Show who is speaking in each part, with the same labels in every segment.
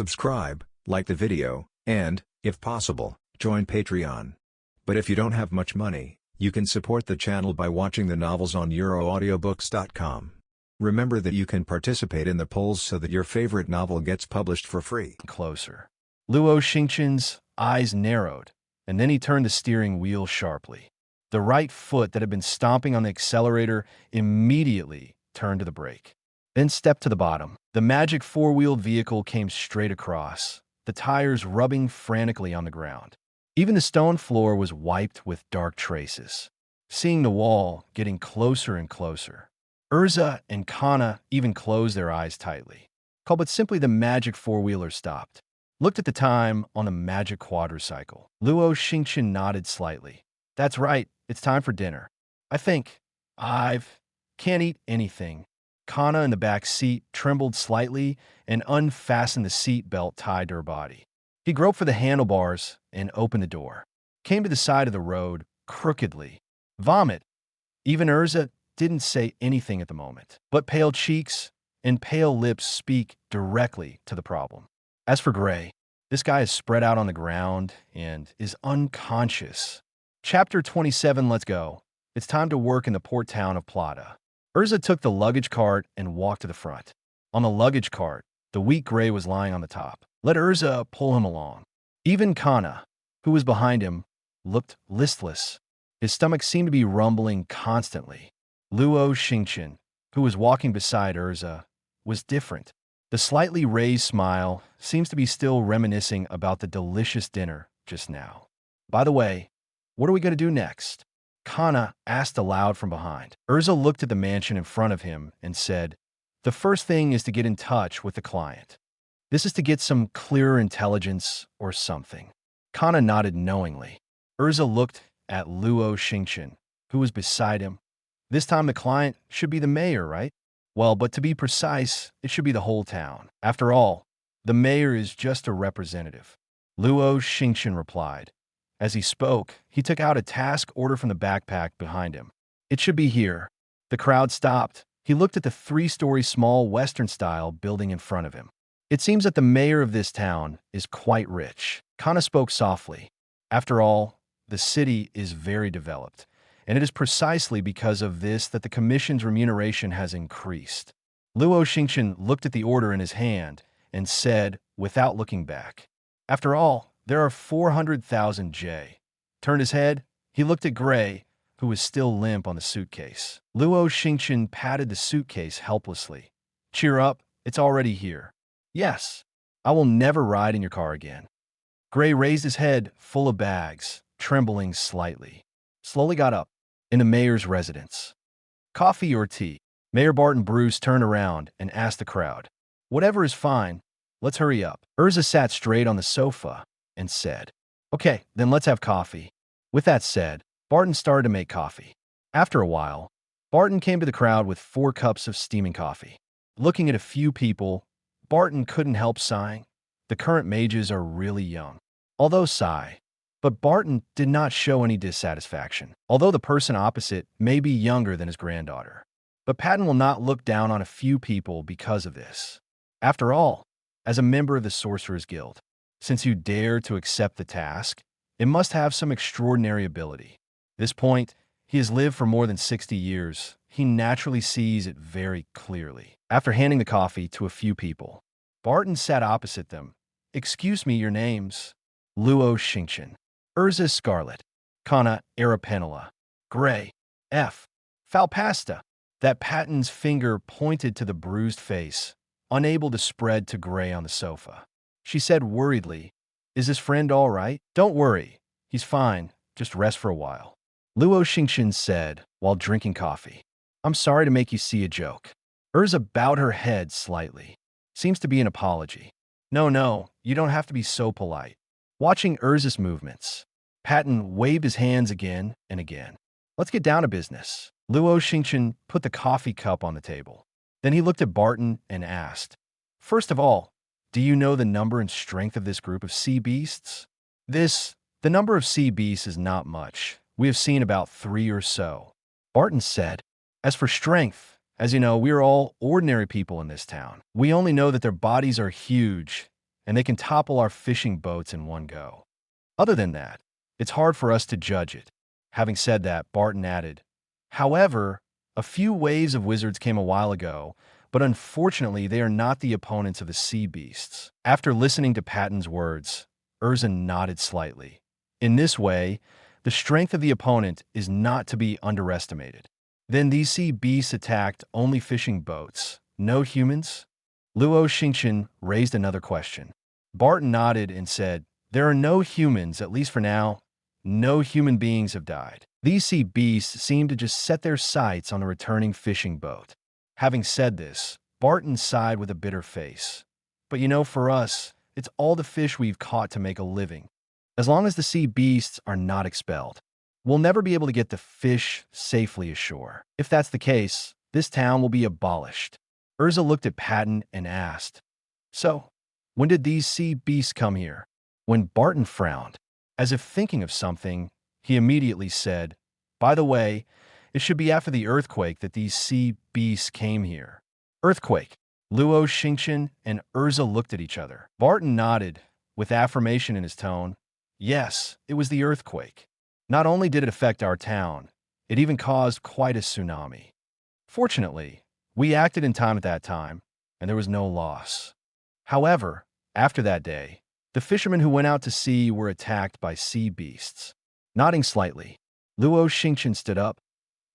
Speaker 1: subscribe, like the video, and, if possible, join Patreon. But if you don't have much money, you can support the channel by watching the novels on euroaudiobooks.com. Remember that you can participate in the polls so that your favorite novel gets published for free.
Speaker 2: Closer. Luo Xingchen's eyes narrowed, and then he turned the steering wheel sharply. The right foot that had been stomping on the accelerator immediately turned to the brake. Then stepped to the bottom. The magic four-wheeled vehicle came straight across, the tires rubbing frantically on the ground. Even the stone floor was wiped with dark traces. Seeing the wall getting closer and closer, Urza and Kana even closed their eyes tightly. But simply the magic four-wheeler stopped. Looked at the time on the magic quadricycle. Luo Xingchen nodded slightly. That's right, it's time for dinner. I think. Can't eat anything. Kana in the back seat trembled slightly and unfastened the seat belt tied to her body. He groped for the handlebars and opened the door. Came to the side of the road, crookedly. Vomit. Even Urza didn't say anything at the moment, but pale cheeks and pale lips speak directly to the problem. As for Gray, this guy is spread out on the ground and is unconscious. Chapter 27, let's go. It's time to work in the port town of Plata. Urza took the luggage cart and walked to the front. On the luggage cart, the weak Gray was lying on the top. Let Urza pull him along. Even Kana, who was behind him, looked listless. His stomach seemed to be rumbling constantly. Luo Xingchen, who was walking beside Urza, was different. The slightly raised smile seems to be still reminiscing about the delicious dinner just now. By the way, what are we going to do next? Kana asked aloud from behind. Urza looked at the mansion in front of him and said, the first thing is to get in touch with the client. This is to get some clearer intelligence or something. Kana nodded knowingly. Urza looked at Luo Xingchen, who was beside him. This time the client should be the mayor, right? Well, but to be precise, it should be the whole town. After all, the mayor is just a representative. Luo Xingchen replied. As he spoke, he took out a task order from the backpack behind him. It should be here. The crowd stopped. He looked at the three-story small Western-style building in front of him. It seems that the mayor of this town is quite rich. Kana spoke softly. After all, the city is very developed, and it is precisely because of this that the commission's remuneration has increased. Luo Xingchen looked at the order in his hand and said, without looking back, after all, there are 400,000 J. Turned his head, he looked at Gray, who was still limp on the suitcase. Luo Xingchen patted the suitcase helplessly. Cheer up, it's already here. Yes, I will never ride in your car again. Gray raised his head, full of bags, trembling slightly. Slowly got up. In the mayor's residence. Coffee or tea? Mayor Barton Bruce turned around and asked the crowd. Whatever is fine. Let's hurry up. Urza sat straight on the sofa and said, okay, then let's have coffee. With that said, Barton started to make coffee. After a while, Barton came to the crowd with 4 cups of steaming coffee. Looking at a few people, Barton couldn't help sighing. The current mages are really young. Although sigh. But Barton did not show any dissatisfaction, although the person opposite may be younger than his granddaughter. But Patton will not look down on a few people because of this. After all, as a member of the Sorcerer's Guild, since you dare to accept the task, it must have some extraordinary ability. At this point, he has lived for more than 60 years. He naturally sees it very clearly. After handing the coffee to a few people, Barton sat opposite them. Excuse me, your names? Luo Xingchen. Urza Scarlet, Kana Arapenala, Gray, F. Falpasta. That Patton's finger pointed to the bruised face, unable to spread to Gray on the sofa. She said worriedly, is his friend all right? Don't worry, he's fine, just rest for a while. Luo Xingchen said while drinking coffee. I'm sorry to make you see a joke. Urza bowed her head slightly. Seems to be an apology. No, you don't have to be so polite. Watching Urza's movements, Patton waved his hands again and again. Let's get down to business. Luo Xingchen put the coffee cup on the table. Then he looked at Barton and asked, first of all, do you know the number and strength of this group of sea beasts? The number of sea beasts is not much. We have seen about 3 or so. Barton said, as for strength, as you know, we are all ordinary people in this town. We only know that their bodies are huge and they can topple our fishing boats in one go. Other than that, it's hard for us to judge it. Having said that, Barton added, however, a few waves of wizards came a while ago, but unfortunately they are not the opponents of the sea beasts. After listening to Patton's words, Urza nodded slightly. In this way, the strength of the opponent is not to be underestimated. Then these sea beasts attacked only fishing boats, no humans? Luo Xingchen raised another question. Barton nodded and said, there are no humans, at least for now. No human beings have died. These sea beasts seem to just set their sights on a returning fishing boat. Having said this, Barton sighed with a bitter face. But for us, it's all the fish we've caught to make a living. As long as the sea beasts are not expelled, we'll never be able to get the fish safely ashore. If that's the case, this town will be abolished. Urza looked at Patton and asked, so, when did these sea beasts come here? When Barton frowned, as if thinking of something, he immediately said, by the way, it should be after the earthquake that these sea beasts came here. Earthquake. Luo Xingchen and Urza looked at each other. Barton nodded, with affirmation in his tone. Yes, it was the earthquake. Not only did it affect our town, it even caused quite a tsunami. Fortunately, we acted in time at that time, and there was no loss. However, after that day, the fishermen who went out to sea were attacked by sea beasts. Nodding slightly, Luo Xingchen stood up.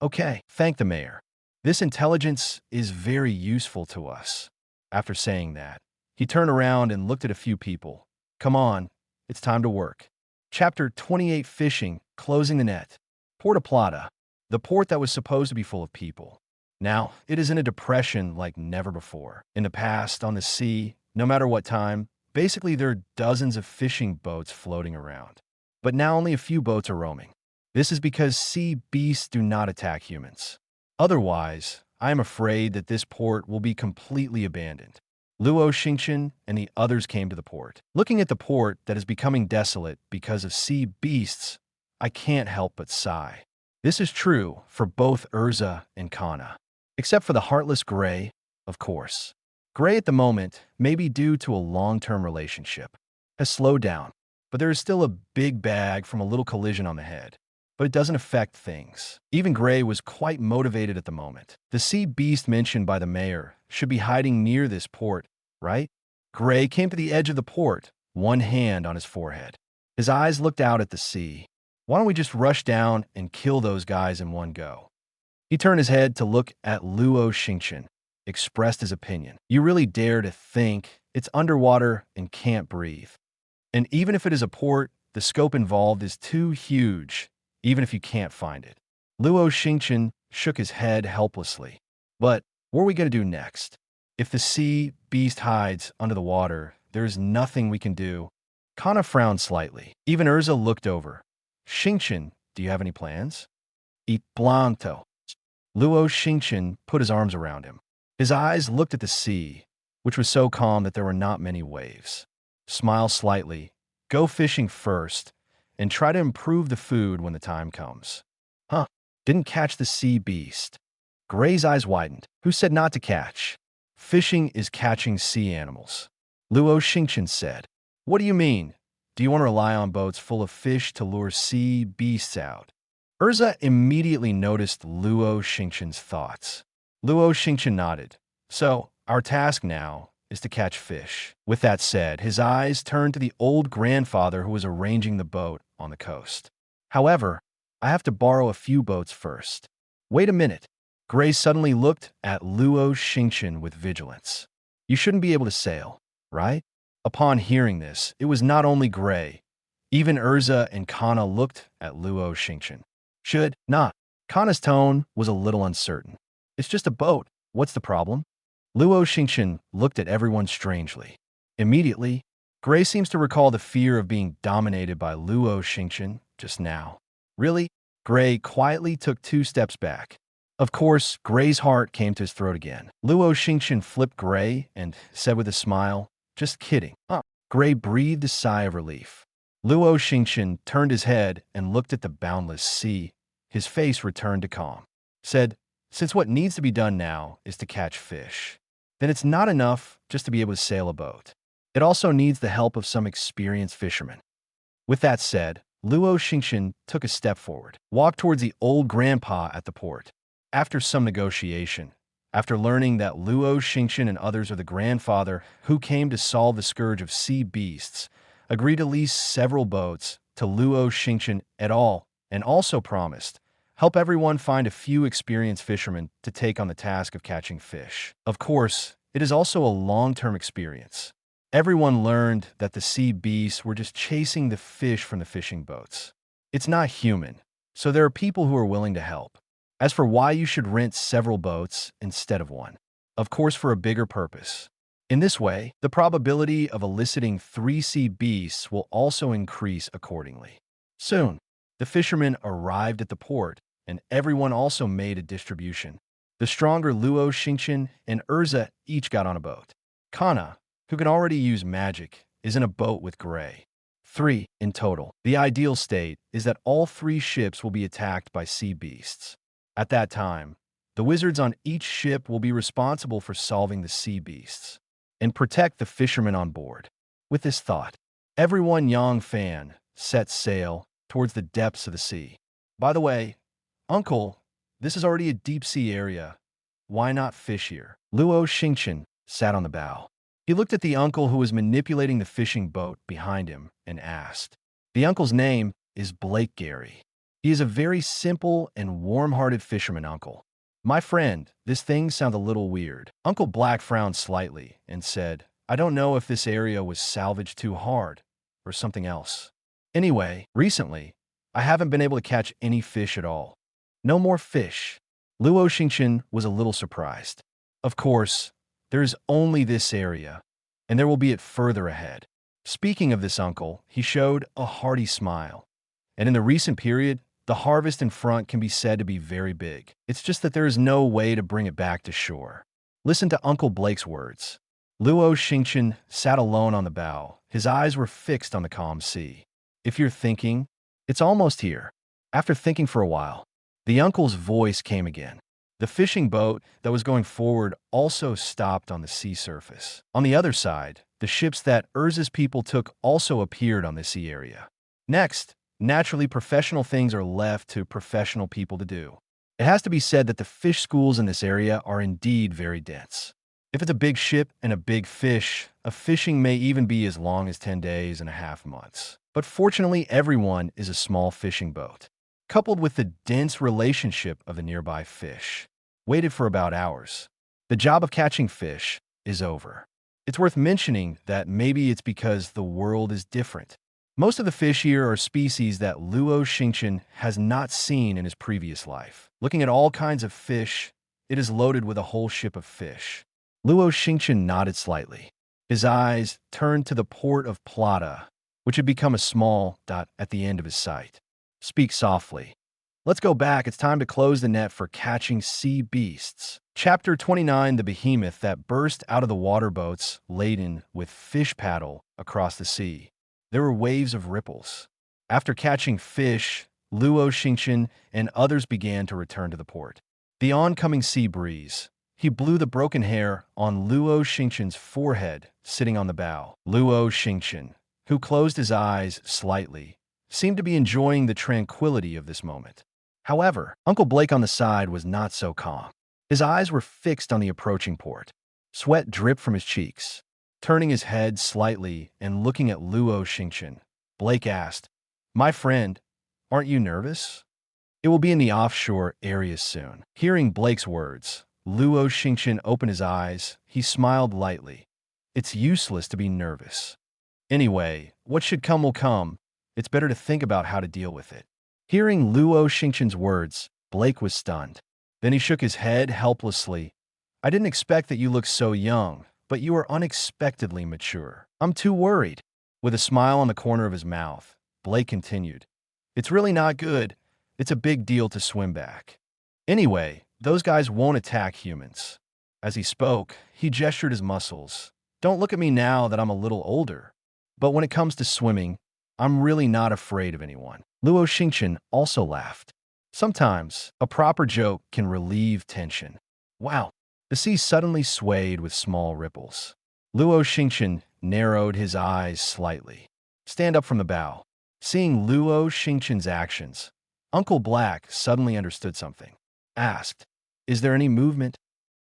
Speaker 2: Okay, thank the mayor. This intelligence is very useful to us. After saying that, he turned around and looked at a few people. Come on, it's time to work. Chapter 28 Fishing, Closing the Net. Porta Plata, the port that was supposed to be full of people. Now, it is in a depression like never before. In the past, on the sea, no matter what time, basically there are dozens of fishing boats floating around. But now only a few boats are roaming. This is because sea beasts do not attack humans. Otherwise, I am afraid that this port will be completely abandoned. Luo Xingchen and the others came to the port. Looking at the port that is becoming desolate because of sea beasts, I can't help but sigh. This is true for both Urza and Kana. Except for the heartless Gray, of course. Gray at the moment, maybe due to a long-term relationship, has slowed down, but there is still a big bag from a little collision on the head. But it doesn't affect things. Even Gray was quite motivated at the moment. The sea beast mentioned by the mayor should be hiding near this port, right? Gray came to the edge of the port, one hand on his forehead. His eyes looked out at the sea. Why don't we just rush down and kill those guys in one go? He turned his head to look at Luo Xingchen, expressed his opinion. You really dare to think it's underwater and can't breathe. And even if it is a port, the scope involved is too huge, even if you can't find it. Luo Xingchen shook his head helplessly. But what are we going to do next? If the sea beast hides under the water, there is nothing we can do. Kana frowned slightly. Even Urza looked over. Xingchen, do you have any plans? Eat blanto. Luo Xingchen put his arms around him. His eyes looked at the sea, which was so calm that there were not many waves. Smile slightly. Go fishing first, and try to improve the food when the time comes. Huh, didn't catch the sea beast. Gray's eyes widened. Who said not to catch? Fishing is catching sea animals. Luo Xingchen said. What do you mean? Do you want to rely on boats full of fish to lure sea beasts out? Urza immediately noticed Luo Xingchen's thoughts. Luo Xingchen nodded. So, our task now is to catch fish. With that said, his eyes turned to the old grandfather who was arranging the boat on the coast. However, I have to borrow a few boats first. Wait a minute. Gray suddenly looked at Luo Xingchen with vigilance. You shouldn't be able to sail, right? Upon hearing this, it was not only Gray. Even Urza and Kana looked at Luo Xingchen. Should not. Kana's tone was a little uncertain. It's just a boat. What's the problem? Luo Xingchen looked at everyone strangely. Immediately, Gray seems to recall the fear of being dominated by Luo Xingchen just now. Really? Gray quietly took 2 steps back. Of course, Gray's heart came to his throat again. Luo Xingchen flipped Gray and said with a smile, just kidding. Gray breathed a sigh of relief. Luo Xingchen turned his head and looked at the boundless sea. His face returned to calm. Said, since what needs to be done now is to catch fish, then it's not enough just to be able to sail a boat. It also needs the help of some experienced fishermen. With that said, Luo Xingchen took a step forward, walked towards the old grandpa at the port. After some negotiation, after learning that Luo Xingchen and others are the grandfather who came to solve the scourge of sea beasts, agreed to lease several boats to Luo Xingchen et al., and also promised help everyone find a few experienced fishermen to take on the task of catching fish. Of course, it is also a long-term experience. Everyone learned that the sea beasts were just chasing the fish from the fishing boats. It's not human, so there are people who are willing to help. As for why you should rent several boats instead of one, of course for a bigger purpose. In this way, the probability of eliciting 3 sea beasts will also increase accordingly. Soon, the fishermen arrived at the port, and everyone also made a distribution. The stronger Luo Xingchen and Urza each got on a boat. Kana, who can already use magic, is in a boat with Gray. 3 in total. The ideal state is that all 3 ships will be attacked by sea beasts. At that time, the wizards on each ship will be responsible for solving the sea beasts and protect the fishermen on board. With this thought, everyone Yang Fan set sail towards the depths of the sea. By the way, Uncle, this is already a deep-sea area. Why not fish here? Luo Xingchen sat on the bow. He looked at the uncle who was manipulating the fishing boat behind him and asked. The uncle's name is Blake Gary. He is a very simple and warm-hearted fisherman uncle. My friend, this thing sounds a little weird. Uncle Black frowned slightly and said, I don't know if this area was salvaged too hard or something else. Anyway, recently, I haven't been able to catch any fish at all. No more fish. Luo Xingchen was a little surprised. Of course, there is only this area, and there will be it further ahead. Speaking of this uncle, he showed a hearty smile. And in the recent period, the harvest in front can be said to be very big. It's just that there is no way to bring it back to shore. Listen to Uncle Blake's words. Luo Xingchen sat alone on the bow. His eyes were fixed on the calm sea. If you're thinking, it's almost here. After thinking for a while, the uncle's voice came again. The fishing boat that was going forward also stopped on the sea surface. On the other side, the ships that Urza's people took also appeared on the sea area. Next, naturally, professional things are left to professional people to do. It has to be said that the fish schools in this area are indeed very dense. If it's a big ship and a big fish, a fishing may even be as long as 10 days and a half months. But fortunately, everyone is a small fishing boat. Coupled with the dense relationship of the nearby fish, waited for about hours. The job of catching fish is over. It's worth mentioning that maybe it's because the world is different. Most of the fish here are species that Luo Xingchen has not seen in his previous life. Looking at all kinds of fish, it is loaded with a whole ship of fish. Luo Xingchen nodded slightly. His eyes turned to the port of Plata, which had become a small dot at the end of his sight. Speak softly. Let's go back. It's time to close the net for catching sea beasts. Chapter 29, The Behemoth that burst out of the water boats laden with fish paddle across the sea. There were waves of ripples. After catching fish, Luo Xingchen and others began to return to the port. The oncoming sea breeze. He blew the broken hair on Luo Xingchen's forehead, sitting on the bow. Luo Xingchen, who closed his eyes slightly, seemed to be enjoying the tranquility of this moment. However, Uncle Blake on the side was not so calm. His eyes were fixed on the approaching port. Sweat dripped from his cheeks. Turning his head slightly and looking at Luo Xingchen, Blake asked, My friend, aren't you nervous? It will be in the offshore areas soon. Hearing Blake's words, Luo Xingchen opened his eyes. He smiled lightly. It's useless to be nervous. Anyway, what should come will come. It's better to think about how to deal with it. Hearing Luo Xingchen's words, Blake was stunned. Then he shook his head helplessly. I didn't expect that you looked so young, but you are unexpectedly mature. I'm too worried. With a smile on the corner of his mouth, Blake continued. It's really not good. It's a big deal to swim back. Anyway, those guys won't attack humans. As he spoke, he gestured his muscles. Don't look at me now that I'm a little older. But when it comes to swimming, I'm really not afraid of anyone. Luo Xingchen also laughed. Sometimes, a proper joke can relieve tension. Wow. The sea suddenly swayed with small ripples. Luo Xingchen narrowed his eyes slightly. Stand up from the bow. Seeing Luo Xingchen's actions, Uncle Black suddenly understood something. Asked, "Is there any movement?"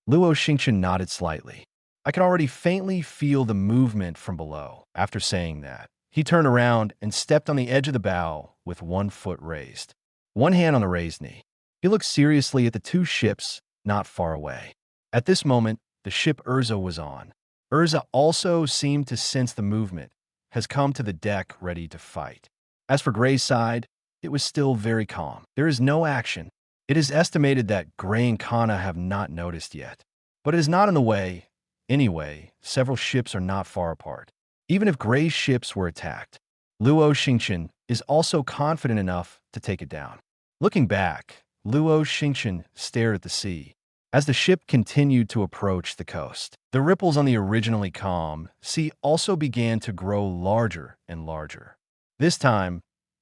Speaker 2: Luo Xingchen nodded slightly. I could already faintly feel the movement from below. After saying that, he turned around and stepped on the edge of the bow with one foot raised, one hand on the raised knee. He looked seriously at the two ships not far away. At this moment, the ship Urza was on. Urza also seemed to sense the movement, has come to the deck ready to fight. As for Gray's side, it was still very calm. There is no action. It is estimated that Gray and Kana have not noticed yet. But it is not in the way. Anyway, several ships are not far apart. Even if Gray's ships were attacked, Luo Xingchen is also confident enough to take it down. Looking back, Luo Xingchen stared at the sea. As the ship continued to approach the coast, the ripples on the originally calm sea also began to grow larger and larger. This time,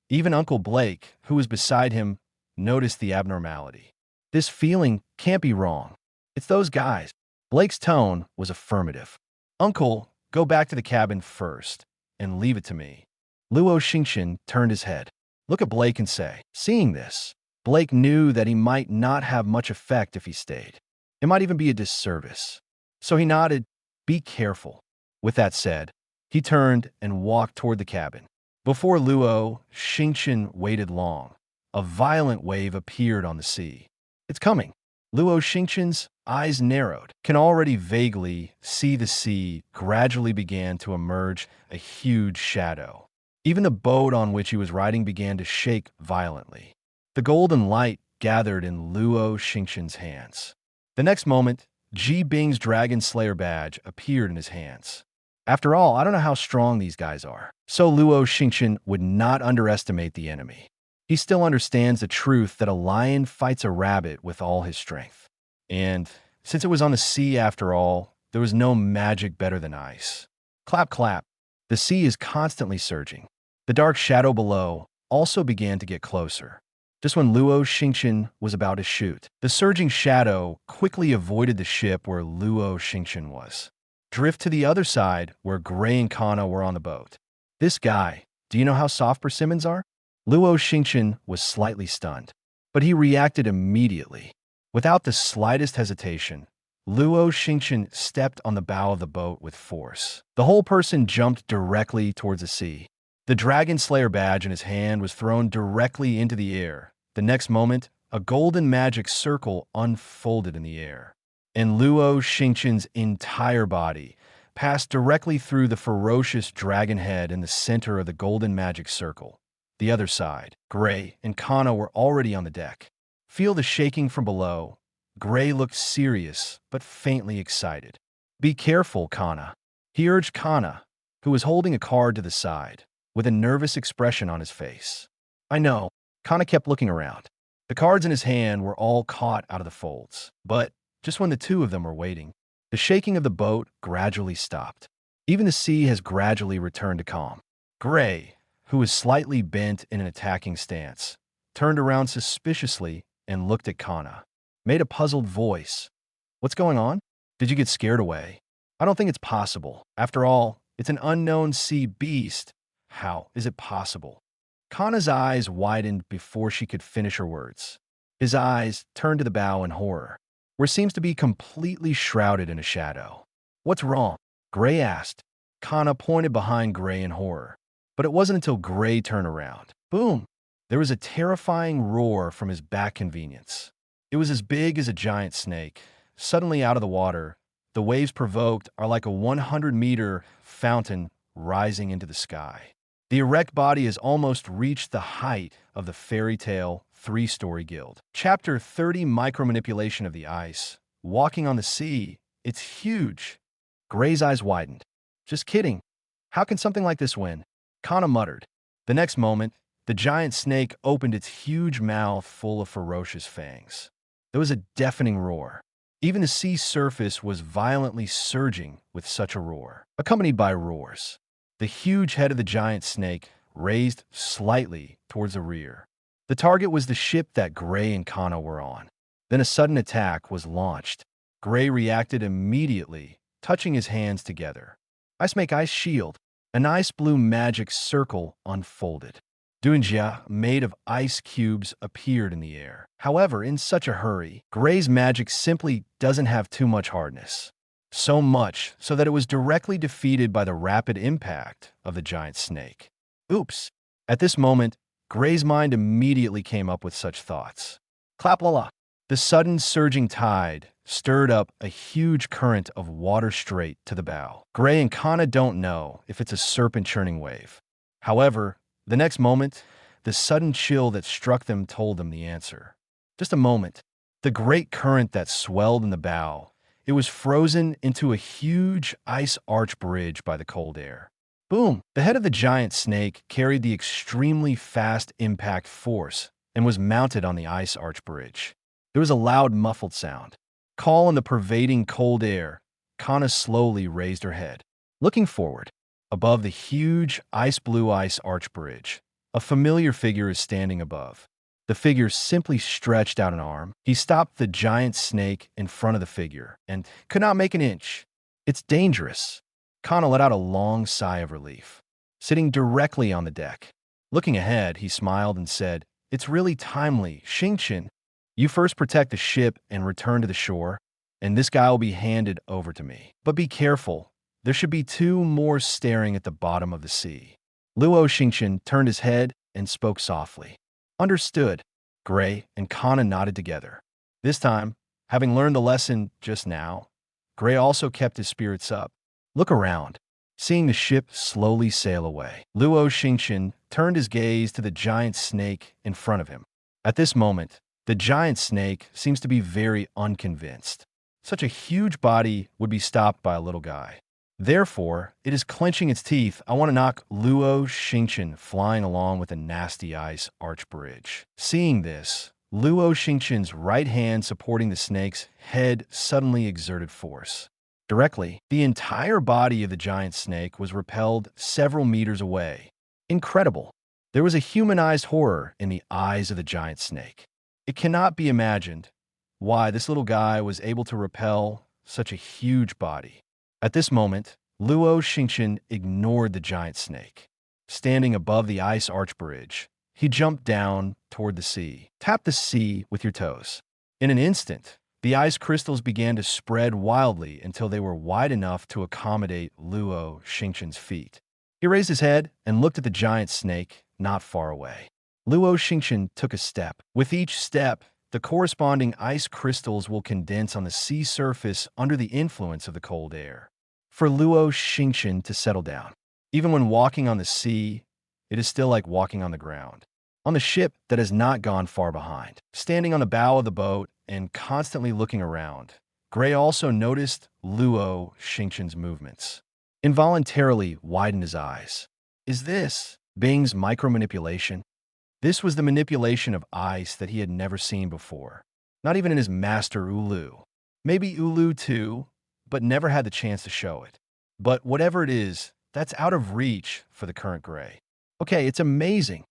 Speaker 2: even Uncle Blake, who was beside him, noticed the abnormality. This feeling can't be wrong. It's those guys. Blake's tone was affirmative. Uncle, go back to the cabin first and leave it to me. Luo Xingchen turned his head. Look at Blake and say, seeing this, Blake knew that he might not have much effect if he stayed. It might even be a disservice. So he nodded, be careful. With that said, he turned and walked toward the cabin. Before Luo Xingchen waited long, a violent wave appeared on the sea. It's coming. Luo Xingchen's eyes narrowed, can already vaguely see the sea gradually began to emerge a huge shadow. Even the boat on which he was riding began to shake violently. The golden light gathered in Luo Xingchen's hands. The next moment, Ji Bing's Dragon Slayer badge appeared in his hands. After all, I don't know how strong these guys are. So Luo Xingchen would not underestimate the enemy. He still understands the truth that a lion fights a rabbit with all his strength. And since it was on the sea after all, there was no magic better than ice. Clap, clap. The sea is constantly surging. The dark shadow below also began to get closer. Just when Luo Xingchen was about to shoot, the surging shadow quickly avoided the ship where Luo Xingchen was. Drift to the other side where Gray and Kana were on the boat. This guy, do you know how soft persimmons are? Luo Xingchen was slightly stunned, but he reacted immediately. Without the slightest hesitation, Luo Xingchen stepped on the bow of the boat with force. The whole person jumped directly towards the sea. The Dragon Slayer badge in his hand was thrown directly into the air. The next moment, a golden magic circle unfolded in the air, and Luo Xingchen's entire body passed directly through the ferocious dragon head in the center of the golden magic circle. The other side, Gray and Kana were already on the deck. Feel the shaking from below. Gray looked serious, but faintly excited. Be careful, Kana. He urged Kana, who was holding a card to the side, with a nervous expression on his face. I know. Kana kept looking around. The cards in his hand were all caught out of the folds. But just when the two of them were waiting, the shaking of the boat gradually stopped. Even the sea has gradually returned to calm. Gray, who was slightly bent in an attacking stance, turned around suspiciously and looked at Kana. Made a puzzled voice. What's going on? Did you get scared away? I don't think it's possible. After all, it's an unknown sea beast. How is it possible? Kana's eyes widened before she could finish her words. His eyes turned to the bow in horror, where seems to be completely shrouded in a shadow. What's wrong? Gray asked. Kana pointed behind Gray in horror. But it wasn't until Gray turned around. Boom! There was a terrifying roar from his back convenience. It was as big as a giant snake. Suddenly out of the water, the waves provoked are like a 100-meter fountain rising into the sky. The erect body has almost reached the height of the fairy tale 3-story guild. Chapter 30, Micromanipulation of the Ice. Walking on the sea. It's huge. Gray's eyes widened. Just kidding. How can something like this win? Kana muttered. The next moment, the giant snake opened its huge mouth full of ferocious fangs. There was a deafening roar. Even the sea surface was violently surging with such a roar, accompanied by roars. The huge head of the giant snake raised slightly towards the rear. The target was the ship that Gray and Kana were on. Then a sudden attack was launched. Gray reacted immediately, touching his hands together. Ice make ice shield. An ice blue magic circle unfolded. Dunjia, made of ice cubes, appeared in the air. However, in such a hurry, Gray's magic simply doesn't have too much hardness. So much so that it was directly defeated by the rapid impact of the giant snake. Oops. At this moment, Gray's mind immediately came up with such thoughts. Clap la la. The sudden surging tide stirred up a huge current of water straight to the bow. Gray and Kana don't know if it's a serpent-churning wave. However, the next moment, the sudden chill that struck them told them the answer. Just a moment. The great current that swelled in the bow, it was frozen into a huge ice arch bridge by the cold air. Boom! The head of the giant snake carried the extremely fast impact force and was mounted on the ice arch bridge. There was a loud, muffled sound. Caught in the pervading cold air, Kana slowly raised her head. Looking forward, above the huge ice-blue ice arch bridge, a familiar figure is standing above. The figure simply stretched out an arm. He stopped the giant snake in front of the figure and could not make an inch. It's dangerous. Kana let out a long sigh of relief. Sitting directly on the deck. Looking ahead, he smiled and said, "It's really timely, Xingchen. You first protect the ship and return to the shore, and this guy will be handed over to me. But be careful. There should be 2 more staring at the bottom of the sea." Luo Xingchen turned his head and spoke softly. Understood. Gray and Kana nodded together. This time, having learned the lesson just now, Gray also kept his spirits up. Look around. Seeing the ship slowly sail away, Luo Xingchen turned his gaze to the giant snake in front of him. At this moment, the giant snake seems to be very unconvinced. Such a huge body would be stopped by a little guy. Therefore, it is clenching its teeth. I want to knock Luo Xingchen flying along with a nasty ice arch bridge. Seeing this, Luo Xingchen's right hand supporting the snake's head suddenly exerted force. Directly, the entire body of the giant snake was repelled several meters away. Incredible. There was a humanized horror in the eyes of the giant snake. It cannot be imagined why this little guy was able to repel such a huge body. At this moment, Luo Xingchen ignored the giant snake. Standing above the ice arch bridge, he jumped down toward the sea. Tap the sea with your toes. In an instant, the ice crystals began to spread wildly until they were wide enough to accommodate Luo Xingchen's feet. He raised his head and looked at the giant snake not far away. Luo Xingchen took a step. With each step, the corresponding ice crystals will condense on the sea surface under the influence of the cold air. For Luo Xingchen to settle down. Even when walking on the sea, it is still like walking on the ground. On the ship that has not gone far behind, standing on the bow of the boat and constantly looking around, Gray also noticed Luo Xingchen's movements. Involuntarily widened his eyes. Is this Bing's micromanipulation? This was the manipulation of ice that he had never seen before. Not even in his master Ulu. Maybe Ulu too, but never had the chance to show it. But whatever it is, that's out of reach for the current Gray. Okay, it's amazing.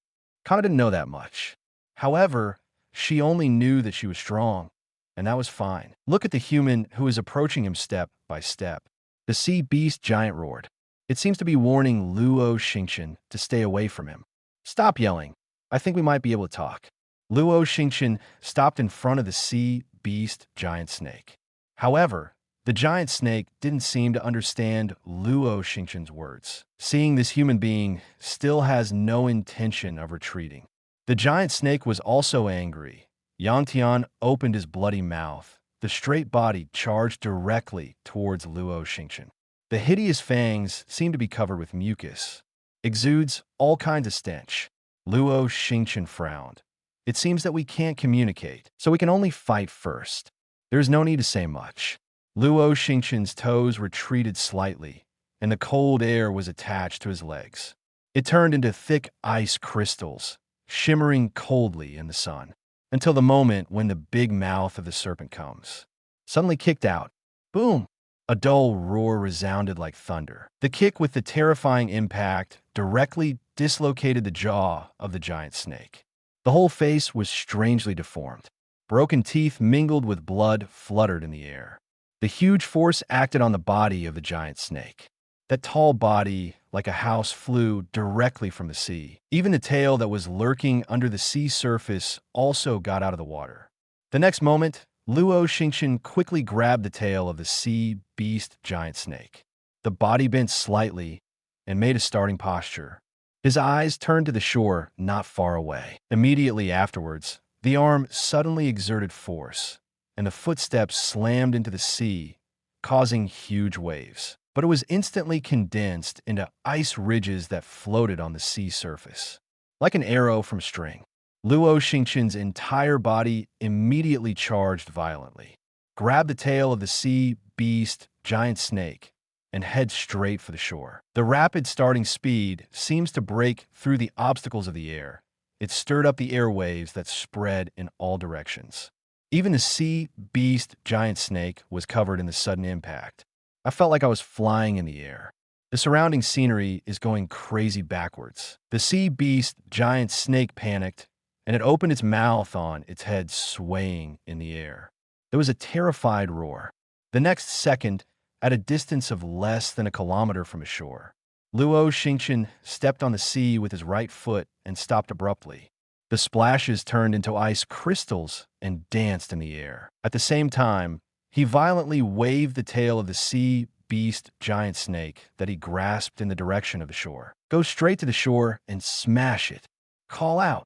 Speaker 2: Kana didn't know that much. However, she only knew that she was strong, and that was fine. Look at the human who is approaching him step by step. The sea beast giant roared. It seems to be warning Luo Xingchen to stay away from him. Stop yelling. I think we might be able to talk. Luo Xingchen stopped in front of the sea beast giant snake. However, the giant snake didn't seem to understand Luo Xingchen's words. Seeing this human being still has no intention of retreating. The giant snake was also angry. Yang Tian opened his bloody mouth. The straight body charged directly towards Luo Xingchen. The hideous fangs seemed to be covered with mucus. Exudes all kinds of stench. Luo Xingchen frowned. It seems that we can't communicate, so we can only fight first. There's no need to say much. Luo Xingchen's toes retreated slightly, and the cold air was attached to his legs. It turned into thick ice crystals, shimmering coldly in the sun, until the moment when the big mouth of the serpent comes. Suddenly kicked out. Boom! A dull roar resounded like thunder. The kick with the terrifying impact directly dislocated the jaw of the giant snake. The whole face was strangely deformed. Broken teeth mingled with blood fluttered in the air. The huge force acted on the body of the giant snake. That tall body, like a house, flew directly from the sea. Even the tail that was lurking under the sea surface also got out of the water. The next moment, Luo Xingchen quickly grabbed the tail of the sea beast giant snake. The body bent slightly and made a starting posture. His eyes turned to the shore not far away. Immediately afterwards, the arm suddenly exerted force, and the footsteps slammed into the sea, causing huge waves. But it was instantly condensed into ice ridges that floated on the sea surface. Like an arrow from string, Luo Xingchen's entire body immediately charged violently, grabbed the tail of the sea beast giant snake, and head straight for the shore. The rapid starting speed seems to break through the obstacles of the air. It stirred up the airwaves that spread in all directions. Even the sea beast giant snake was covered in the sudden impact. I felt like I was flying in the air. The surrounding scenery is going crazy backwards. The sea beast giant snake panicked, and it opened its mouth on its head, swaying in the air. There was a terrified roar. The next second, at a distance of less than a kilometer from ashore, Luo Xingchen stepped on the sea with his right foot and stopped abruptly. The splashes turned into ice crystals and danced in the air. At the same time, he violently waved the tail of the sea beast giant snake that he grasped in the direction of the shore. Go straight to the shore and smash it. Call out.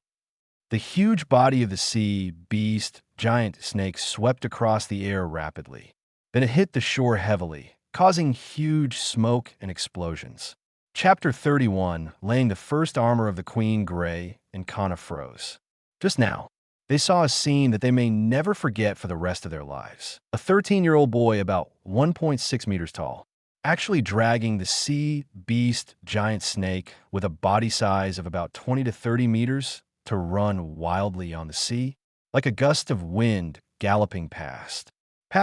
Speaker 2: The huge body of the sea beast giant snake swept across the air rapidly. Then it hit the shore heavily, causing huge smoke and explosions. Chapter 31, laying the first armor of the Queen Gray, and Kana froze. Just now, they saw a scene that they may never forget for the rest of their lives. A 13-year-old boy about 1.6 meters tall, actually dragging the sea beast giant snake with a body size of about 20 to 30 meters to run wildly on the sea, like a gust of wind galloping past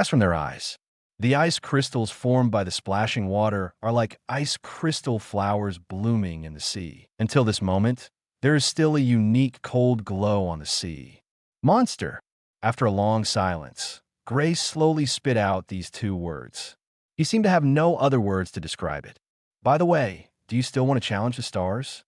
Speaker 2: from their eyes. The ice crystals formed by the splashing water are like ice crystal flowers blooming in the sea. Until this moment, there is still a unique cold glow on the sea. Monster! After a long silence, Gray slowly spit out these two words. He seemed to have no other words to describe it. By the way, do you still want to challenge the stars?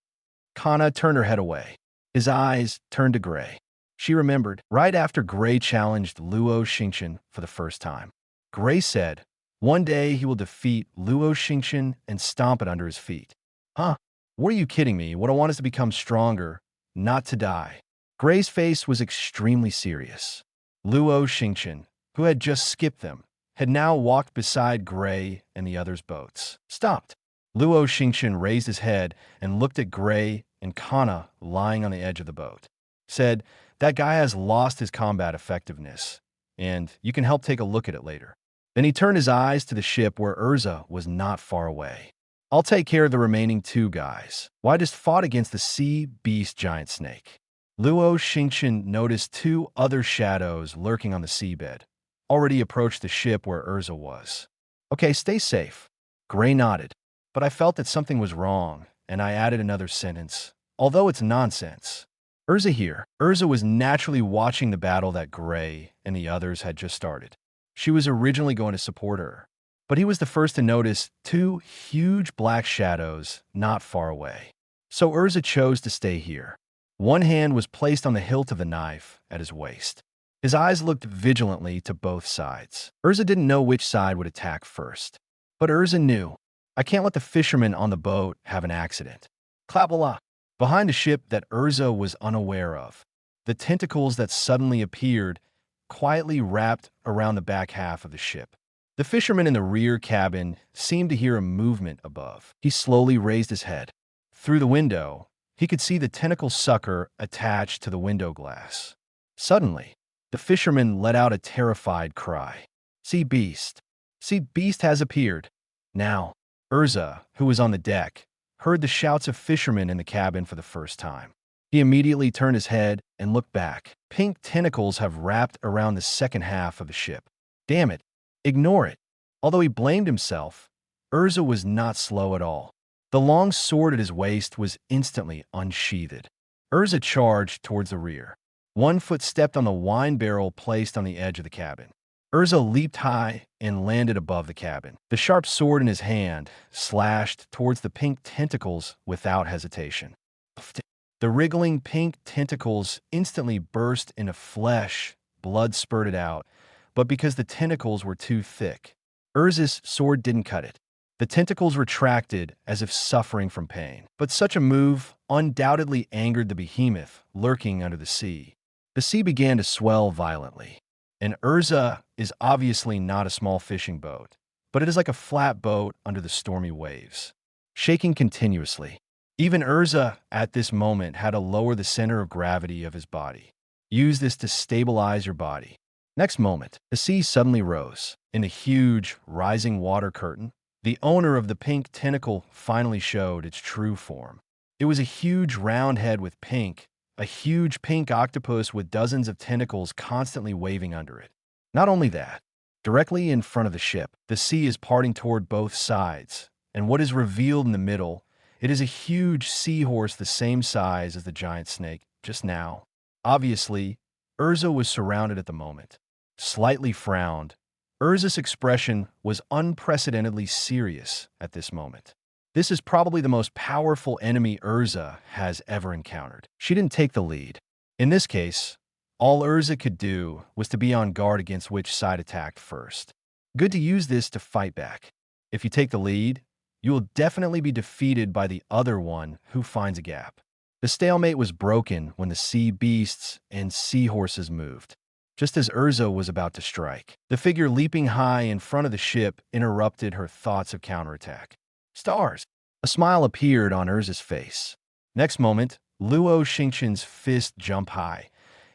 Speaker 2: Kana turned her head away. His eyes turned to Gray. She remembered right after Gray challenged Luo Xingchen for the first time. Gray said, one day he will defeat Luo Xingchen and stomp it under his feet. Huh? What are you kidding me? What I want is to become stronger, not to die. Gray's face was extremely serious. Luo Xingchen, who had just skipped them, had now walked beside Gray and the others' boats. Stopped. Luo Xingchen raised his head and looked at Gray and Kana lying on the edge of the boat. Said, that guy has lost his combat effectiveness, and you can help take a look at it later. Then he turned his eyes to the ship where Urza was not far away. I'll take care of the remaining two guys. Why just fought against the sea beast giant snake? Luo Xingchen noticed two other shadows lurking on the seabed, already approached the ship where Urza was. Okay, stay safe. Gray nodded, but I felt that something was wrong, and I added another sentence. Although it's nonsense. Urza here. Urza was naturally watching the battle that Gray and the others had just started. She was originally going to support her, but he was the first to notice two huge black shadows not far away. So Urza chose to stay here. One hand was placed on the hilt of the knife at his waist. His eyes looked vigilantly to both sides. Urza didn't know which side would attack first, but Urza knew. I can't let the fishermen on the boat have an accident. Klabala! Behind a ship that Urza was unaware of, the tentacles that suddenly appeared quietly wrapped around the back half of the ship. The fisherman in the rear cabin seemed to hear a movement above. He slowly raised his head. Through the window, he could see the tentacle sucker attached to the window glass. Suddenly, the fisherman let out a terrified cry. Sea beast! Sea beast has appeared. Now, Urza, who was on the deck, heard the shouts of fishermen in the cabin for the first time. He immediately turned his head and looked back. Pink tentacles have wrapped around the second half of the ship. Damn it. Ignore it. Although he blamed himself, Urza was not slow at all. The long sword at his waist was instantly unsheathed. Urza charged towards the rear. One foot stepped on the wine barrel placed on the edge of the cabin. Urza leaped high and landed above the cabin. The sharp sword in his hand slashed towards the pink tentacles without hesitation. The wriggling pink tentacles instantly burst into flesh, blood spurted out, but because the tentacles were too thick, Urza's sword didn't cut it. The tentacles retracted as if suffering from pain. But such a move undoubtedly angered the behemoth lurking under the sea. The sea began to swell violently. And Urza is obviously not a small fishing boat, but it is like a flat boat under the stormy waves, shaking continuously. Even Urza, at this moment, had to lower the center of gravity of his body. Use this to stabilize your body. Next moment, the sea suddenly rose. In a huge, rising water curtain, the owner of the pink tentacle finally showed its true form. It was a huge round head with pink, a huge pink octopus with dozens of tentacles constantly waving under it. Not only that, directly in front of the ship, the sea is parting toward both sides, and what is revealed in the middle, it is a huge seahorse the same size as the giant snake just now. Obviously, Urza was surrounded at the moment. Slightly frowned, Urza's expression was unprecedentedly serious at this moment. This is probably the most powerful enemy Urza has ever encountered. She didn't take the lead. In this case, all Urza could do was to be on guard against which side attacked first. Good to use this to fight back. If you take the lead, you will definitely be defeated by the other one who finds a gap. The stalemate was broken when the sea beasts and seahorses moved. Just as Urza was about to strike, the figure leaping high in front of the ship interrupted her thoughts of counterattack. Stars! A smile appeared on Urza's face. Next moment, Luo Xingchen's fist jumped high.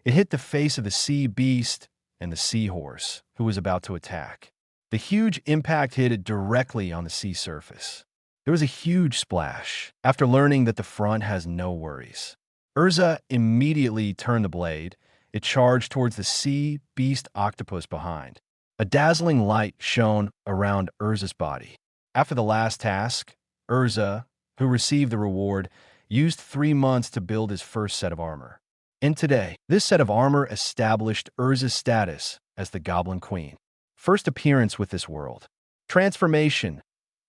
Speaker 2: It hit the face of the sea beast and the seahorse, who was about to attack. The huge impact hit it directly on the sea surface. There was a huge splash. After learning that the front has no worries, Urza immediately turned the blade. It charged towards the sea beast octopus behind. A dazzling light shone around Urza's body. After the last task, Urza, who received the reward, used 3 months to build his first set of armor. And today, this set of armor established Urza's status as the Goblin Queen. First appearance with this world. Transformation.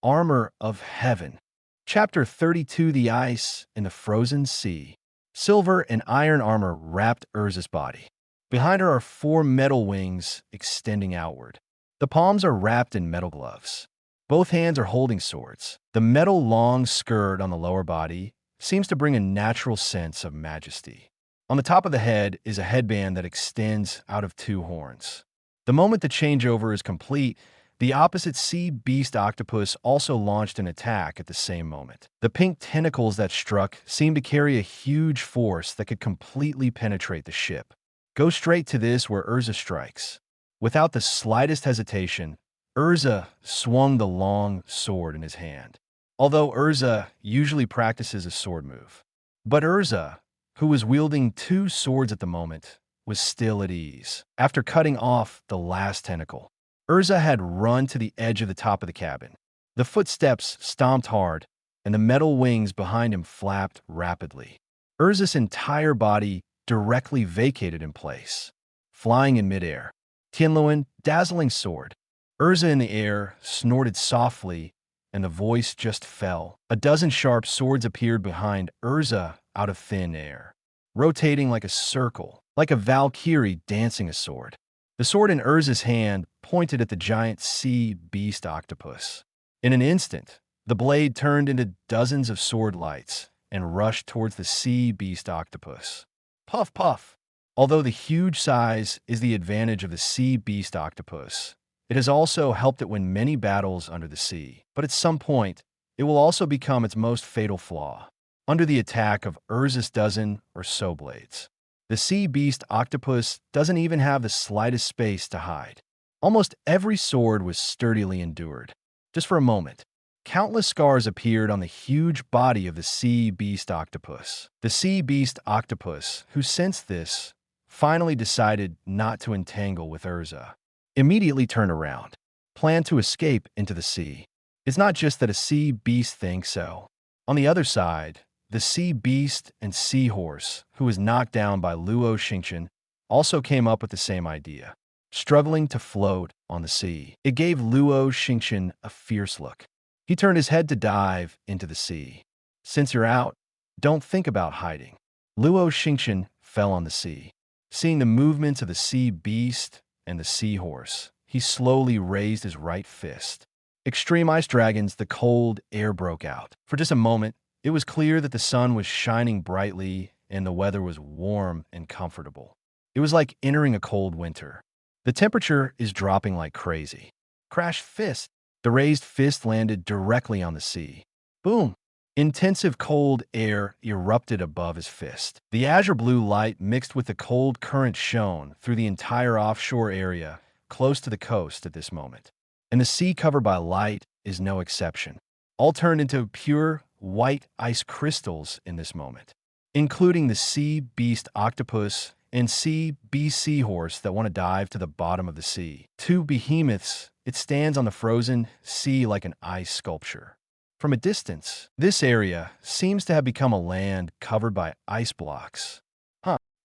Speaker 2: Armor of Heaven. Chapter 32, The Ice in the Frozen Sea. Silver and iron armor wrapped Urza's body. Behind her are 4 metal wings extending outward. The palms are wrapped in metal gloves. Both hands are holding swords. The metal long skirt on the lower body seems to bring a natural sense of majesty. On the top of the head is a headband that extends out of 2 horns. The moment the changeover is complete, the opposite sea beast octopus also launched an attack at the same moment. The pink tentacles that struck seemed to carry a huge force that could completely penetrate the ship. Go straight to this where Urza strikes. Without the slightest hesitation, Urza swung the long sword in his hand. Although Urza usually practices a sword move. But Urza, who was wielding 2 swords at the moment, was still at ease. After cutting off the last tentacle, Urza had run to the edge of the top of the cabin. The footsteps stomped hard, and the metal wings behind him flapped rapidly. Urza's entire body directly vacated in place, flying in midair. Tianluan, dazzling sword. Urza in the air snorted softly, and the voice just fell. A dozen sharp swords appeared behind Urza out of thin air, rotating like a circle, like a Valkyrie dancing a sword. The sword in Urza's hand pointed at the giant sea beast octopus. In an instant, the blade turned into dozens of sword lights and rushed towards the sea beast octopus. Puff, puff! Although the huge size is the advantage of the sea beast octopus, it has also helped it win many battles under the sea. But at some point, it will also become its most fatal flaw, under the attack of Urza's dozen or so blades. The sea beast octopus doesn't even have the slightest space to hide. Almost every sword was sturdily endured. Just for a moment, countless scars appeared on the huge body of the sea beast octopus. The sea beast octopus, who sensed this, finally decided not to entangle with Urza. Immediately turned around, planned to escape into the sea. It's not just that a sea beast thinks so. On the other side, the sea beast and seahorse, who was knocked down by Luo Xingchen, also came up with the same idea. struggling to float on the sea. It gave Luo Xingchen a fierce look. He turned his head to dive into the sea. Since you're out, don't think about hiding. Luo Xingchen fell on the sea. Seeing the movements of the sea beast and the seahorse, he slowly raised his right fist. Extreme ice dragons, the cold air broke out. For just a moment, it was clear that the sun was shining brightly and the weather was warm and comfortable. It was like entering a cold winter. The temperature is dropping like crazy. Crash fist. The raised fist landed directly on the sea. Boom. Intensive cold air erupted above his fist. The azure blue light mixed with the cold current shone through the entire offshore area close to the coast at this moment. And the sea covered by light is no exception. All turned into pure white ice crystals in this moment, including the sea beast octopus and sea beast seahorse that want to dive to the bottom of the sea. Two behemoths, it stands on the frozen sea like an ice sculpture. From a distance, this area seems to have become a land covered by ice blocks.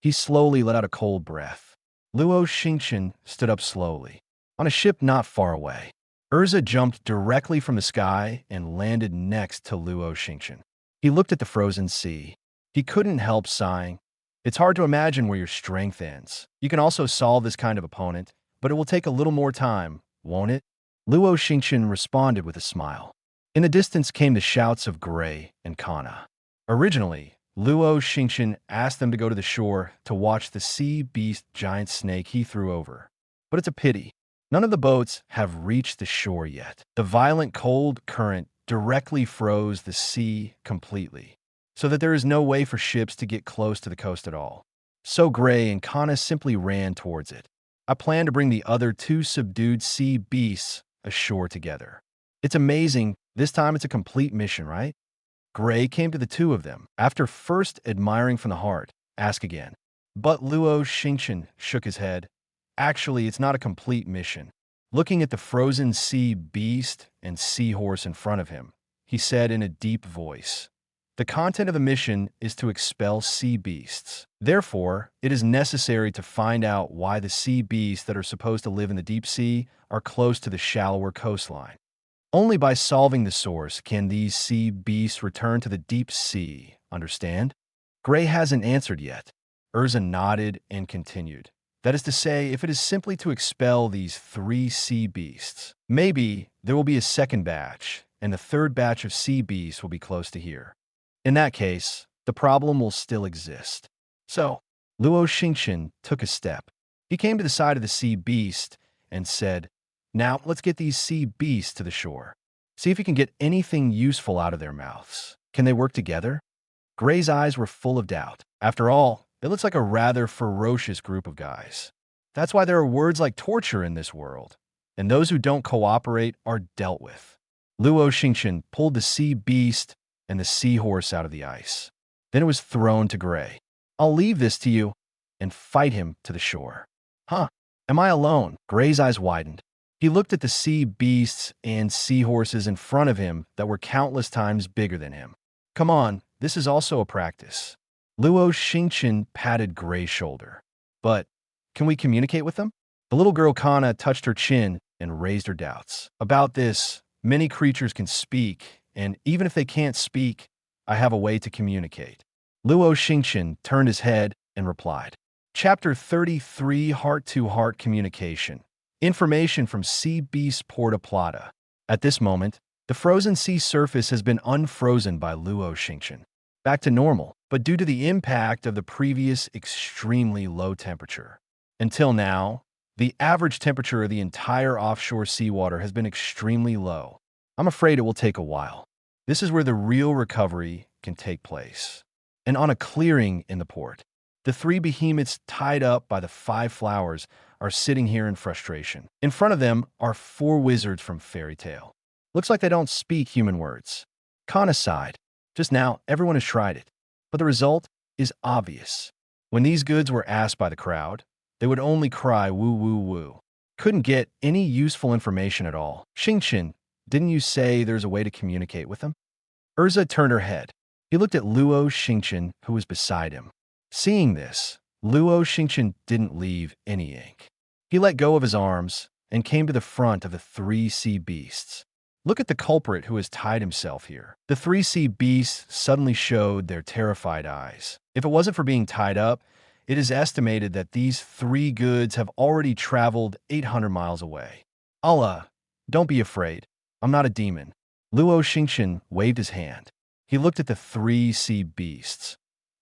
Speaker 2: He slowly let out a cold breath. Luo Xingchen stood up slowly. On a ship not far away, Urza jumped directly from the sky and landed next to Luo Xingchen. He looked at the frozen sea. He couldn't help sighing. It's hard to imagine where your strength ends. You can also solve this kind of opponent, but it will take a little more time, won't it? Luo Xingchen responded with a smile. In the distance came the shouts of Gray and Kana. Originally, Luo Xingchen asked them to go to the shore to watch the sea beast giant snake he threw over. But it's a pity. None of the boats have reached the shore yet. The violent cold current directly froze the sea completely, so that there is no way for ships to get close to the coast at all. So Gray and Kana simply ran towards it. I plan to bring the other two subdued sea beasts ashore together. It's amazing. This time it's a complete mission, right? Gray came to the two of them. After first admiring from the heart, ask again. But Luo Xingchen shook his head. Actually, it's not a complete mission. Looking at the frozen sea beast and seahorse in front of him, he said in a deep voice, the content of the mission is to expel sea beasts. Therefore, it is necessary to find out why the sea beasts that are supposed to live in the deep sea are close to the shallower coastline. Only by solving the source can these sea beasts return to the deep sea, understand? Gray hasn't answered yet. Urza nodded and continued. That is to say, if it is simply to expel these 3 sea beasts, maybe there will be a second batch, and the third batch of sea beasts will be close to here. In that case, the problem will still exist. So, Luo Xingchen took a step. He came to the side of the sea beast and said, now, let's get these sea beasts to the shore. See if you can get anything useful out of their mouths. Can they work together? Gray's eyes were full of doubt. After all, it looks like a rather ferocious group of guys. That's why there are words like torture in this world, and those who don't cooperate are dealt with. Luo Xingchen pulled the sea beast and the seahorse out of the ice. Then it was thrown to Gray. I'll leave this to you and fight him to the shore. Am I alone? Gray's eyes widened. He looked at the sea beasts and seahorses in front of him that were countless times bigger than him. Come on, this is also a practice. Luo Xingchen patted Gray's shoulder. But, can we communicate with them? The little girl Kana touched her chin and raised her doubts. About this, many creatures can speak, and even if they can't speak, I have a way to communicate. Luo Xingchen turned his head and replied. Chapter 33, Heart-to-Heart Communication. Information from Sea Beast Porta Plata. At this moment, the frozen sea surface has been unfrozen by Luo Xingchen. Back to normal, but due to the impact of the previous extremely low temperature. Until now, the average temperature of the entire offshore seawater has been extremely low. I'm afraid it will take a while. This is where the real recovery can take place. And on a clearing in the port, the 3 behemoths tied up by the 5 flowers are sitting here in frustration. In front of them are 4 wizards from Fairy Tale. Looks like they don't speak human words. Kana sighed. Just now, everyone has tried it. But the result is obvious. When these goods were asked by the crowd, they would only cry woo woo woo. Couldn't get any useful information at all. Xingchen, didn't you say there's a way to communicate with them? Urza turned her head. He looked at Luo Xingchen, who was beside him. Seeing this, Luo Xingchen didn't leave any ink. He let go of his arms and came to the front of the three sea beasts. Look at the culprit who has tied himself here. The three sea beasts suddenly showed their terrified eyes. If it wasn't for being tied up, it is estimated that these three goods have already traveled 800 miles away. Allah, don't be afraid. I'm not a demon. Luo Xingchen waved his hand. He looked at the three sea beasts.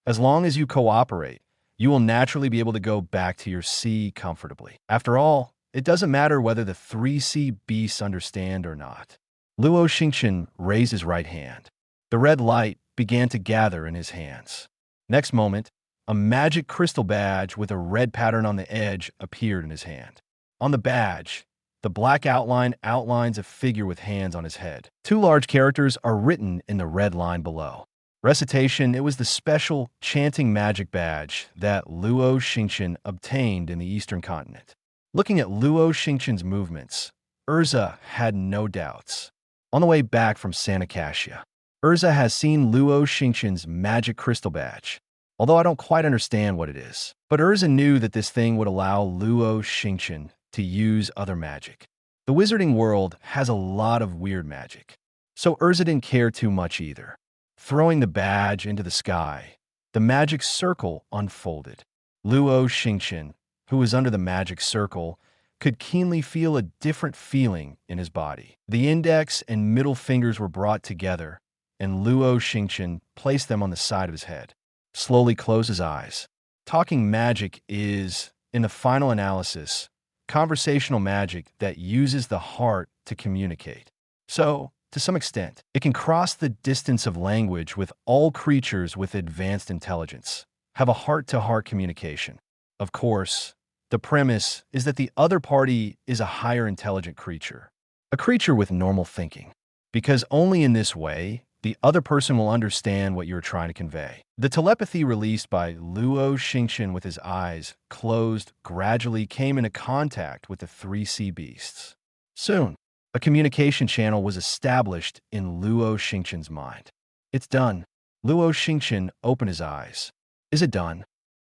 Speaker 2: As long as you cooperate, you will naturally be able to go back to your sea comfortably. After all, it doesn't matter whether the three sea beasts understand or not. Luo Xingchen raised his right hand. The red light began to gather in his hands. Next moment, a magic crystal badge with a red pattern on the edge appeared in his hand. On the badge, the black outline outlines a figure with hands on his head. Two large characters are written in the red line below. Recitation, it was the special chanting magic badge that Luo Xingchen obtained in the Eastern continent. Looking at Luo Xingchen's movements, Urza had no doubts. On the way back from Santa Casia, Urza has seen Luo Xingchen's magic crystal badge, although I don't quite understand what it is. But Urza knew that this thing would allow Luo Xingchen to use other magic. The wizarding world has a lot of weird magic, so Urza didn't care too much either. Throwing the badge into the sky, the magic circle unfolded. Luo Xingchen, who was under the magic circle, could keenly feel a different feeling in his body. The index and middle fingers were brought together, and Luo Xingchen placed them on the side of his head. Slowly closed his eyes. Talking magic is, in the final analysis, conversational magic that uses the heart to communicate. So, to some extent, it can cross the distance of language with all creatures with advanced intelligence, have a heart-to-heart communication. Of course, the premise is that the other party is a higher intelligent creature, a creature with normal thinking, because only in this way, the other person will understand what you're trying to convey. The telepathy released by Luo Xingchen with his eyes closed gradually came into contact with the three sea beasts. Soon, a communication channel was established in Luo Xingchen's mind. It's done. Luo Xingchen opened his eyes. Is it done?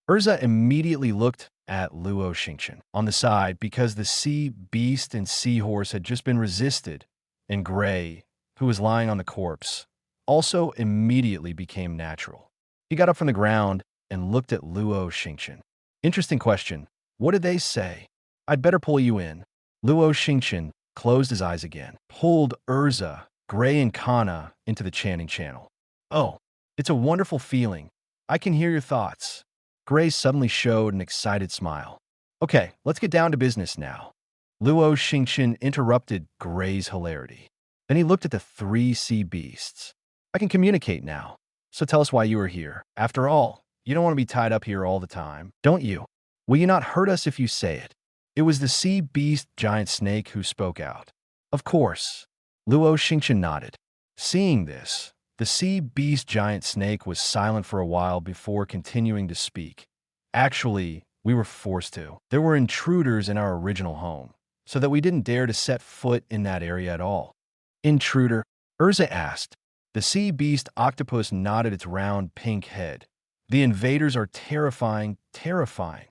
Speaker 2: Urza immediately looked at Luo Xingchen on the side because the sea beast and seahorse had just been resisted, and Gray, who was lying on the corpse, also immediately became natural. He got up from the ground and looked at Luo Xingchen. Interesting question. What did they say? I'd better pull you in. Luo Xingchen closed his eyes again, pulled Urza, Gray, and Kana into the chanting channel. Oh, it's a wonderful feeling. I can hear your thoughts. Gray suddenly showed an excited smile. Okay, let's get down to business now. Luo Xingchen interrupted Gray's hilarity. Then he looked at the three sea beasts. I can communicate now, so tell us why you are here. After all, you don't want to be tied up here all the time, don't you? Will you not hurt us if you say it? It was the sea beast giant snake who spoke out. Of course. Luo Xingchen nodded. Seeing this, the sea beast giant snake was silent for a while before continuing to speak. Actually, we were forced to. There were intruders in our original home, so that we didn't dare to set foot in that area at all. Intruder? Urza asked. The sea beast octopus nodded its round pink head. The invaders are terrifying, terrifying.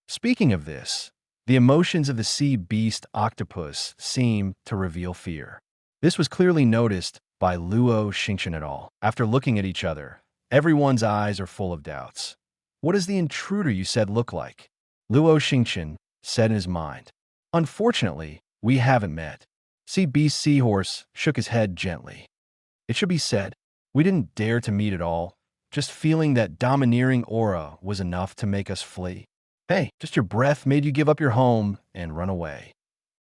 Speaker 2: Speaking of this, the emotions of the sea beast octopus seem to reveal fear. This was clearly noticed by Luo Xingchen et al. After looking at each other, everyone's eyes are full of doubts. What does the intruder you said look like? Luo Xingchen said in his mind. Unfortunately, we haven't met. Sea beast seahorse shook his head gently. It should be said, we didn't dare to meet at all, just feeling that domineering aura was enough to make us flee. Hey, just your breath made you give up your home and run away.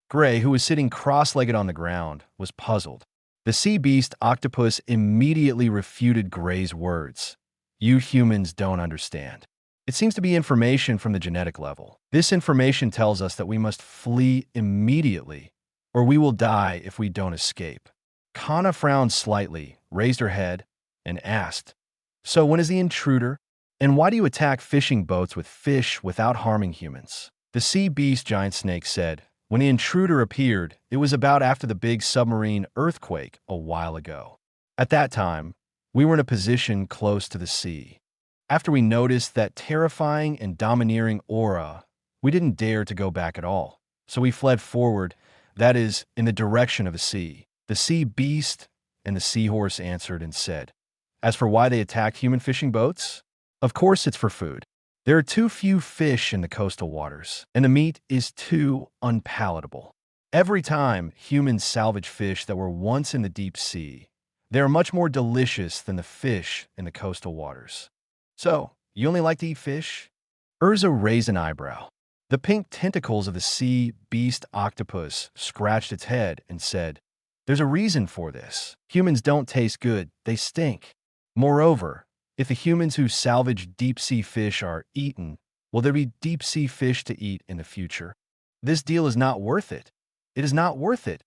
Speaker 2: Gray, who was sitting cross-legged on the ground, was puzzled. The sea beast octopus immediately refuted Gray's words. You humans don't understand. It seems to be information from the genetic level. This information tells us that we must flee immediately, or we will die if we don't escape. Kana frowned slightly, raised her head, and asked, So when is the intruder? And why do you attack fishing boats with fish without harming humans? The sea beast giant snake said, When the intruder appeared, it was about after the big submarine earthquake a while ago. At that time, we were in a position close to the sea. After we noticed that terrifying and domineering aura, We didn't dare to go back at all. So we fled forward, that is, in the direction of the sea. The sea beast and the seahorse answered and said, as for why they attacked human fishing boats, of course it's for food. There are too few fish in the coastal waters, and the meat is too unpalatable. Every time humans salvage fish that were once in the deep sea, they are much more delicious than the fish in the coastal waters. So, you only like to eat fish? Urza raised an eyebrow. The pink tentacles of the sea beast octopus scratched its head and said, there's a reason for this. Humans don't taste good, they stink. Moreover, if the humans who salvage deep-sea fish are eaten, will there be deep-sea fish to eat in the future? This deal is not worth it. It is not worth it.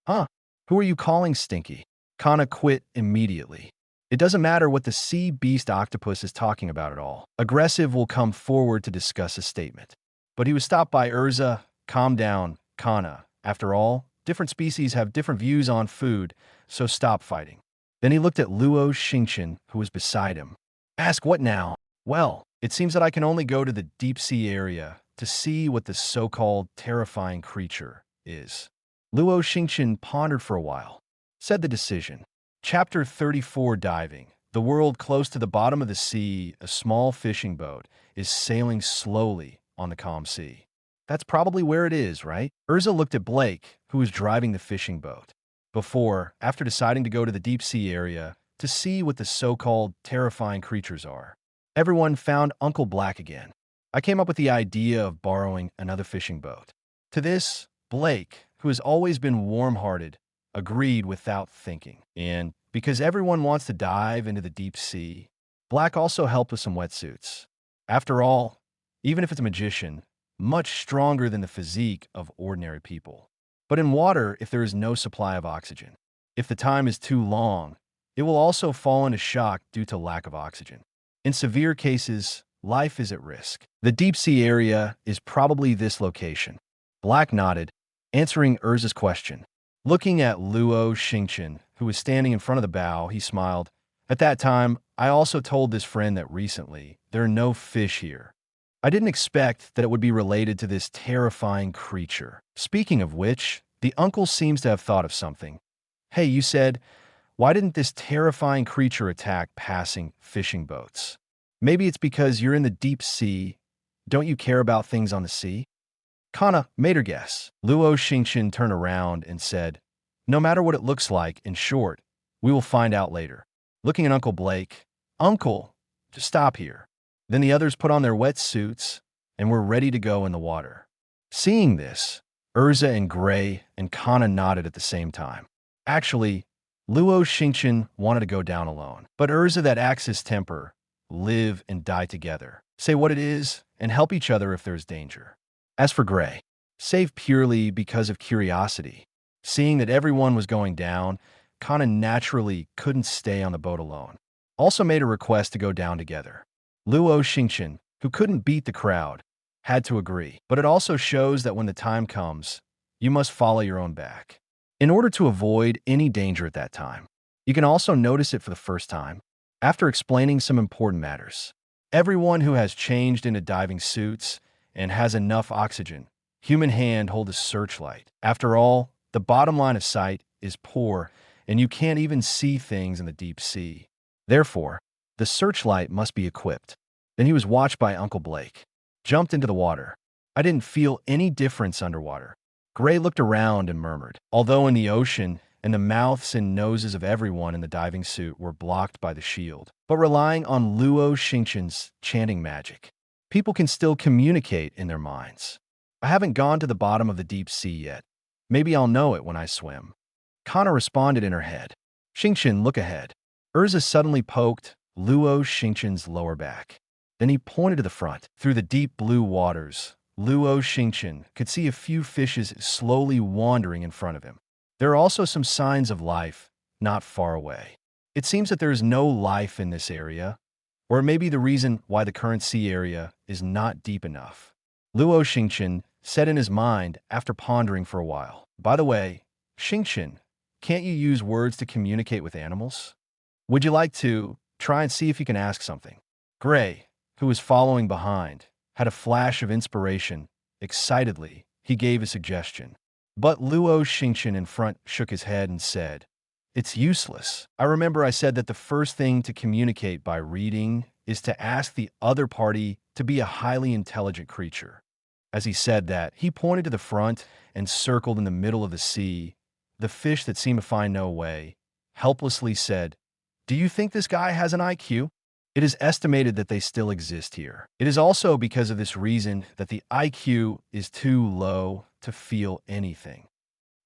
Speaker 2: Huh? Who are you calling stinky? Kana quit immediately. It doesn't matter what the sea beast octopus is talking about at all. Aggressive will come forward to discuss a statement. But he was stopped by Urza. Calm down, Kana. After all, different species have different views on food, so stop fighting. Then he looked at Luo Xingchen, who was beside him. Ask what now? Well, it seems that I can only go to the deep-sea area to see what the so-called terrifying creature is. Luo Xingchen pondered for a while. Said the decision. Chapter 34 Diving. The world close to the bottom of the sea, a small fishing boat, is sailing slowly on the calm sea. That's probably where it is, right? Urza looked at Blake, who was driving the fishing boat. After deciding to go to the deep sea area to see what the so-called terrifying creatures are, everyone found Uncle Black again. I came up with the idea of borrowing another fishing boat. To this, Blake, who has always been warm-hearted, agreed without thinking. And because everyone wants to dive into the deep sea, Black also helped with some wetsuits. After all, even if it's a magician, much stronger than the physique of ordinary people. But in water, if there is no supply of oxygen, if the time is too long, it will also fall into shock due to lack of oxygen. In severe cases, life is at risk. The deep sea area is probably this location. Black nodded, answering Urza's question. Looking at Luo Xingchen, who was standing in front of the bow, he smiled. At that time, I also told this friend that recently, there are no fish here. I didn't expect that it would be related to this terrifying creature. Speaking of which, the uncle seems to have thought of something. Hey, you said, why didn't this terrifying creature attack passing fishing boats? Maybe it's because you're in the deep sea. Don't you care about things on the sea? Kana made her guess. Luo Xingchen turned around and said, no matter what it looks like, in short, we will find out later. Looking at Uncle Blake, Uncle, just stop here. Then the others put on their wetsuits and were ready to go in the water. Seeing this, Urza and Gray and Kana nodded at the same time. Actually, Luo Xingchen wanted to go down alone, but Urza that acts his temper, live and die together, say what it is, and help each other if there's danger. As for Gray, save purely because of curiosity. Seeing that everyone was going down, Kana naturally couldn't stay on the boat alone. Also made a request to go down together. Luo Xingchen, who couldn't beat the crowd, had to agree. But it also shows that when the time comes, you must follow your own back. In order to avoid any danger at that time, you can also notice it for the first time. After explaining some important matters, everyone who has changed into diving suits and has enough oxygen, human hand hold a searchlight. After all, the bottom line of sight is poor, and you can't even see things in the deep sea. Therefore, the searchlight must be equipped. Then he was watched by Uncle Blake. Jumped into the water. I didn't feel any difference underwater. Gray looked around and murmured. Although in the ocean, and the mouths and noses of everyone in the diving suit were blocked by the shield, but relying on Luo Xingchen's chanting magic, people can still communicate in their minds. I haven't gone to the bottom of the deep sea yet. Maybe I'll know it when I swim. Kana responded in her head. Xingchen, look ahead. Urza suddenly poked Luo Xingchen's lower back. Then he pointed to the front. Through the deep blue waters, Luo Xingchen could see a few fishes slowly wandering in front of him. There are also some signs of life not far away. It seems that there is no life in this area, or it may be the reason why the current sea area is not deep enough. Luo Xingchen said in his mind after pondering for a while. By the way, Xingchen, can't you use words to communicate with animals? Would you like to try and see if you can ask something? Gray, who was following behind, had a flash of inspiration Excitedly, he gave a suggestion. But Luo Xingchen in front shook his head and said, "It's useless. I remember I said that the first thing to communicate by reading is to ask the other party to be a highly intelligent creature." As he said that, he pointed to the front and circled in the middle of the sea. The fish that seemed to find no way helplessly said, "Do you think this guy has an IQ?" It is estimated that they still exist here. It is also because of this reason that the IQ is too low to feel anything.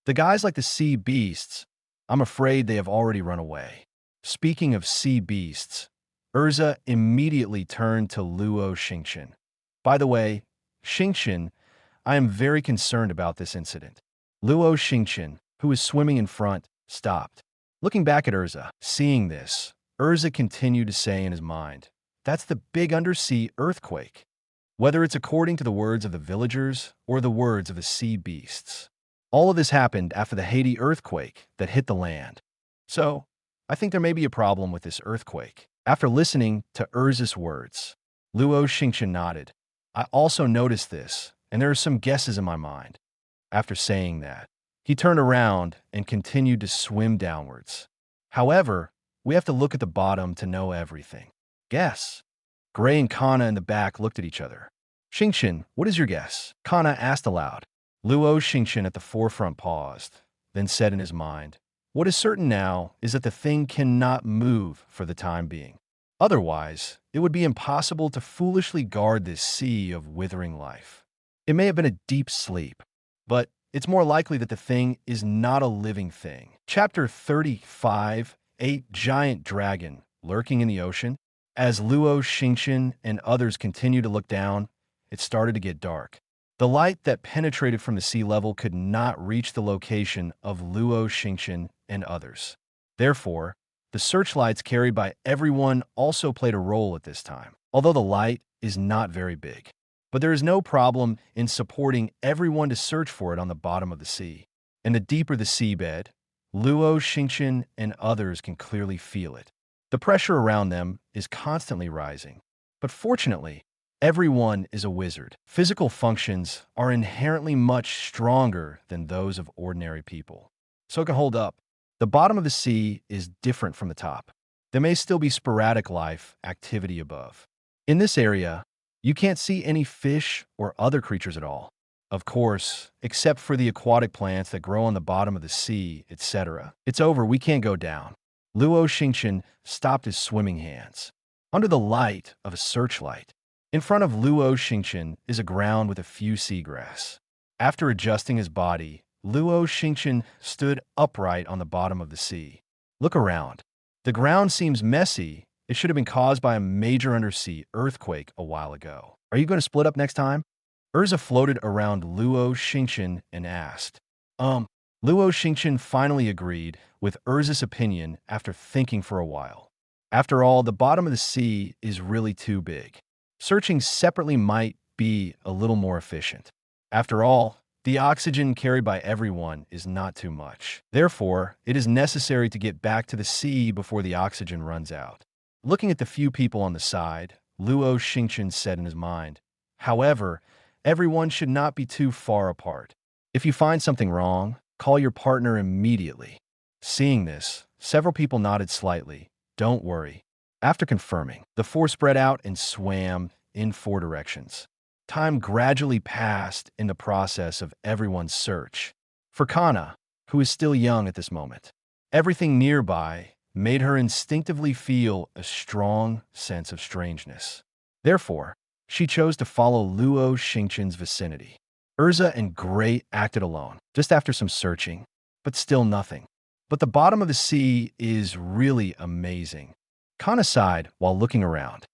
Speaker 2: The guys like the sea beasts, I'm afraid they have already run away. Speaking of sea beasts, Urza immediately turned to Luo Xingchen. By the way, Xingchen, I am very concerned about this incident. Luo Xingchen, who was swimming in front, stopped. Looking back at Urza, seeing this, Urza continued to say in his mind, "That's the big undersea earthquake." Whether it's according to the words of the villagers or the words of the sea beasts. All of this happened after the Haiti earthquake that hit the land. So, I think there may be a problem with this earthquake. After listening to Urza's words, Luo Xingchen nodded. I also noticed this, and there are some guesses in my mind. After saying that, he turned around and continued to swim downwards. However, we have to look at the bottom to know everything. Guess. Gray and Kana in the back looked at each other. Xingchen, what is your guess? Kana asked aloud. Luo Xingchen at the forefront paused, then said in his mind, "What is certain now is that the thing cannot move for the time being. Otherwise, it would be impossible to foolishly guard this sea of withering life. It may have been a deep sleep, but it's more likely that the thing is not a living thing." Chapter 35, A Giant Dragon Lurking in the Ocean. As Luo Xingchen and others continued to look down, it started to get dark. The light that penetrated from the sea level could not reach the location of Luo Xingchen and others. Therefore, the searchlights carried by everyone also played a role at this time, although the light is not very big. But there is no problem in supporting everyone to search for it on the bottom of the sea. And the deeper the seabed, Luo Xingchen and others can clearly feel it. The pressure around them is constantly rising. But fortunately, everyone is a wizard. Physical functions are inherently much stronger than those of ordinary people. So it can hold up. The bottom of the sea is different from the top. There may still be sporadic life activity above. In this area, you can't see any fish or other creatures at all. Of course, except for the aquatic plants that grow on the bottom of the sea, etc. It's over, we can't go down. Luo Xingchen stopped his swimming hands. Under the light of a searchlight, in front of Luo Xingchen is a ground with a few seagrass. After adjusting his body, Luo Xingchen stood upright on the bottom of the sea. Look around. The ground seems messy. It should have been caused by a major undersea earthquake a while ago. Are you going to split up next time? Urza floated around Luo Xingchen and asked. Luo Xingchen finally agreed with Urza's opinion after thinking for a while. After all, the bottom of the sea is really too big. Searching separately might be a little more efficient. After all, the oxygen carried by everyone is not too much. Therefore, it is necessary to get back to the sea before the oxygen runs out. Looking at the few people on the side, Luo Xingchen said in his mind, "However, everyone should not be too far apart. If you find something wrong, call your partner immediately." Seeing this, several people nodded slightly. Don't worry. After confirming, the four spread out and swam in 4 directions. Time gradually passed in the process of everyone's search. For Kana, who is still young at this moment, everything nearby made her instinctively feel a strong sense of strangeness. Therefore, she chose to follow Luo Xingchen's vicinity. Urza and Gray acted alone, just after some searching, but still nothing. But the bottom of the sea is really amazing. Kana sighed while looking around.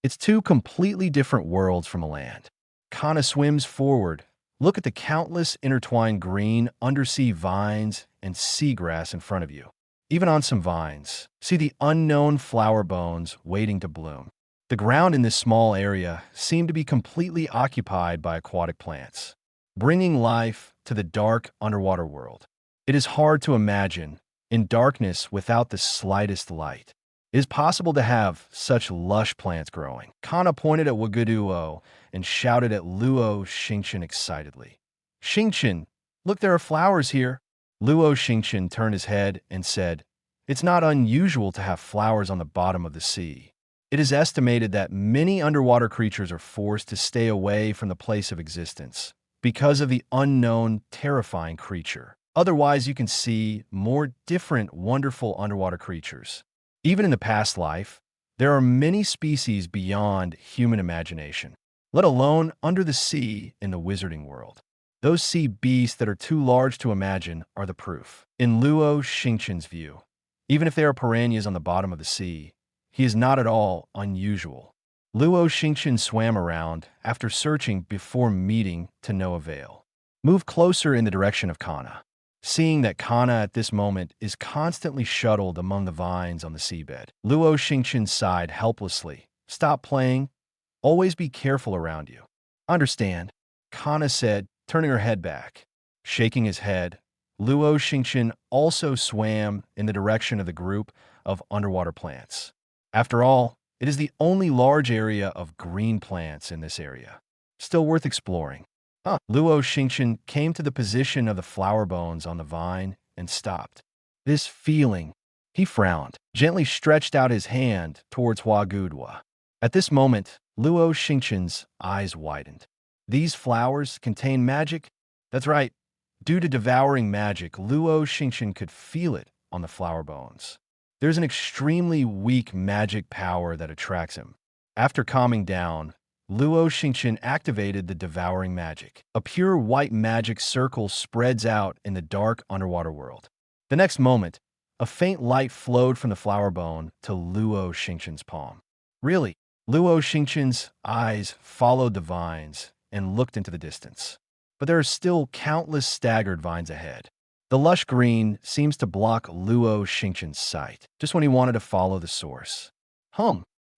Speaker 2: It's 2 completely different worlds from a land. Kana swims forward. Look at the countless intertwined green undersea vines and seagrass in front of you. Even on some vines, see the unknown flower bones waiting to bloom. The ground in this small area seemed to be completely occupied by aquatic plants, bringing life to the dark underwater world. It is hard to imagine in darkness without the slightest light. It is possible to have such lush plants growing. Kana pointed at Waguduo and shouted at Luo Xingchen excitedly. Xingchen, look, there are flowers here. Luo Xingchen turned his head and said, it's not unusual to have flowers on the bottom of the sea. It is estimated that many underwater creatures are forced to stay away from the place of existence because of the unknown, terrifying creature. Otherwise, you can see more different, wonderful underwater creatures. Even in the past life, there are many species beyond human imagination, let alone under the sea in the wizarding world. Those sea beasts that are too large to imagine are the proof. In Luo Xingchen's view, even if they are piranhas on the bottom of the sea, he is not at all unusual. Luo Xingchen swam around after searching before meeting to no avail. Move closer in the direction of Kana. Seeing that Kana at this moment is constantly shuttled among the vines on the seabed, Luo Xingchen sighed helplessly. Stop playing. Always be careful around you. Understand, Kana said, turning her head back. Shaking his head, Luo Xingchen also swam in the direction of the group of underwater plants. After all, it is the only large area of green plants in this area. Still worth exploring. Luo Xingchen came to the position of the flower bones on the vine and stopped. This feeling, he frowned, gently stretched out his hand towards Huagudwa. At this moment, Luo Xingchen's eyes widened. These flowers contain magic? That's right. Due to devouring magic, Luo Xingchen could feel it on the flower bones. There's an extremely weak magic power that attracts him. After calming down, Luo Xingchen activated the devouring magic. A pure white magic circle spreads out in the dark underwater world. The next moment, a faint light flowed from the flower bone to Luo Xingchen's palm. Really, Luo Xingchen's eyes followed the vines and looked into the distance. But there are still countless staggered vines ahead. The lush green seems to block Luo Xingchen's sight, just when he wanted to follow the source.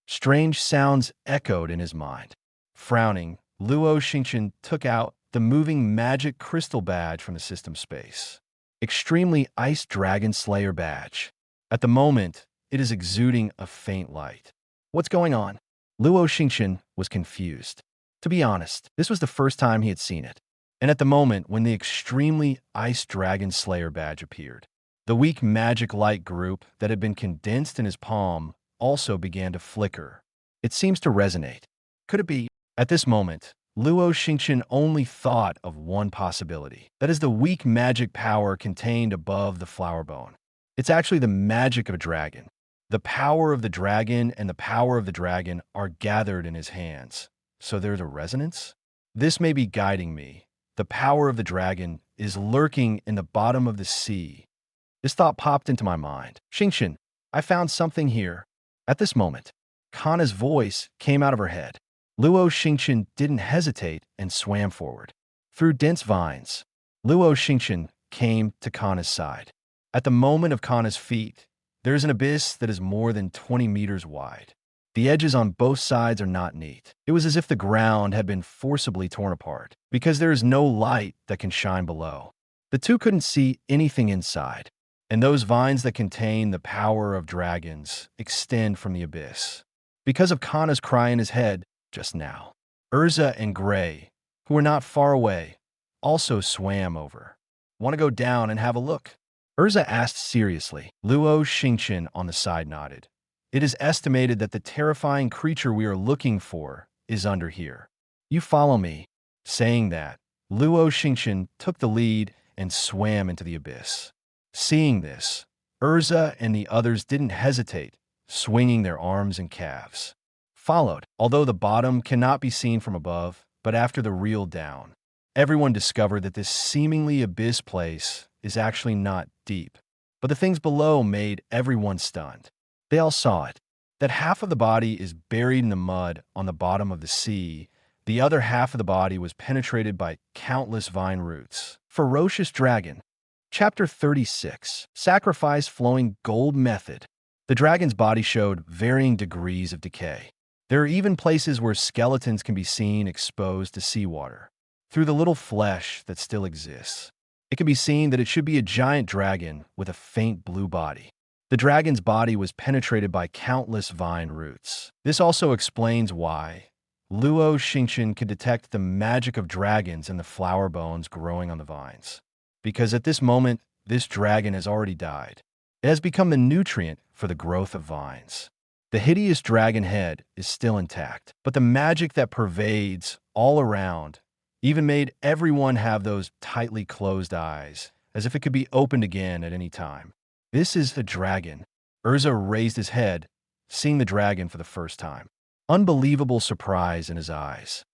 Speaker 2: Strange sounds echoed in his mind. Frowning, Luo Xingchen took out the moving magic crystal badge from the system space. Extremely Ice Dragon Slayer badge. At the moment, it is exuding a faint light. What's going on? Luo Xingchen was confused. To be honest, this was the first time he had seen it. And at the moment when the extremely Ice Dragon Slayer badge appeared, the weak magic light group that had been condensed in his palm also began to flicker. It seems to resonate. Could it be? At this moment, Luo Xingchen only thought of one possibility. That is the weak magic power contained above the flower bone. It's actually the magic of a dragon. The power of the dragon and the power of the dragon are gathered in his hands. So there's a resonance? This may be guiding me. The power of the dragon is lurking in the bottom of the sea. This thought popped into my mind. Xingchen, I found something here. At this moment, Kana's voice came out of her head. Luo Xingchen didn't hesitate and swam forward. Through dense vines, Luo Xingchen came to Kana's side. At the moment of Kana's feet, there is an abyss that is more than 20 meters wide. The edges on both sides are not neat. It was as if the ground had been forcibly torn apart, because there is no light that can shine below. The two couldn't see anything inside, and those vines that contain the power of dragons extend from the abyss. Because of Kana's cry in his head just now, Urza and Gray, who were not far away, also swam over. Want to go down and have a look? Urza asked seriously. Luo Xingchen on the side nodded. It is estimated that the terrifying creature we are looking for is under here. You follow me. Saying that, Luo Xingchen took the lead and swam into the abyss. Seeing this, Urza and the others didn't hesitate, swinging their arms and calves. Followed, although the bottom cannot be seen from above, but after the reel down, everyone discovered that this seemingly abyss place is actually not deep. But the things below made everyone stunned. They all saw it, that half of the body is buried in the mud on the bottom of the sea. The other half of the body was penetrated by countless vine roots. Ferocious Dragon. Chapter 36. Sacrifice Flowing Gold Method. The dragon's body showed varying degrees of decay. There are even places where skeletons can be seen exposed to seawater. Through the little flesh that still exists, it can be seen that it should be a giant dragon with a faint blue body. The dragon's body was penetrated by countless vine roots. This also explains why Luo Xingchen could detect the magic of dragons in the flower bones growing on the vines. Because at this moment, this dragon has already died. It has become the nutrient for the growth of vines. The hideous dragon head is still intact, but the magic that pervades all around even made everyone have those tightly closed eyes, as if it could be opened again at any time. This is the dragon. Urza raised his head, seeing the dragon for the first time. Unbelievable surprise in his eyes.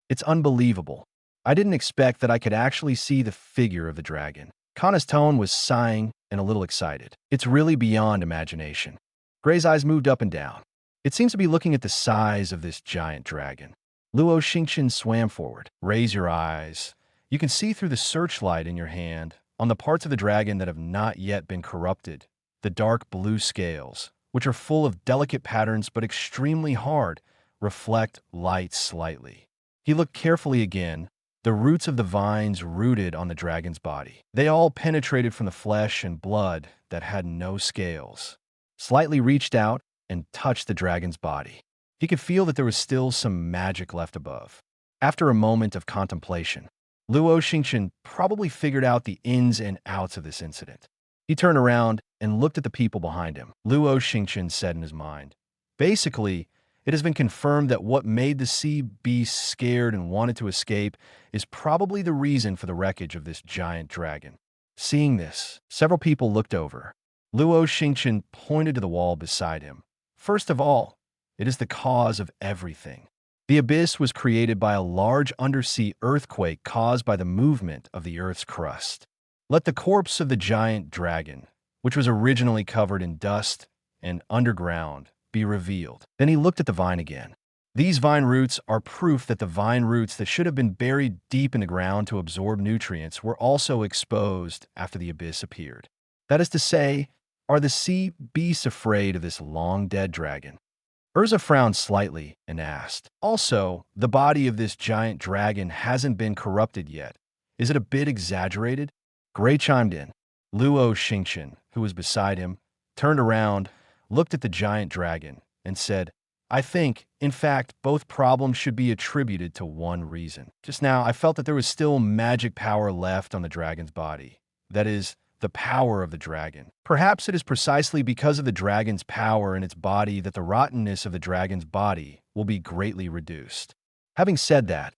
Speaker 2: It's unbelievable. I didn't expect that I could actually see the figure of the dragon. Kana's tone was sighing and a little excited. It's really beyond imagination. Gray's eyes moved up and down. It seems to be looking at the size of this giant dragon. Luo Xingchen swam forward. Raise your eyes. You can see through the searchlight in your hand, on the parts of the dragon that have not yet been corrupted, the dark blue scales, which are full of delicate patterns but extremely hard, reflect light slightly. He looked carefully again. The roots of the vines rooted on the dragon's body. They all penetrated from the flesh and blood that had no scales, slightly reached out and touched the dragon's body. He could feel that there was still some magic left above. After a moment of contemplation, Luo Xingchen probably figured out the ins and outs of this incident. He turned around and looked at the people behind him. Luo Xingchen said in his mind, "Basically, it has been confirmed that what made the sea beast scared and wanted to escape is probably the reason for the wreckage of this giant dragon." Seeing this, several people looked over. Luo Xingchen pointed to the wall beside him. "First of all, it is the cause of everything. The abyss was created by a large undersea earthquake caused by the movement of the Earth's crust. Let the corpse of the giant dragon, which was originally covered in dust and underground, be revealed." Then he looked at the vine again. These vine roots are proof that the vine roots that should have been buried deep in the ground to absorb nutrients were also exposed after the abyss appeared. That is to say, are the sea beasts afraid of this long-dead dragon? Urza frowned slightly and asked, "Also, the body of this giant dragon hasn't been corrupted yet. Is it a bit exaggerated?" Gray chimed in. Luo Xingchen, who was beside him, turned around, looked at the giant dragon, and said, "I think, in fact, both problems should be attributed to one reason. Just now, I felt that there was still magic power left on the dragon's body. That is, the power of the dragon. Perhaps it is precisely because of the dragon's power in its body that the rottenness of the dragon's body will be greatly reduced." Having said that,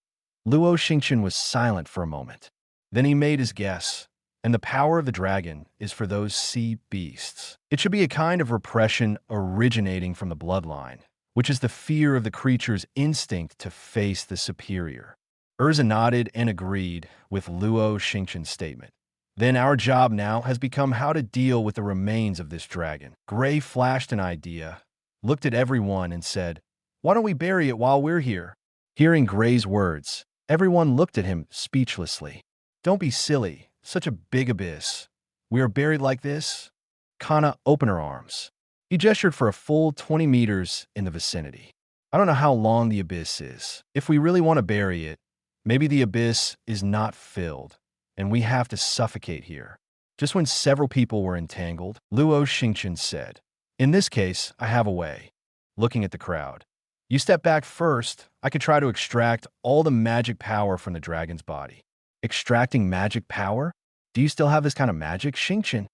Speaker 2: Luo Xingchen was silent for a moment. Then he made his guess, and the power of the dragon is for those sea beasts. It should be a kind of repression originating from the bloodline, which is the fear of the creature's instinct to face the superior. Urza nodded and agreed with Luo Xingchen's statement. Then our job now has become how to deal with the remains of this dragon. Gray flashed an idea, looked at everyone and said, "Why don't we bury it while we're here?" Hearing Gray's words, everyone looked at him speechlessly. "Don't be silly, such a big abyss. We are buried like this?" Kana opened her arms. He gestured for a full 20 meters in the vicinity. "I don't know how long the abyss is. If we really want to bury it, maybe the abyss is not filled, and we have to suffocate here." Just when several people were entangled, Luo Xingchen said, "In this case, I have a way." Looking at the crowd, "You step back first. I could try to extract all the magic power from the dragon's body." Extracting magic power? Do you still have this kind of magic, Xingchen?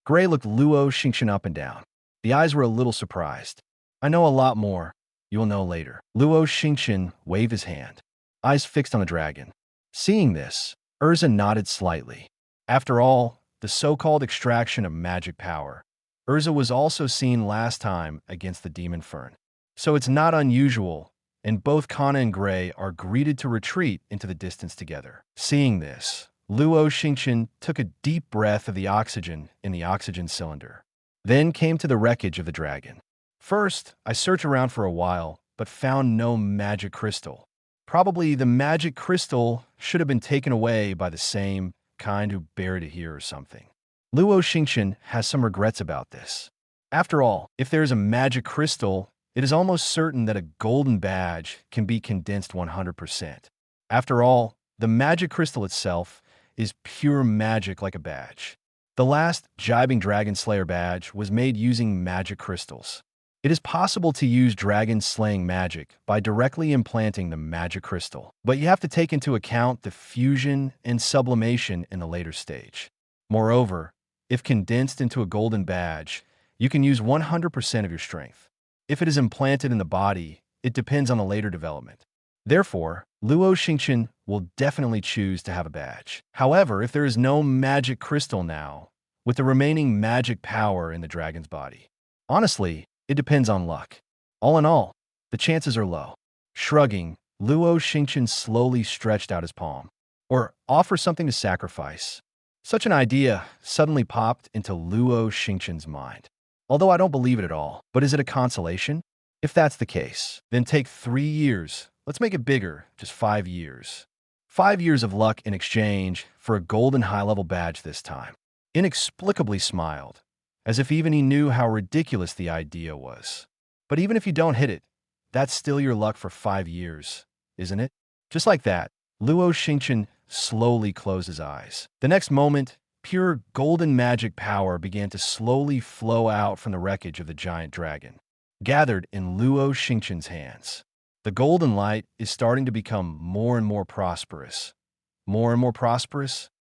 Speaker 2: Gray looked Luo Xingchen up and down. The eyes were a little surprised. "I know a lot more. You will know later." Luo Xingchen waved his hand, eyes fixed on the dragon. Seeing this, Urza nodded slightly. After all, the so-called extraction of magic power, Urza was also seen last time against the demon fern. So it's not unusual, and both Kana and Gray are greeted to retreat into the distance together. Seeing this, Luo Xingchen took a deep breath of the oxygen in the oxygen cylinder, then came to the wreckage of the dragon. "First, I searched around for a while, but found no magic crystal. Probably the magic crystal should have been taken away by the same kind who buried it here or something." Luo Xingchen has some regrets about this. After all, if there is a magic crystal, it is almost certain that a golden badge can be condensed 100%. After all, the magic crystal itself is pure magic like a badge. The last Jibing Dragon Slayer badge was made using magic crystals. It is possible to use dragon slaying magic by directly implanting the magic crystal, but you have to take into account the fusion and sublimation in the later stage. Moreover, if condensed into a golden badge, you can use 100% of your strength. If it is implanted in the body, it depends on the later development. Therefore, Luo Xingchen will definitely choose to have a badge. However, if there is no magic crystal now, with the remaining magic power in the dragon's body, honestly, it depends on luck. All in all, the chances are low. Shrugging, Luo Xingchen slowly stretched out his palm. Or offer something to sacrifice. Such an idea suddenly popped into Luo Xingchen's mind. Although I don't believe it at all, but is it a consolation? If that's the case, then take 3 years. Let's make it bigger, just 5 years. 5 years of luck in exchange for a golden high-level badge this time. Inexplicably smiled, as if even he knew how ridiculous the idea was. But even if you don't hit it, that's still your luck for 5 years, isn't it? Just like that, Luo Xingchen slowly closed his eyes. The next moment, pure golden magic power began to slowly flow out from the wreckage of the giant dragon, gathered in Luo Xingchen's hands. The golden light is starting to become more and more prosperous,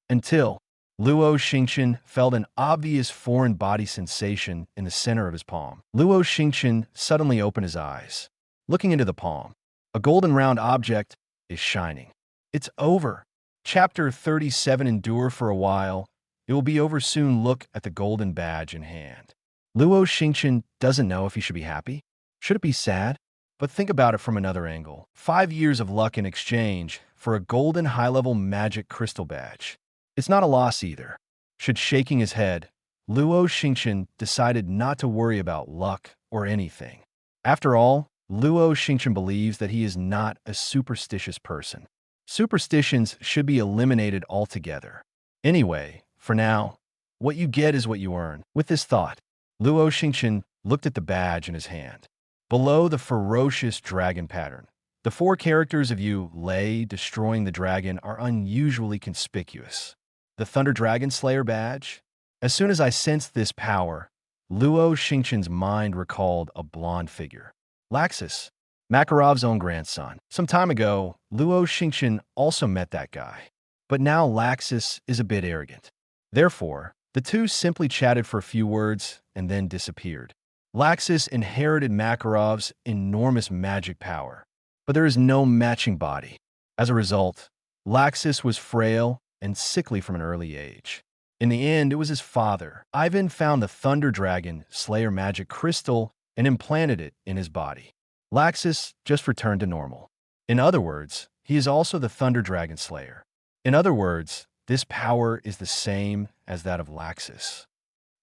Speaker 2: until Luo Xingchen felt an obvious foreign body sensation in the center of his palm. Luo Xingchen suddenly opened his eyes. Looking into the palm, a golden round object is shining. It's over. Chapter 37. Endure for a while. It will be over soon. Look at the golden badge in hand. Luo Xingchen doesn't know if he should be happy. Should it be sad? But think about it from another angle. 5 years of luck in exchange for a golden high-level magic crystal badge. It's not a loss either. Shaking his head, Luo Xingchen decided not to worry about luck or anything. After all, Luo Xingchen believes that he is not a superstitious person. Superstitions should be eliminated altogether. Anyway, for now, what you get is what you earn. With this thought, Luo Xingchen looked at the badge in his hand. Below the ferocious dragon pattern, the 4 characters of Yu Lei destroying the dragon are unusually conspicuous. The Thunder Dragon Slayer badge? As soon as I sensed this power, Luo Xingchen's mind recalled a blonde figure. Laxus, Makarov's own grandson. Some time ago, Luo Xingchen also met that guy. But now Laxus is a bit arrogant. Therefore, the two simply chatted for a few words and then disappeared. Laxus inherited Makarov's enormous magic power, but there is no matching body. As a result, Laxus was frail and sickly from an early age. In the end, it was his father. Ivan found the Thunder Dragon Slayer magic crystal and implanted it in his body. Laxus just returned to normal. In other words, he is also the Thunder Dragon Slayer. In other words, this power is the same as that of Laxus.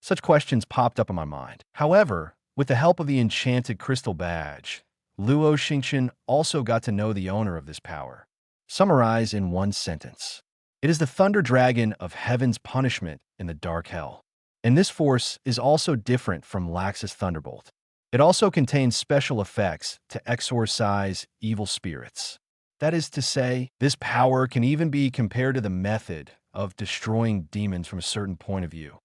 Speaker 2: Such questions popped up in my mind. However, with the help of the enchanted crystal badge, Luo Xingchen also got to know the owner of this power. Summarize in one sentence. It is the Thunder Dragon of Heaven's punishment in the Dark Hell. And this force is also different from Laxus Thunderbolt. It also contains special effects to exorcise evil spirits. That is to say, this power can even be compared to the method of destroying demons from a certain point of view.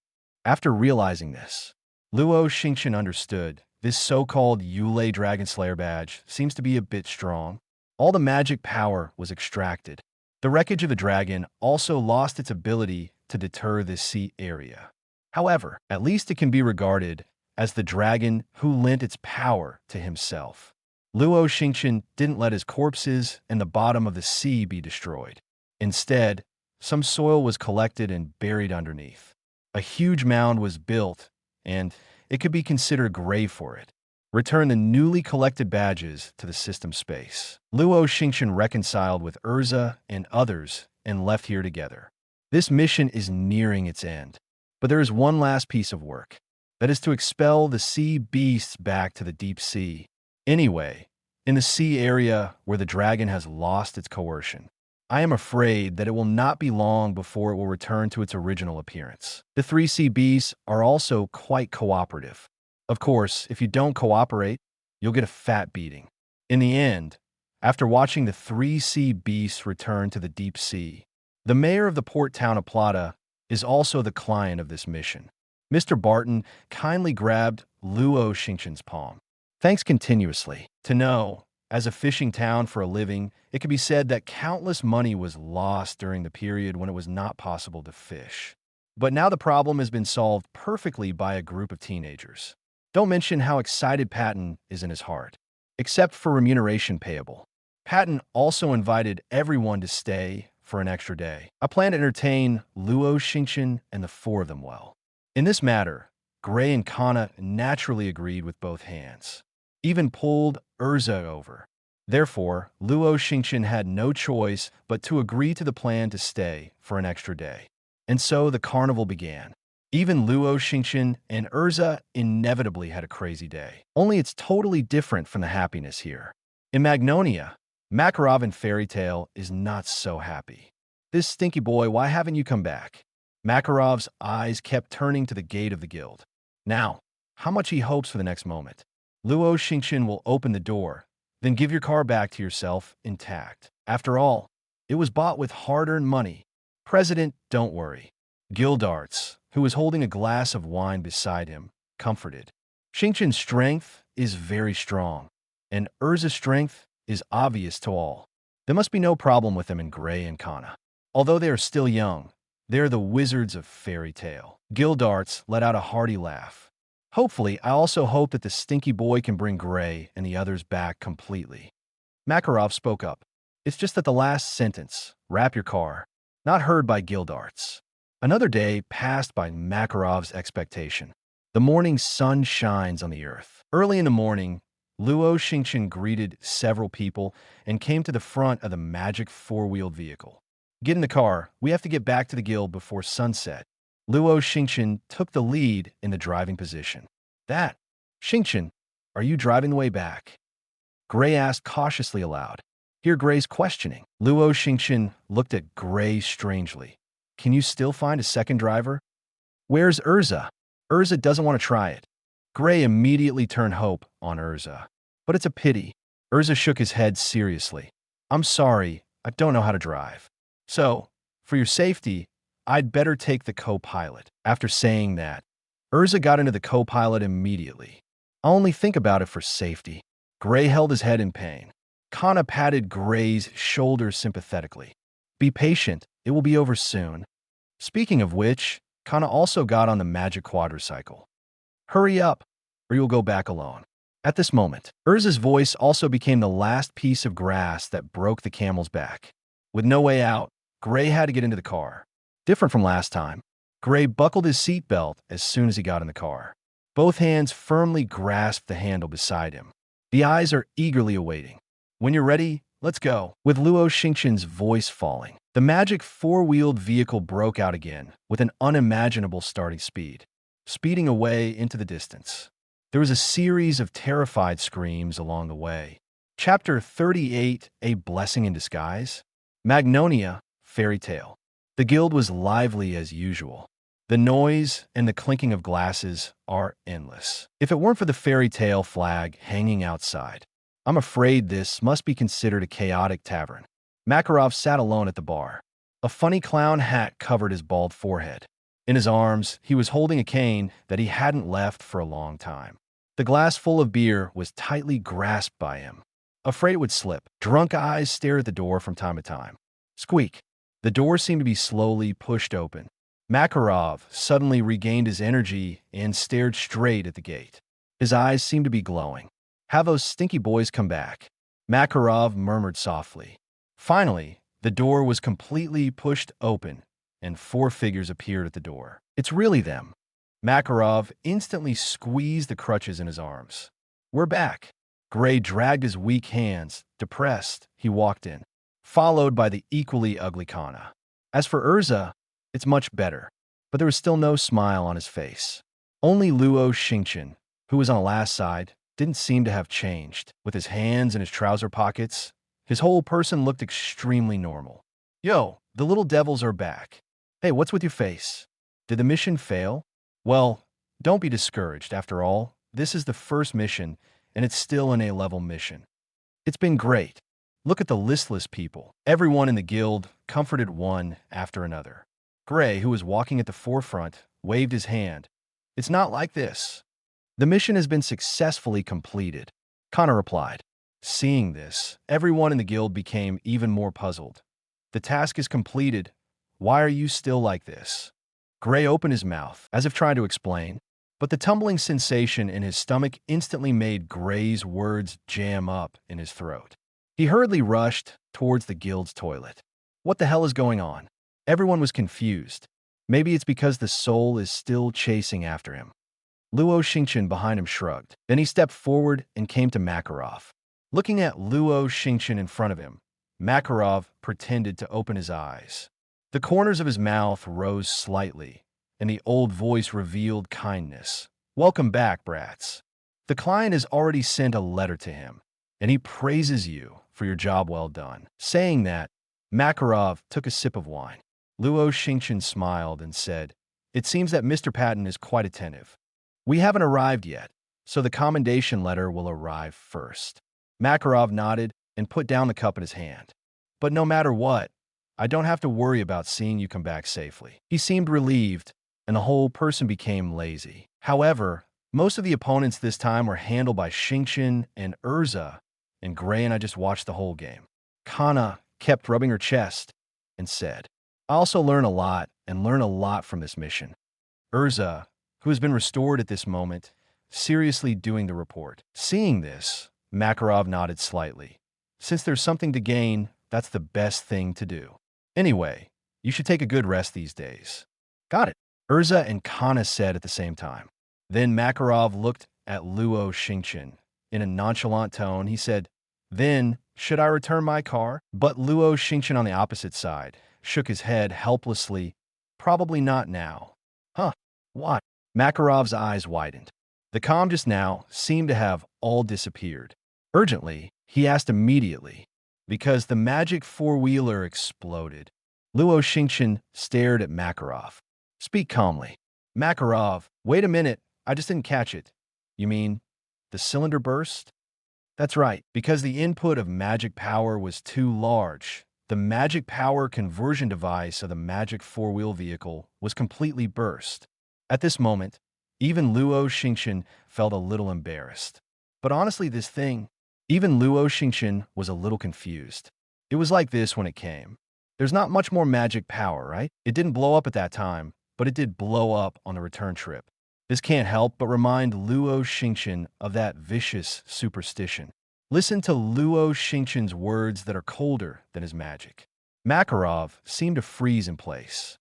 Speaker 2: After realizing this, Luo Xingchen understood this so-called Yulei Dragon Slayer badge seems to be a bit strong. All the magic power was extracted. The wreckage of the dragon also lost its ability to deter this sea area. However, at least it can be regarded as the dragon who lent its power to himself. Luo Xingchen didn't let his corpses and the bottom of the sea be destroyed. Instead, some soil was collected and buried underneath. A huge mound was built, and it could be considered grave for it. Return the newly collected badges to the system space. Luo Xingchen reconciled with Urza and others and left here together. This mission is nearing its end, but there is one last piece of work. That is to expel the sea beasts back to the deep sea. Anyway, in the sea area where the dragon has lost its coercion. I am afraid that it will not be long before it will return to its original appearance. The 3 sea beasts are also quite cooperative. Of course, if you don't cooperate, you'll get a fat beating. In the end, after watching the 3 sea beasts return to the deep sea, the mayor of the port town of Plata is also the client of this mission. Mr. Barton kindly grabbed Luo Xingchen's palm. Thanks continuously. To know, as a fishing town for a living, it could be said that countless money was lost during the period when it was not possible to fish. But now the problem has been solved perfectly by a group of teenagers. Don't mention how excited Patton is in his heart. Except for remuneration payable. Patton also invited everyone to stay for an extra day. I plan to entertain Luo Xingchen and the four of them well. In this matter, Gray and Kana naturally agreed with both hands, even pulled Urza over. Therefore, Luo Xingchen had no choice but to agree to the plan to stay for an extra day. And so the carnival began. Even Luo Xingchen and Urza inevitably had a crazy day. Only it's totally different from the happiness here. In Magnolia, Makarov in Fairy Tale is not so happy. This stinky boy, why haven't you come back? Makarov's eyes kept turning to the gate of the guild. Now, how much he hopes for the next moment. Luo Xingchen will open the door, then give your car back to yourself intact. After all, it was bought with hard-earned money. President, don't worry. Gildarts, who was holding a glass of wine beside him, comforted. Xingchen's strength is very strong, and Urza's strength is obvious to all. There must be no problem with them in Gray and Kana. Although they are still young, they are the wizards of Fairy Tale. Gildarts let out a hearty laugh. Hopefully, I also hope that the stinky boy can bring Gray and the others back completely. Makarov spoke up. It's just that the last sentence, wrap your car, not heard by Gildarts. Another day passed by Makarov's expectation. The morning sun shines on the earth. Early in the morning, Luo Xingchen greeted several people and came to the front of the magic four-wheeled vehicle. Get in the car. We have to get back to the guild before sunset. Luo Xingchen took the lead in the driving position. Xingchen, are you driving the way back? Gray asked cautiously aloud. Hear Gray's questioning. Luo Xingchen looked at Gray strangely. Can you still find a second driver? Where's Urza? Urza doesn't want to try it. Gray immediately turned hope on Urza. But it's a pity. Urza shook his head seriously. I'm sorry, I don't know how to drive. So, for your safety, I'd better take the co-pilot. After saying that, Urza got into the co-pilot immediately. I'll only think about it for safety. Gray held his head in pain. Kana patted Gray's shoulder sympathetically. Be patient, it will be over soon. Speaking of which, Kana also got on the magic quadricycle. Hurry up, or you'll go back alone. At this moment, Urza's voice also became the last piece of grass that broke the camel's back. With no way out, Gray had to get into the car. Different from last time, Gray buckled his seatbelt as soon as he got in the car. Both hands firmly grasped the handle beside him. The eyes are eagerly awaiting. When you're ready, let's go. With Luo Xingchen's voice falling, the magic four-wheeled vehicle broke out again with an unimaginable starting speed, speeding away into the distance. There was a series of terrified screams along the way. Chapter 38, A Blessing in Disguise? Magnolia, Fairy Tale. The guild was lively as usual. The noise and the clinking of glasses are endless. If it weren't for the Fairy Tale flag hanging outside, I'm afraid this must be considered a chaotic tavern. Makarov sat alone at the bar. A funny clown hat covered his bald forehead. In his arms, he was holding a cane that he hadn't left for a long time. The glass full of beer was tightly grasped by him. Afraid it would slip, drunk eyes stared at the door from time to time. Squeak. The door seemed to be slowly pushed open. Makarov suddenly regained his energy and stared straight at the gate. His eyes seemed to be glowing. Have those stinky boys come back. Makarov murmured softly. Finally, the door was completely pushed open, and four figures appeared at the door. It's really them. Makarov instantly squeezed the crutches in his arms. We're back. Gray dragged his weak hands. Depressed, he walked in, followed by the equally ugly Kana. As for Urza, it's much better, but there was still no smile on his face. Only Luo Xingchen, who was on the last side, didn't seem to have changed. With his hands in his trouser pockets, his whole person looked extremely normal. Yo, the little devils are back. Hey, what's with your face? Did the mission fail? Well, don't be discouraged. After all, this is the first mission, and it's still an A-level mission. It's been great. Look at the listless people. Everyone in the guild comforted one after another. Gray, who was walking at the forefront, waved his hand. It's not like this. The mission has been successfully completed, Connor replied. Seeing this, everyone in the guild became even more puzzled. The task is completed. Why are you still like this? Gray opened his mouth, as if trying to explain, but the tumbling sensation in his stomach instantly made Gray's words jam up in his throat. He hurriedly rushed towards the guild's toilet. What the hell is going on? Everyone was confused. Maybe it's because the soul is still chasing after him. Luo Xingchen behind him shrugged. Then he stepped forward and came to Makarov. Looking at Luo Xingchen in front of him, Makarov pretended to open his eyes. The corners of his mouth rose slightly, and the old voice revealed kindness. Welcome back, brats. The client has already sent a letter to him, and he praises you for your job well done. Saying that, Makarov took a sip of wine. Luo Xingchen smiled and said, It seems that Mr. Patton is quite attentive. We haven't arrived yet, so the commendation letter will arrive first. Makarov nodded and put down the cup in his hand. But no matter what, I don't have to worry about seeing you come back safely. He seemed relieved, and the whole person became lazy. However, most of the opponents this time were handled by Xingchen and Urza, and Gray and I just watched the whole game. Kana kept rubbing her chest and said, I also learn a lot from this mission. Urza, who has been restored at this moment, seriously doing the report. Seeing this, Makarov nodded slightly. Since there's something to gain, that's the best thing to do. Anyway, you should take a good rest these days. Got it, Urza and Kana said at the same time. Then Makarov looked at Luo Xingchen. In a nonchalant tone, he said, Then, should I return my car? But Luo Xingchen on the opposite side shook his head helplessly. Probably not now. Huh, what? Makarov's eyes widened. The calm just now seemed to have all disappeared. Urgently, he asked immediately, because the magic four-wheeler exploded. Luo Xingchen stared at Makarov. Speak calmly. Makarov, wait a minute, I just didn't catch it. You mean, the cylinder burst? That's right, because the input of magic power was too large. The magic power conversion device of the magic four-wheel vehicle was completely burst. At this moment, even Luo Xingchen felt a little embarrassed. But honestly, even Luo Xingchen was a little confused. It was like this when it came. There's not much more magic power, right? It didn't blow up at that time, but it did blow up on the return trip. This can't help but remind Luo Xingchen of that vicious superstition. Listen to Luo Xingchen's words that are colder than his magic. Makarov seemed to freeze in place.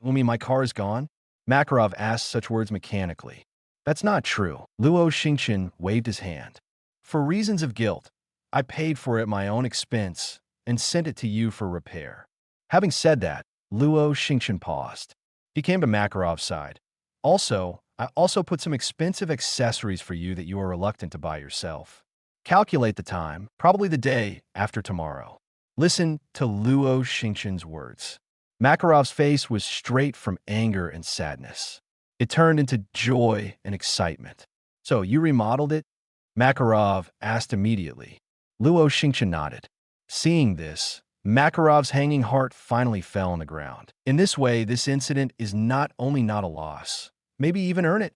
Speaker 2: You mean my car is gone? Makarov asked such words mechanically. That's not true. Luo Xingchen waved his hand. For reasons of guilt, I paid for it at my own expense and sent it to you for repair. Having said that, Luo Xingchen paused. He came to Makarov's side. I also put some expensive accessories for you that you are reluctant to buy yourself. Calculate the time, probably the day after tomorrow. Listen to Luo Xingchen's words. Makarov's face was straight from anger and sadness. It turned into joy and excitement. So you remodeled it? Makarov asked immediately. Luo Xingchen nodded. Seeing this, Makarov's hanging heart finally fell on the ground. In this way, this incident is not only not a loss, maybe even earn it.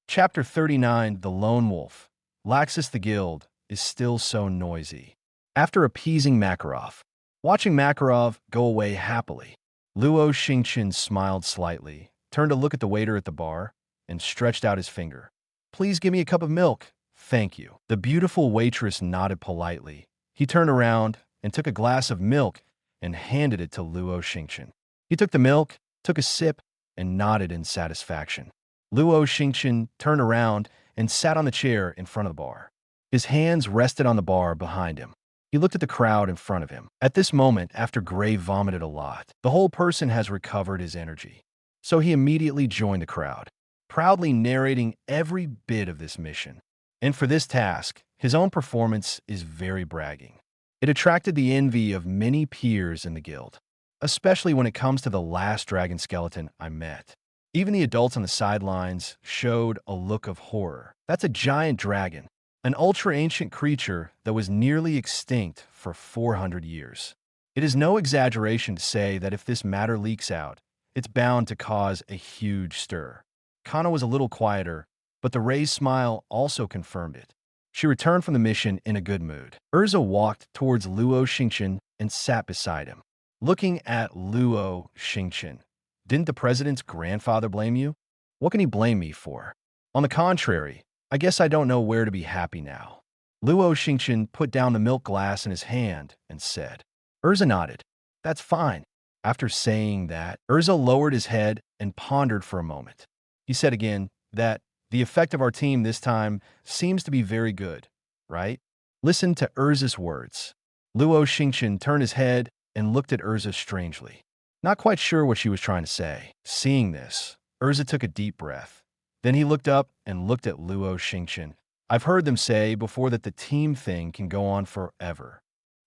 Speaker 2: Chapter 39, The Lone Wolf. Laxus the Guild is still so noisy. After appeasing Makarov, watching Makarov go away happily, Luo Xingchen smiled slightly, turned to look at the waiter at the bar, and stretched out his finger. Please give me a cup of milk. Thank you. The beautiful waitress nodded politely. He turned around and took a glass of milk and handed it to Luo Xingchen. He took the milk, took a sip, and nodded in satisfaction. Luo Xingchen turned around and sat on the chair in front of the bar. His hands rested on the bar behind him. He looked at the crowd in front of him. At this moment, after Gray vomited a lot, the whole person has recovered his energy. So he immediately joined the crowd, proudly narrating every bit of this mission. And for this task, his own performance is very bragging. It attracted the envy of many peers in the guild, especially when it comes to the last dragon skeleton I met. Even the adults on the sidelines showed a look of horror. That's a giant dragon, an ultra-ancient creature that was nearly extinct for 400 years. It is no exaggeration to say that if this matter leaks out, it's bound to cause a huge stir. Kana was a little quieter, but the raised smile also confirmed it. She returned from the mission in a good mood. Urza walked towards Luo Xingchen and sat beside him. Looking at Luo Xingchen, didn't the president's grandfather blame you? What can he blame me for? On the contrary, I guess I don't know where to be happy now. Luo Xingchen put down the milk glass in his hand and said. Urza nodded. That's fine. After saying that, Urza lowered his head and pondered for a moment. He said again that the effect of our team this time seems to be very good, right? Listen to Urza's words. Luo Xingchen turned his head and looked at Urza strangely. Not quite sure what she was trying to say. Seeing this, Urza took a deep breath. Then he looked up and looked at Luo Xingchen. I've heard them say before that the team thing can go on forever.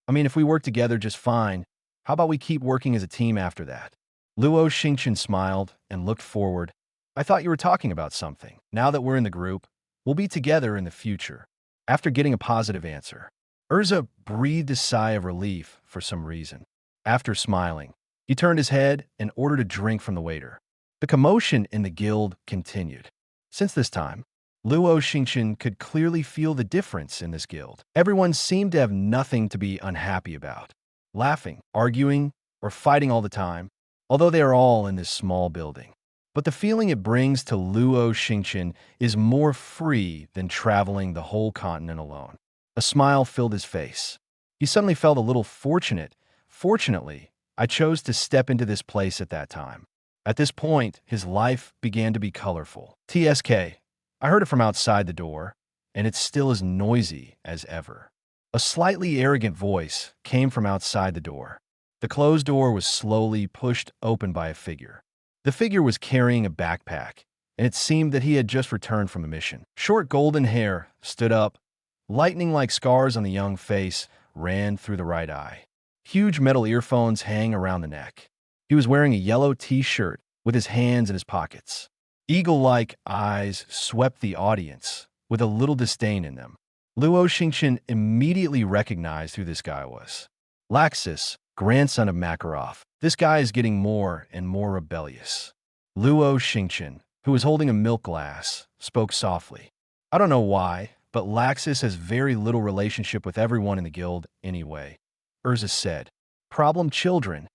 Speaker 2: I mean, if we work together just fine, how about we keep working as a team after that? Luo Xingchen smiled and looked forward. I thought you were talking about something. Now that we're in the group, we'll be together in the future. After getting a positive answer, Urza breathed a sigh of relief for some reason. After smiling, he turned his head and ordered a drink from the waiter. The commotion in the guild continued. Since this time, Luo Xingchen could clearly feel the difference in this guild. Everyone seemed to have nothing to be unhappy about. Laughing, arguing, or fighting all the time, although they are all in this small building. But the feeling it brings to Luo Xingchen is more free than traveling the whole continent alone. A smile filled his face. He suddenly felt a little fortunate. Fortunately, I chose to step into this place at that time. At this point, his life began to be colorful. TSK. I heard it from outside the door, and it's still as noisy as ever. A slightly arrogant voice came from outside the door. The closed door was slowly pushed open by a figure. The figure was carrying a backpack, and it seemed that he had just returned from a mission. Short golden hair stood up. Lightning-like scars on the young face ran through the right eye. Huge metal earphones hang around the neck. He was wearing a yellow t-shirt with his hands in his pockets. Eagle-like eyes swept the audience with a little disdain in them. Luo Xingchen immediately recognized who this guy was. Laxus, grandson of Makarov. This guy is getting more and more rebellious. Luo Xingchen, who was holding a milk glass, spoke softly. I don't know why, but Laxus has very little relationship with everyone in the guild anyway. Urza said. Problem children.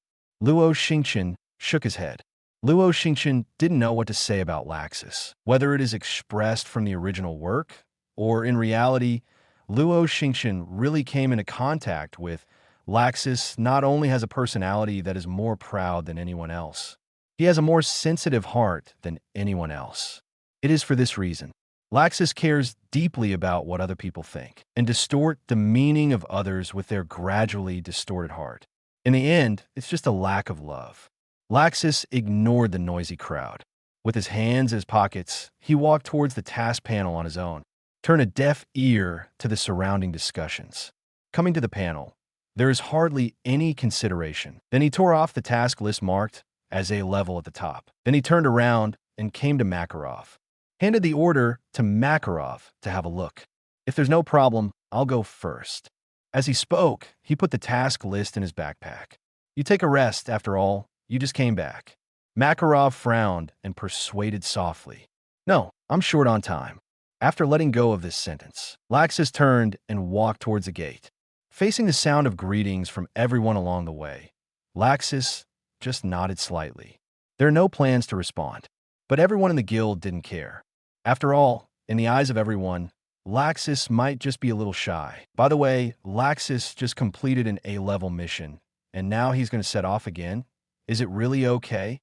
Speaker 2: Luo Xingchen shook his head. Luo Xingchen didn't know what to say about Laxus, whether it is expressed from the original work, or in reality, Luo Xingchen really came into contact with Laxus. Not only has a personality that is more proud than anyone else, he has a more sensitive heart than anyone else. It is for this reason. Laxus cares deeply about what other people think and distort the meaning of others with their gradually distorted heart. In the end, it's just a lack of love. Laxus ignored the noisy crowd. With his hands in his pockets, he walked towards the task panel on his own, turned a deaf ear to the surrounding discussions. Coming to the panel, there is hardly any consideration. Then he tore off the task list marked as A level at the top. Then he turned around and came to Makarov. Handed the order to Makarov to have a look. If there's no problem, I'll go first. As he spoke, he put the task list in his backpack. You take a rest, after all. You just came back. Makarov frowned and persuaded softly. No, I'm short on time. After letting go of this sentence, Laxus turned and walked towards the gate. Facing the sound of greetings from everyone along the way, Laxus just nodded slightly. There are no plans to respond, but everyone in the guild didn't care. After all, in the eyes of everyone, Laxus might just be a little shy. By the way, Laxus just completed an A-level mission, and now he's going to set off again? Is it really okay?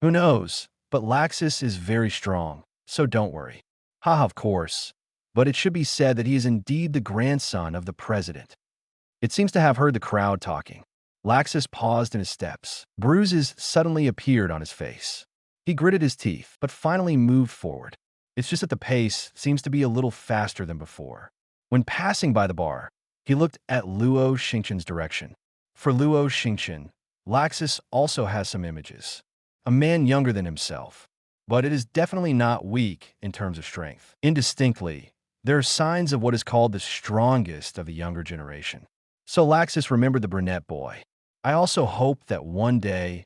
Speaker 2: Who knows? But Laxus is very strong, so don't worry. Haha, of course. But it should be said that he is indeed the grandson of the president. It seems to have heard the crowd talking. Laxus paused in his steps. Bruises suddenly appeared on his face. He gritted his teeth, but finally moved forward. It's just that the pace seems to be a little faster than before. When passing by the bar, he looked at Luo Xingchen's direction. For Luo Xingchen, Laxus also has some images. A man younger than himself, but it is definitely not weak in terms of strength. Indistinctly, there are signs of what is called the strongest of the younger generation. So Laxus remembered the brunette boy. I also hope that one day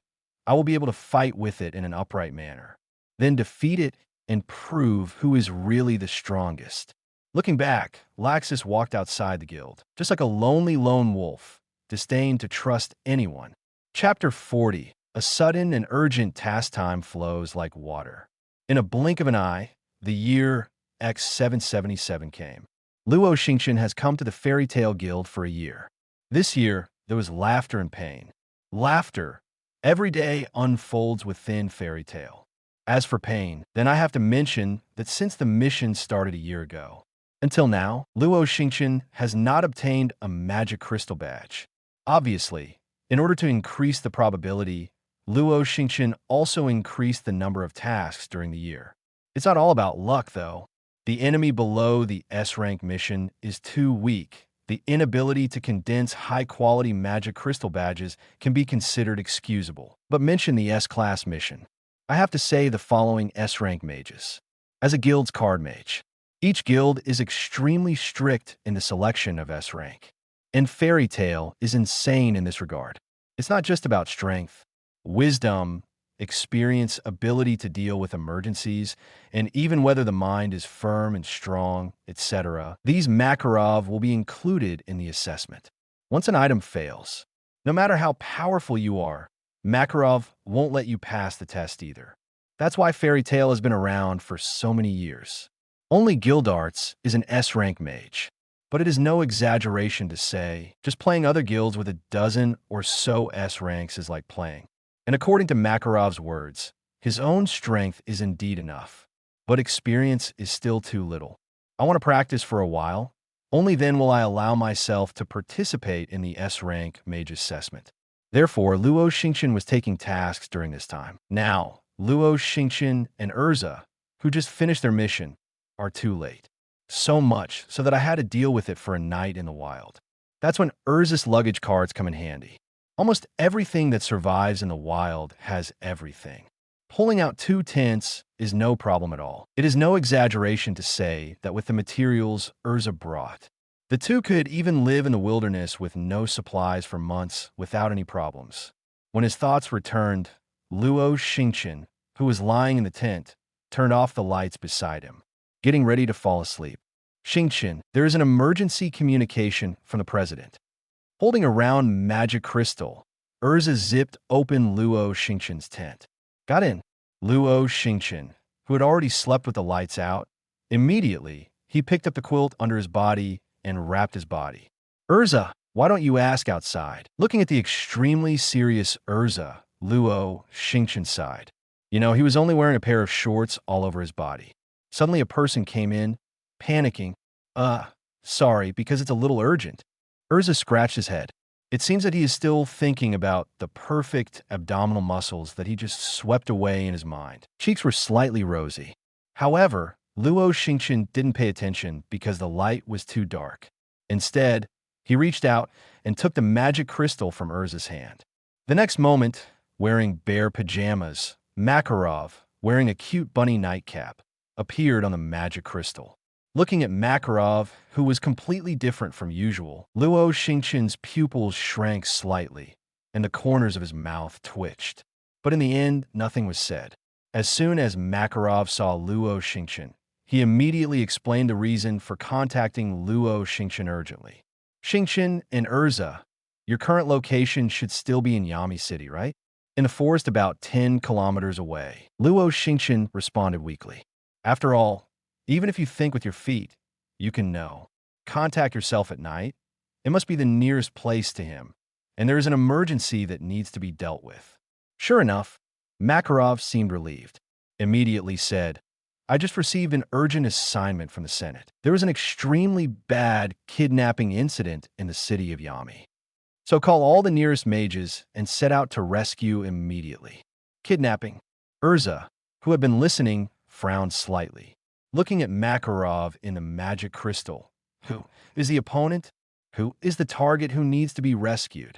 Speaker 2: I will be able to fight with it in an upright manner, then defeat it and prove who is really the strongest. Looking back, Laxus walked outside the guild, just like a lonely lone wolf, disdained to trust anyone. Chapter 40. A sudden and urgent task time flows like water. In a blink of an eye, the year X777 came. Luo Xingchen has come to the Fairy Tale Guild for a year. This year, there was laughter and pain. Laughter. Every day unfolds within Fairy Tale. As for pain, then I have to mention that since the mission started a year ago, until now, Luo Xingchen has not obtained a magic crystal badge. Obviously, in order to increase the probability, Luo Xingchen also increased the number of tasks during the year. It's not all about luck, though. The enemy below the S-rank mission is too weak. The inability to condense high-quality magic crystal badges can be considered excusable. But mention the S-class mission. I have to say the following S-rank mages. As a guild's card mage, each guild is extremely strict in the selection of S-rank. And Fairy Tale is insane in this regard. It's not just about strength, wisdom, experience, ability to deal with emergencies, and even whether the mind is firm and strong, etc. These Makarov will be included in the assessment. Once an item fails, no matter how powerful you are, Makarov won't let you pass the test either. That's why Fairy Tale has been around for so many years. Only Guild Arts is an S-rank mage, but it is no exaggeration to say just playing other guilds with a dozen or so S ranks is like playing. And according to Makarov's words, his own strength is indeed enough, but experience is still too little. I want to practice for a while. Only then will I allow myself to participate in the S-rank mage assessment. Therefore, Luo Xingchen was taking tasks during this time. Now, Luo Xingchen and Urza, who just finished their mission, are too late. So much so that I had to deal with it for a night in the wild. That's when Urza's luggage cards come in handy. Almost everything that survives in the wild has everything. Pulling out 2 tents is no problem at all. It is no exaggeration to say that with the materials Urza brought, the two could even live in the wilderness with no supplies for months without any problems. When his thoughts returned, Luo Xingchen, who was lying in the tent, turned off the lights beside him, getting ready to fall asleep. Xingchen, there is an emergency communication from the president. Holding a round magic crystal, Urza zipped open Luo Xingchen's tent. Got in. Luo Xingchen, who had already slept with the lights out, immediately, he picked up the quilt under his body and wrapped his body. Urza, why don't you ask outside? Looking at the extremely serious Urza, Luo Xingchen sighed. You know, he was only wearing a pair of shorts all over his body. Suddenly a person came in, panicking. Sorry, because it's a little urgent. Urza scratched his head. It seems that he is still thinking about the perfect abdominal muscles that he just swept away in his mind. Cheeks were slightly rosy. However, Luo Xingchen didn't pay attention because the light was too dark. Instead, he reached out and took the magic crystal from Urza's hand. The next moment, wearing bare pajamas, Makarov, wearing a cute bunny nightcap, appeared on the magic crystal. Looking at Makarov, who was completely different from usual, Luo Xingchen's pupils shrank slightly, and the corners of his mouth twitched. But in the end, nothing was said. As soon as Makarov saw Luo Xingchen, he immediately explained the reason for contacting Luo Xingchen urgently. Xingchen and Urza, your current location should still be in Yami City, right? In the forest about 10 kilometers away. Luo Xingchen responded weakly. After all, even if you think with your feet, you can know. Contact yourself at night. It must be the nearest place to him, and there is an emergency that needs to be dealt with. Sure enough, Makarov seemed relieved. Immediately said, I just received an urgent assignment from the Senate. There was an extremely bad kidnapping incident in the city of Yami. So call all the nearest mages and set out to rescue immediately. Kidnapping. Urza, who had been listening, frowned slightly. Looking at Makarov in the magic crystal. Who is the opponent? Who is the target who needs to be rescued?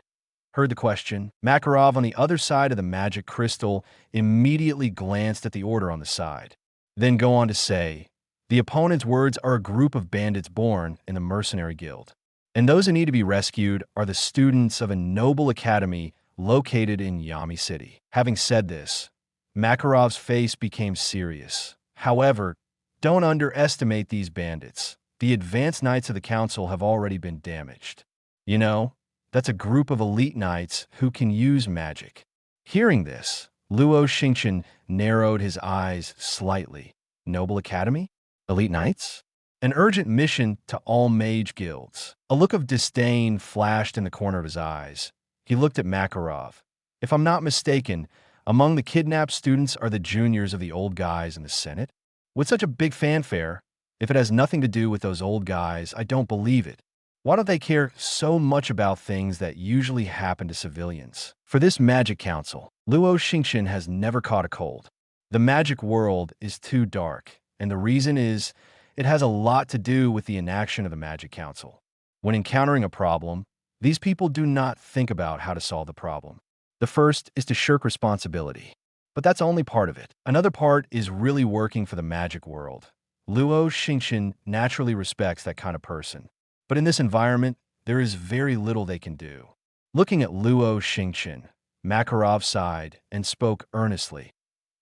Speaker 2: Heard the question. Makarov on the other side of the magic crystal immediately glanced at the order on the side. Then go on to say, the opponent's words are a group of bandits born in the mercenary guild. And those who need to be rescued are the students of a noble academy located in Yami City. Having said this, Makarov's face became serious. However, don't underestimate these bandits. The advanced knights of the council have already been damaged. You know, that's a group of elite knights who can use magic. Hearing this, Luo Xingchen narrowed his eyes slightly. Noble Academy? Elite Knights? An urgent mission to all mage guilds. A look of disdain flashed in the corner of his eyes. He looked at Makarov. If I'm not mistaken, among the kidnapped students are the juniors of the old guys in the Senate? With such a big fanfare, if it has nothing to do with those old guys, I don't believe it. Why don't they care so much about things that usually happen to civilians? For this magic council, Luo Xingchen has never caught a cold. The magic world is too dark, and the reason is it has a lot to do with the inaction of the magic council. When encountering a problem, these people do not think about how to solve the problem. The first is to shirk responsibility. But that's only part of it. Another part is really working for the magic world. Luo Xingchen naturally respects that kind of person. But in this environment, there is very little they can do. Looking at Luo Xingchen, Makarov sighed and spoke earnestly.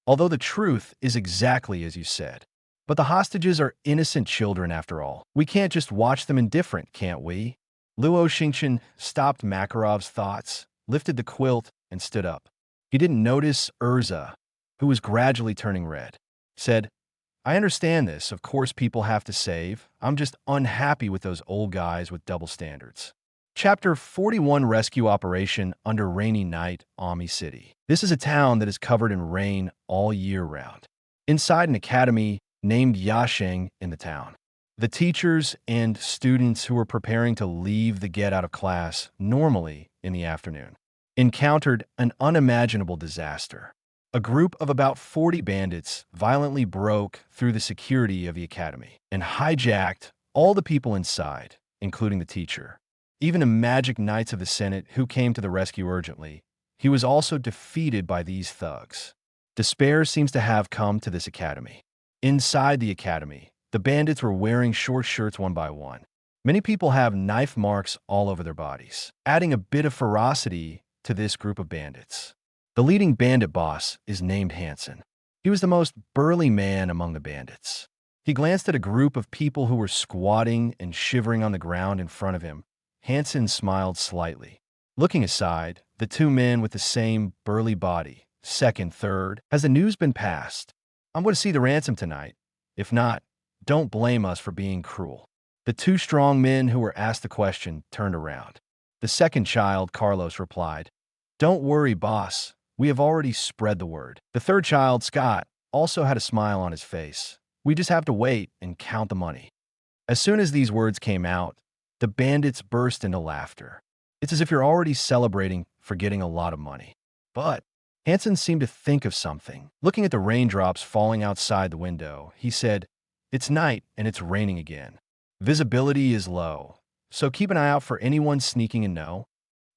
Speaker 2: Although the truth is exactly as you said. But the hostages are innocent children after all. We can't just watch them indifferent, can't we? Luo Xingchen stopped Makarov's thoughts, lifted the quilt, and stood up. He didn't notice Urza, who was gradually turning red. Said, I understand this. Of course people have to save. I'm just unhappy with those old guys with double standards. Chapter 41 Rescue Operation under Rainy Night, Ami City. This is a town that is covered in rain all year round. Inside an academy named Yasheng in the town. The teachers and students who were preparing to leave the get out of class normally in the afternoon encountered an unimaginable disaster. A group of about 40 bandits violently broke through the security of the academy and hijacked all the people inside, including the teacher. Even the magic knights of the Senate who came to the rescue urgently, he was also defeated by these thugs. Despair seems to have come to this academy. Inside the academy, the bandits were wearing short shirts one by one. Many people have knife marks all over their bodies, adding a bit of ferocity to this group of bandits. The leading bandit boss is named Hansen. He was the most burly man among the bandits. He glanced at a group of people who were squatting and shivering on the ground in front of him. Hansen smiled slightly. Looking aside, the two men with the same burly body, second, third, has the news been passed? I'm going to see the ransom tonight. If not, don't blame us for being cruel. The two strong men who were asked the question turned around. The second child, Carlos, replied, Don't worry, boss. We have already spread the word. The third child, Scott, also had a smile on his face. We just have to wait and count the money. As soon as these words came out, the bandits burst into laughter. It's as if you're already celebrating for getting a lot of money. But Hansen seemed to think of something. Looking at the raindrops falling outside the window, he said, It's night and it's raining again. Visibility is low, so keep an eye out for anyone sneaking in. No?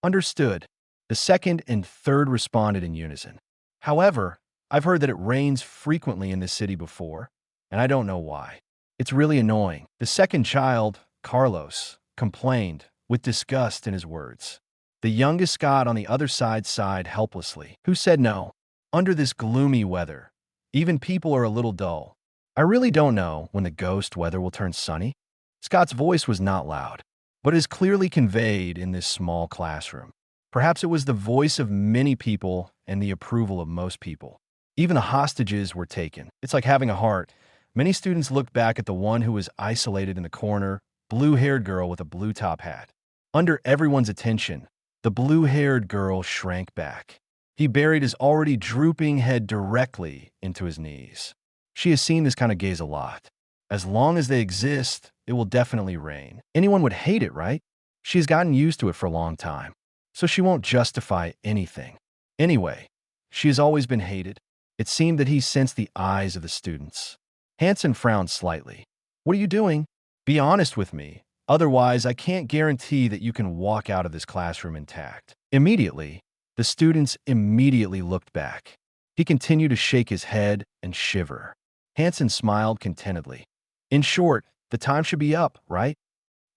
Speaker 2: Understood. The second and third responded in unison. However, I've heard that it rains frequently in this city before, and I don't know why. It's really annoying. The second child, Carlos, complained, with disgust in his words. The youngest Scott on the other side sighed helplessly. Who said no? Under this gloomy weather, even people are a little dull. I really don't know when the ghost weather will turn sunny. Scott's voice was not loud, but is clearly conveyed in this small classroom. Perhaps it was the voice of many people and the approval of most people. Even the hostages were taken. It's like having a heart. Many students looked back at the one who was isolated in the corner, blue-haired girl with a blue top hat. Under everyone's attention, the blue-haired girl shrank back. He buried his already drooping head directly into his knees. She has seen this kind of gaze a lot. As long as they exist, it will definitely rain. Anyone would hate it, right? She has gotten used to it for a long time, so she won't justify anything. Anyway, she has always been hated. It seemed that he sensed the eyes of the students. Hansen frowned slightly. What are you doing? Be honest with me. Otherwise, I can't guarantee that you can walk out of this classroom intact. Immediately, the students immediately looked back. He continued to shake his head and shiver. Hansen smiled contentedly. In short, the time should be up, right?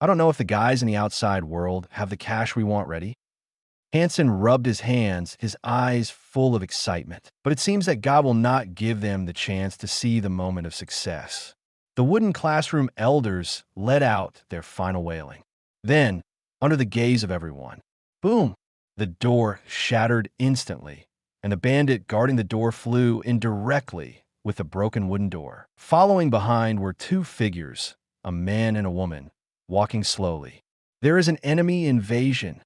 Speaker 2: I don't know if the guys in the outside world have the cash we want ready. Hansen rubbed his hands, his eyes full of excitement. But it seems that God will not give them the chance to see the moment of success. The wooden classroom elders let out their final wailing. Then, under the gaze of everyone, boom! The door shattered instantly, and the bandit guarding the door flew in directly with the broken wooden door. Following behind were two figures, a man and a woman, walking slowly. There is an enemy invasion.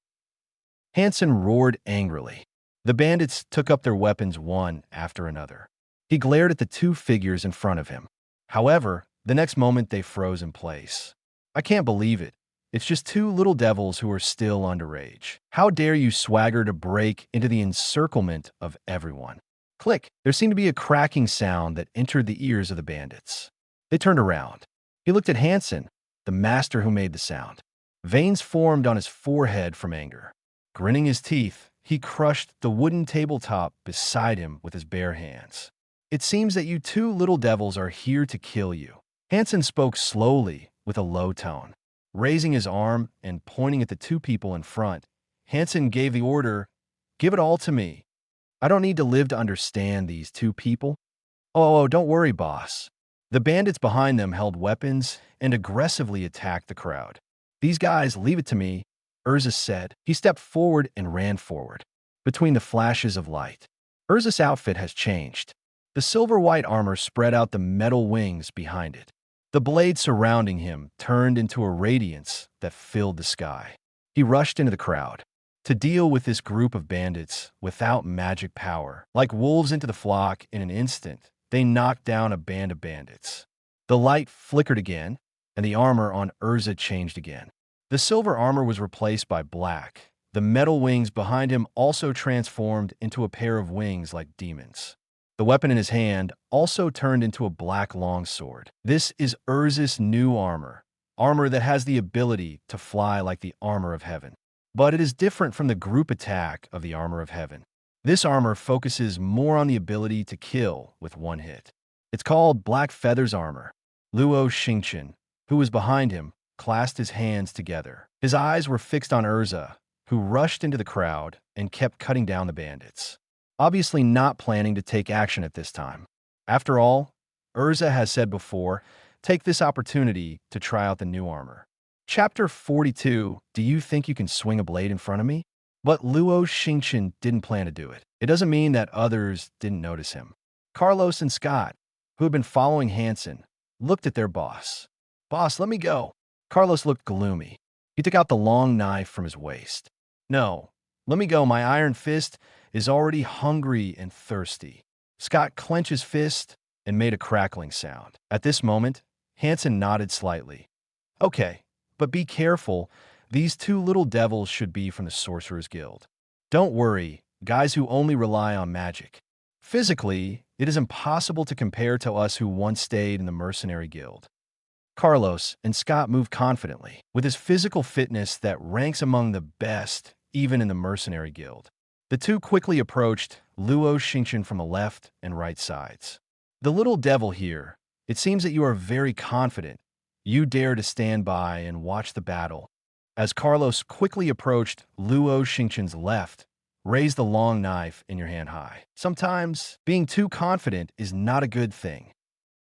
Speaker 2: Hansen roared angrily. The bandits took up their weapons one after another. He glared at the two figures in front of him. However, the next moment they froze in place. I can't believe it. It's just two little devils who are still underage. How dare you swagger to break into the encirclement of everyone? Click! There seemed to be a cracking sound that entered the ears of the bandits. They turned around. He looked at Hansen, the master who made the sound. Veins formed on his forehead from anger. Grinning his teeth, he crushed the wooden tabletop beside him with his bare hands. It seems that you two little devils are here to kill you. Hansen spoke slowly with a low tone. Raising his arm and pointing at the two people in front, Hansen gave the order, "Give it all to me. I don't need to live to understand these two people." Oh, don't worry, boss. The bandits behind them held weapons and aggressively attacked the crowd. "These guys, leave it to me," Urza said. He stepped forward and ran forward. Between the flashes of light, Urza's outfit has changed. The silver-white armor spread out the metal wings behind it. The blade surrounding him turned into a radiance that filled the sky. He rushed into the crowd. To deal with this group of bandits without magic power, like wolves into the flock in an instant, they knocked down a band of bandits. The light flickered again, and the armor on Urza changed again. The silver armor was replaced by black. The metal wings behind him also transformed into a pair of wings like demons. The weapon in his hand also turned into a black longsword. This is Urza's new armor that has the ability to fly like the armor of heaven. But it is different from the group attack of the armor of heaven. This armor focuses more on the ability to kill with one hit. It's called Black Feather's armor. Luo Xingchen, who was behind him, clasped his hands together. His eyes were fixed on Urza, who rushed into the crowd and kept cutting down the bandits, obviously not planning to take action at this time. After all, Urza has said before, take this opportunity to try out the new armor. Chapter 42, do you think you can swing a blade in front of me? But Luo Xingchen didn't plan to do it. It doesn't mean that others didn't notice him. Carlos and Scott, who had been following Hansen, looked at their boss. "Boss, let me go." Carlos looked gloomy. He took out the long knife from his waist. "No, let me go. My iron fist is already hungry and thirsty." Scott clenched his fist and made a crackling sound. At this moment, Hansen nodded slightly. "Okay, but be careful. These two little devils should be from the Sorcerer's Guild. Don't worry, guys who only rely on magic. Physically, it is impossible to compare to us who once stayed in the Mercenary Guild." Carlos and Scott moved confidently, with his physical fitness that ranks among the best even in the Mercenary Guild. The two quickly approached Luo Xingchen from the left and right sides. "The little devil here, it seems that you are very confident. You dare to stand by and watch the battle." As Carlos quickly approached Luo Xingchen's left, raise the long knife in your hand high. Sometimes, being too confident is not a good thing.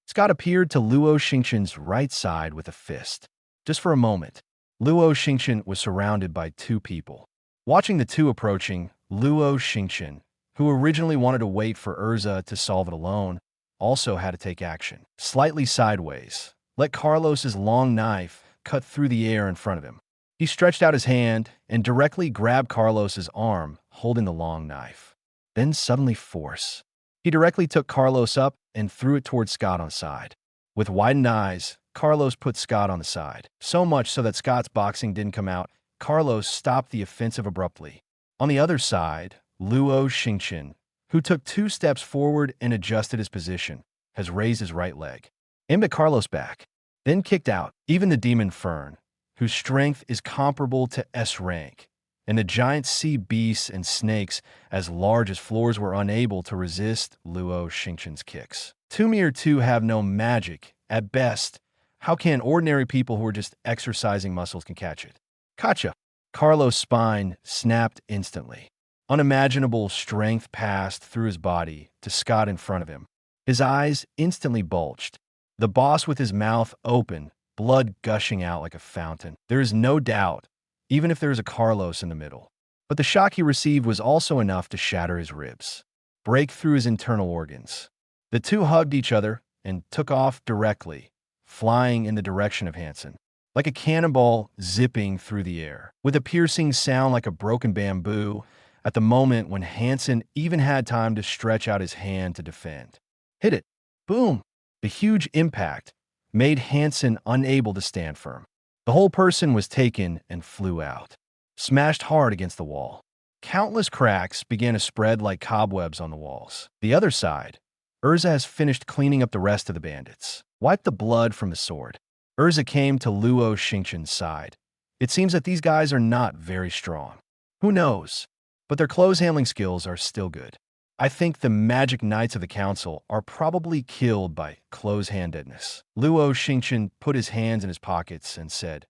Speaker 2: Scott appeared to Luo Xingchen's right side with a fist. Just for a moment, Luo Xingchen was surrounded by two people. Watching the two approaching, Luo Xingchen, who originally wanted to wait for Urza to solve it alone, also had to take action. Slightly sideways, let Carlos's long knife cut through the air in front of him. He stretched out his hand and directly grabbed Carlos's arm, holding the long knife. Then suddenly force. He directly took Carlos up and threw it towards Scott on the side. With widened eyes, Carlos put Scott on the side. So much so that Scott's boxing didn't come out, Carlos stopped the offensive abruptly. On the other side, Luo Xingchen, who took 2 steps forward and adjusted his position, has raised his right leg, aimed at Carlos' back, then kicked out. Even the demon Fern, whose strength is comparable to S rank, and the giant sea beasts and snakes as large as floors were unable to resist Luo Xingchen's kicks. Mere 2 have no magic. At best, how can ordinary people who are just exercising muscles can catch it? Gotcha. Carlos' spine snapped instantly. Unimaginable strength passed through his body to Scott in front of him. His eyes instantly bulged. The boss with his mouth open, blood gushing out like a fountain. There is no doubt, even if there is a Carlos in the middle. But the shock he received was also enough to shatter his ribs, break through his internal organs. The two hugged each other and took off directly, flying in the direction of Hansen, like a cannonball zipping through the air, with a piercing sound like a broken bamboo at the moment when Hansen even had time to stretch out his hand to defend. Hit it. Boom. The huge impact made Hansen unable to stand firm. The whole person was taken and flew out, smashed hard against the wall. Countless cracks began to spread like cobwebs on the walls. The other side, Urza has finished cleaning up the rest of the bandits. Wiped the blood from his sword. Urza came to Luo Xingchen's side. It seems that these guys are not very strong. Who knows? But their clothes handling skills are still good. I think the magic knights of the council are probably killed by close-handedness. Luo Xingchen put his hands in his pockets and said,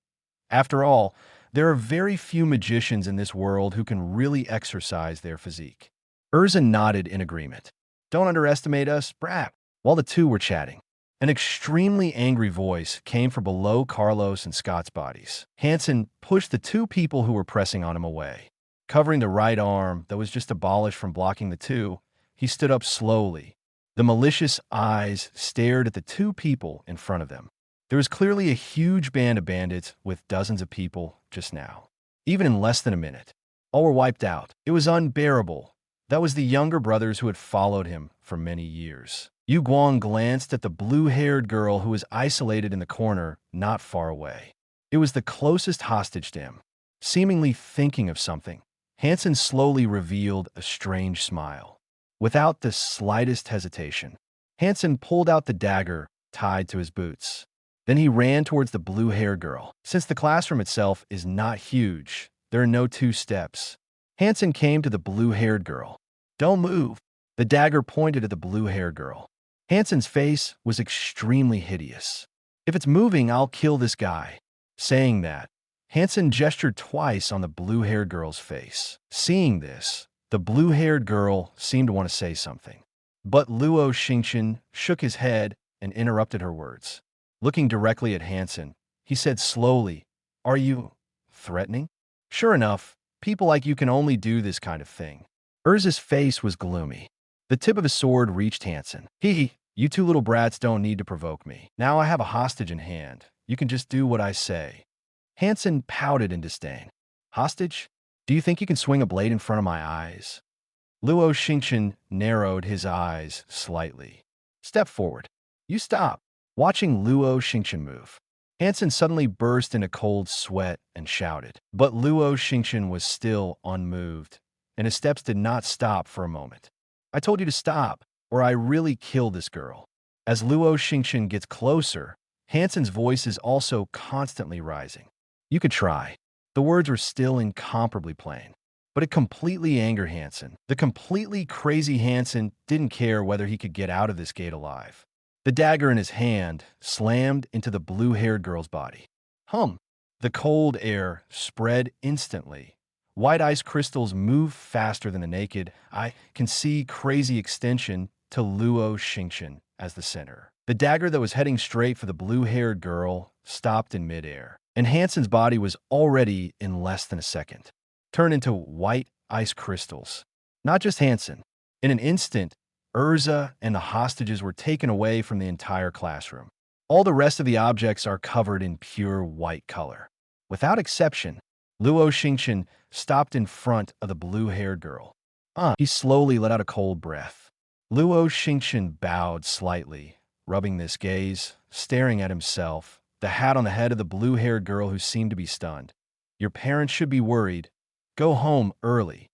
Speaker 2: "After all, there are very few magicians in this world who can really exercise their physique." Urza nodded in agreement. "Don't underestimate us, brap." While the two were chatting, an extremely angry voice came from below Carlos and Scott's bodies. Hansen pushed the two people who were pressing on him away. Covering the right arm that was just abolished from blocking the two, he stood up slowly. The malicious eyes stared at the two people in front of them. There was clearly a huge band of bandits with dozens of people just now. Even in less than a minute, all were wiped out. It was unbearable. That was the younger brothers who had followed him for many years. Yu Guang glanced at the blue-haired girl who was isolated in the corner not far away. It was the closest hostage to him. Seemingly thinking of something, Hansen slowly revealed a strange smile. Without the slightest hesitation, Hansen pulled out the dagger tied to his boots. Then he ran towards the blue-haired girl. Since the classroom itself is not huge, there are no two steps. Hansen came to the blue-haired girl. "Don't move." The dagger pointed at the blue-haired girl. Hansen's face was extremely hideous. "If it's moving, I'll kill this guy." Saying that, Hansen gestured twice on the blue-haired girl's face. Seeing this, the blue-haired girl seemed to want to say something. But Luo Xingchen shook his head and interrupted her words. Looking directly at Hansen, he said slowly, "Are you threatening?" "Sure enough, people like you can only do this kind of thing." Urza's face was gloomy. The tip of his sword reached Hansen. You two little brats don't need to provoke me. Now I have a hostage in hand. You can just do what I say." Hansen pouted in disdain. "Hostage? Do you think you can swing a blade in front of my eyes?" Luo Xingchen narrowed his eyes slightly. "Step forward." "You stop." Watching Luo Xingchen move, Hansen suddenly burst into cold sweat and shouted. But Luo Xingchen was still unmoved, and his steps did not stop for a moment. "I told you to stop, or I really kill this girl." As Luo Xingchen gets closer, Hansen's voice is also constantly rising. "You could try." The words were still incomparably plain, but it completely angered Hansen. The completely crazy Hansen didn't care whether he could get out of this gate alive. The dagger in his hand slammed into the blue-haired girl's body. Hum! The cold air spread instantly. White ice crystals move faster than the naked eye can see. Crazy extension to Luo Xingchen as the center. The dagger that was heading straight for the blue-haired girl stopped in midair, and Hansen's body was already, in less than a second, turned into white ice crystals. Not just Hansen. In an instant, Urza and the hostages were taken away from the entire classroom. All the rest of the objects are covered in pure white color. Without exception, Luo Xingchen stopped in front of the blue-haired girl. He slowly let out a cold breath. Luo Xingchen bowed slightly, rubbing this gaze, staring at himself, the hat on the head of the blue-haired girl who seemed to be stunned. "Your parents should be worried. Go home early."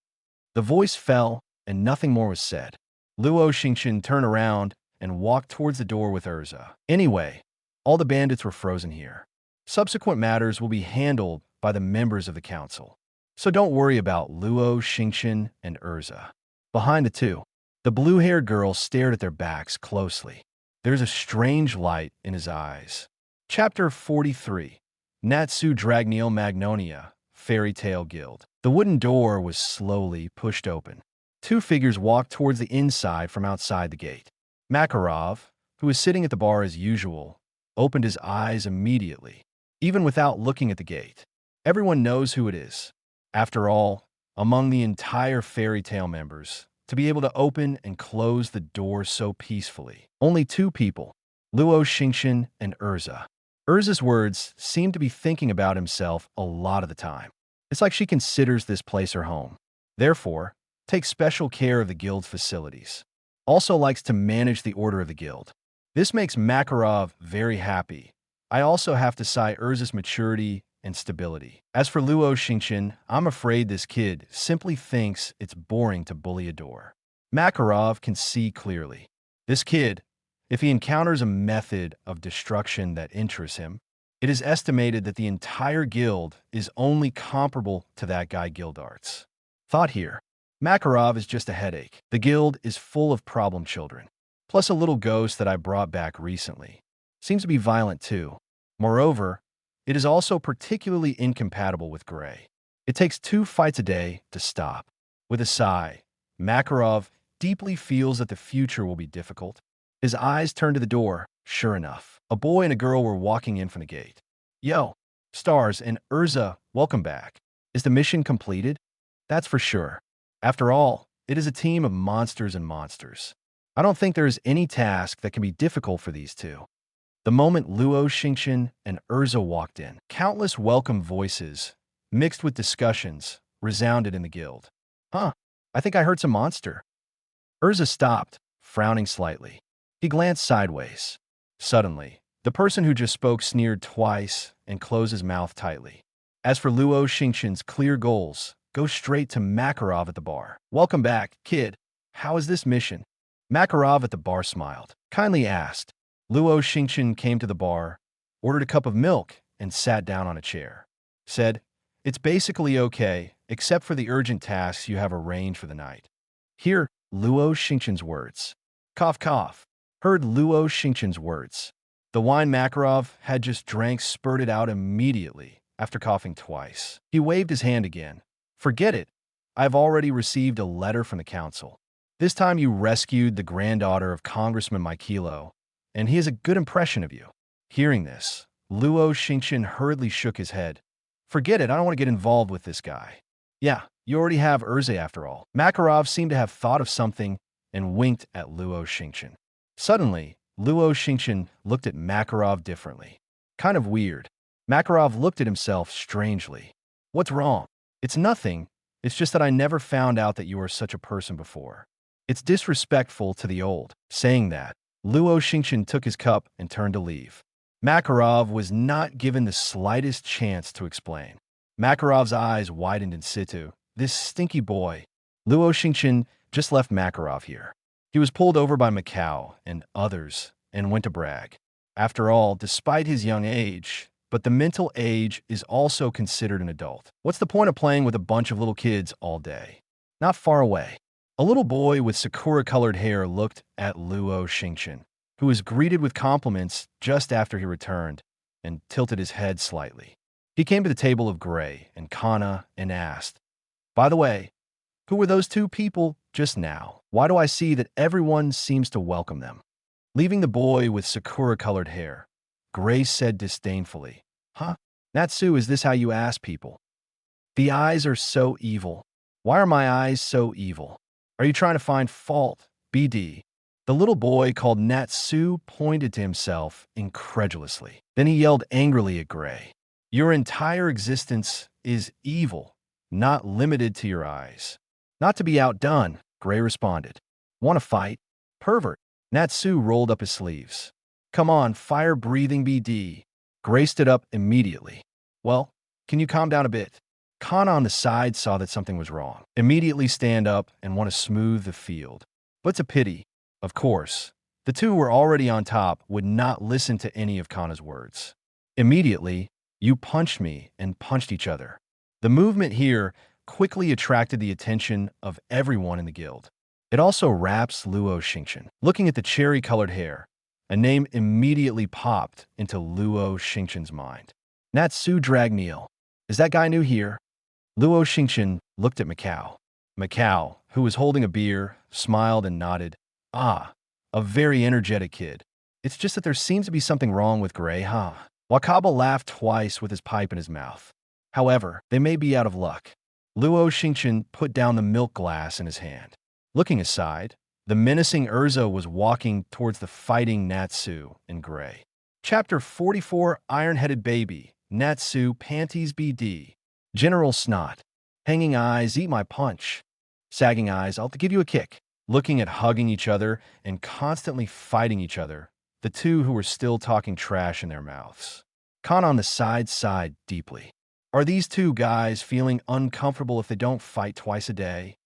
Speaker 2: The voice fell, and nothing more was said. Luo Xingchen turned around and walked towards the door with Urza. Anyway, all the bandits were frozen here. Subsequent matters will be handled by the members of the council. So don't worry about Luo Xingchen and Urza. Behind the two, the blue-haired girl stared at their backs closely. There's a strange light in his eyes. Chapter 43. Natsu Dragneel Magnolia, fairy tale guild. The wooden door was slowly pushed open. Two figures walked towards the inside from outside the gate. Makarov, who was sitting at the bar as usual, opened his eyes immediately, even without looking at the gate. Everyone knows who it is. After all, among the entire fairy tale members, to be able to open and close the door so peacefully. Only two people, Luo Xingchen and Urza. Urza's words seem to be thinking about himself a lot of the time. It's like she considers this place her home. Therefore, takes special care of the guild's facilities. Also likes to manage the order of the guild. This makes Makarov very happy. I also have to sigh Urza's maturity and stability. As for Luo Xingchen, I'm afraid this kid simply thinks it's boring to bully a door. Makarov can see clearly. This kid, if he encounters a method of destruction that interests him, it is estimated that the entire guild is only comparable to that guy Guildarts. Thought here. Makarov is just a headache. The guild is full of problem children. Plus a little ghost that I brought back recently. Seems to be violent too. Moreover, it is also particularly incompatible with Gray. It takes 2 fights a day to stop. With a sigh, Makarov deeply feels that the future will be difficult. His eyes turn to the door. Sure enough, a boy and a girl were walking in from the gate. Yo, Stars and Urza, welcome back. Is the mission completed? That's for sure. After all, it is a team of monsters and monsters. I don't think there is any task that can be difficult for these two. The moment Luo Xingchen and Urza walked in, countless welcome voices, mixed with discussions, resounded in the guild. Huh, I think I heard some monster. Urza stopped, frowning slightly. He glanced sideways. Suddenly, the person who just spoke sneered twice and closed his mouth tightly. As for Luo Xingchen's clear goals, go straight to Makarov at the bar. Welcome back, kid. How is this mission? Makarov at the bar smiled, kindly asked. Luo Xingchen came to the bar, ordered a cup of milk, and sat down on a chair. Said, it's basically okay, except for the urgent tasks you have arranged for the night. Hear Luo Xingchen's words. Cough, cough. Heard Luo Xingchen's words. The wine Makarov had just drank spurted out immediately after coughing twice. He waved his hand again. Forget it. I've already received a letter from the council. This time you rescued the granddaughter of Congressman Mikelo, and he has a good impression of you. Hearing this, Luo Xingchen hurriedly shook his head. Forget it, I don't want to get involved with this guy. Yeah, you already have Urza after all. Makarov seemed to have thought of something and winked at Luo Xingchen. Suddenly, Luo Xingchen looked at Makarov differently. Kind of weird. Makarov looked at himself strangely. What's wrong? It's nothing. It's just that I never found out that you were such a person before. It's disrespectful to the old. Saying that, Luo Xingchen took his cup and turned to leave. Makarov was not given the slightest chance to explain. Makarov's eyes widened in situ. This stinky boy. Luo Xingchen just left Makarov here. He was pulled over by Macau and others and went to brag. After all, despite his young age, but the mental age is also considered an adult. What's the point of playing with a bunch of little kids all day? Not far away. A little boy with sakura-colored hair looked at Luo Xingchen, who was greeted with compliments just after he returned, and tilted his head slightly. He came to the table of Gray and Kana and asked, by the way, who were those two people just now? Why do I see that everyone seems to welcome them? Leaving the boy with sakura-colored hair, Gray said disdainfully, huh? Natsu, is this how you ask people? The eyes are so evil. Why are my eyes so evil? Are you trying to find fault, BD? The little boy called Natsu pointed to himself incredulously. Then he yelled angrily at Gray. Your entire existence is evil, not limited to your eyes. Not to be outdone, Gray responded. Want to fight? Pervert. Natsu rolled up his sleeves. Come on, fire-breathing BD. Gray stood up immediately. Well, can you calm down a bit? Kana on the side saw that something was wrong. Immediately stand up and want to smooth the field. But it's a pity. Of course, the two who were already on top would not listen to any of Kana's words. Immediately, you punched me and punched each other. The movement here quickly attracted the attention of everyone in the guild. It also wraps Luo Xingchen. Looking at the cherry-colored hair, a name immediately popped into Luo Xingchen's mind. Natsu Dragneel. Is that guy new here? Luo Xingchen looked at Macau. Macau, who was holding a beer, smiled and nodded. Ah, a very energetic kid. It's just that there seems to be something wrong with Gray, huh? Wakaba laughed twice with his pipe in his mouth. However, they may be out of luck. Luo Xingchen put down the milk glass in his hand. Looking aside, the menacing Urza was walking towards the fighting Natsu in Gray. Chapter 44, Iron-Headed Baby, Natsu, Panties BD. General Snot. Hanging eyes, eat my punch. Sagging eyes, I'll give you a kick. Looking at hugging each other and constantly fighting each other, the two who were still talking trash in their mouths. Kana on the side sighed deeply. Are these two guys feeling uncomfortable if they don't fight twice a day?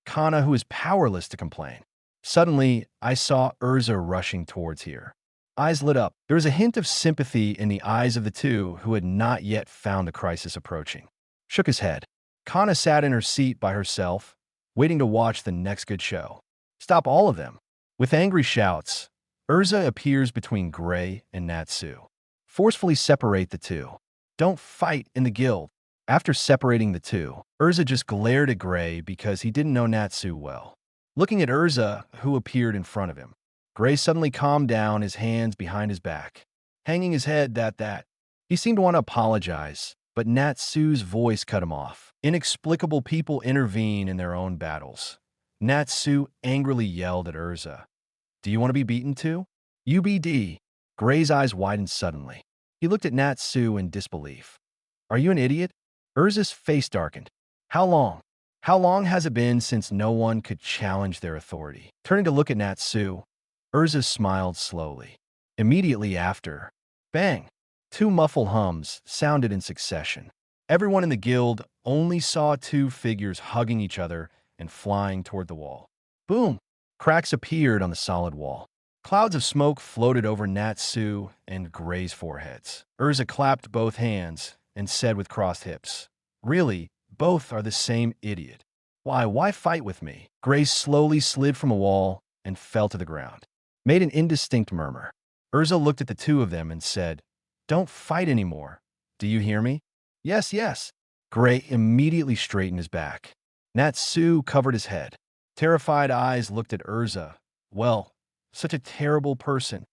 Speaker 2: Kana, who is powerless to complain. Suddenly, I saw Urza rushing towards here. Eyes lit up. There was a hint of sympathy in the eyes of the two who had not yet found the crisis approaching. Shook his head. Kana sat in her seat by herself, waiting to watch the next good show. Stop all of them. With angry shouts, Urza appears between Gray and Natsu. Forcefully separate the two. Don't fight in the guild. After separating the two, Urza just glared at Gray because he didn't know Natsu well. Looking at Urza, who appeared in front of him, Gray suddenly calmed down, his hands behind his back, hanging his head that. He seemed to want to apologize, but Natsu's voice cut him off. Inexplicable people intervene in their own battles. Natsu angrily yelled at Urza. Do you want to be beaten too? UBD. Gray's eyes widened suddenly. He looked at Natsu in disbelief. Are you an idiot? Urza's face darkened. How long? How long has it been since no one could challenge their authority? Turning to look at Natsu, Urza smiled slowly. Immediately after, bang! Two muffled hums sounded in succession. Everyone in the guild only saw two figures hugging each other and flying toward the wall. Boom! Cracks appeared on the solid wall. Clouds of smoke floated over Natsu and Gray's foreheads. Urza clapped both hands and said with crossed hips, Really, both are the same idiot. Why fight with me? Gray slowly slid from a wall and fell to the ground. Made an indistinct murmur. Urza looked at the two of them and said, Don't fight anymore. Do you hear me? Yes. Gray immediately straightened his back. Natsu covered his head. Terrified eyes looked at Urza. Well, such a terrible person.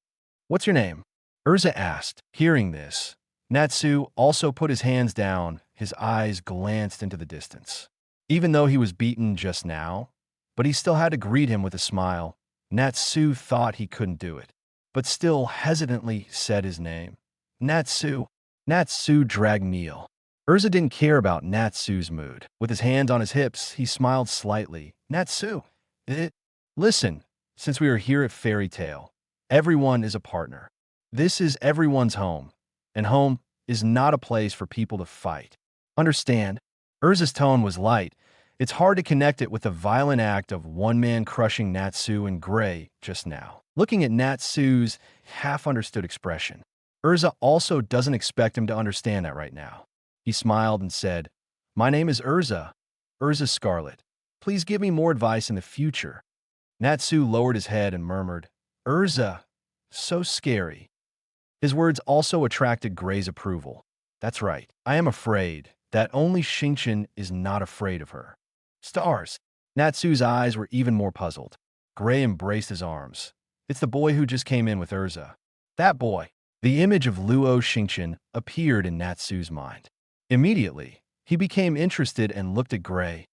Speaker 2: What's your name? Urza asked. Hearing this, Natsu also put his hands down. His eyes glanced into the distance. Even though he was beaten just now, but he still had to greet him with a smile. Natsu thought he couldn't do it, but still hesitantly said his name. Natsu. Natsu dragged Neil. Urza didn't care about Natsu's mood. With his hands on his hips, he smiled slightly. Natsu, listen, since we are here at Fairy Tale, everyone is a partner. This is everyone's home, and home is not a place for people to fight. Understand? Urza's tone was light. It's hard to connect it with the violent act of one man crushing Natsu and Gray just now. Looking at Natsu's half-understood expression, Urza also doesn't expect him to understand that right now. He smiled and said, My name is Urza Scarlet. Please give me more advice in the future. Natsu lowered his head and murmured, Urza, so scary. His words also attracted Gray's approval. That's right. I am afraid that only Xingchen is not afraid of her. Stars. Natsu's eyes were even more puzzled. Gray embraced his arms. It's the boy who just came in with Urza. That boy. The image of Luo Xingchen appeared in Natsu's mind. Immediately, he became interested and looked at Gray.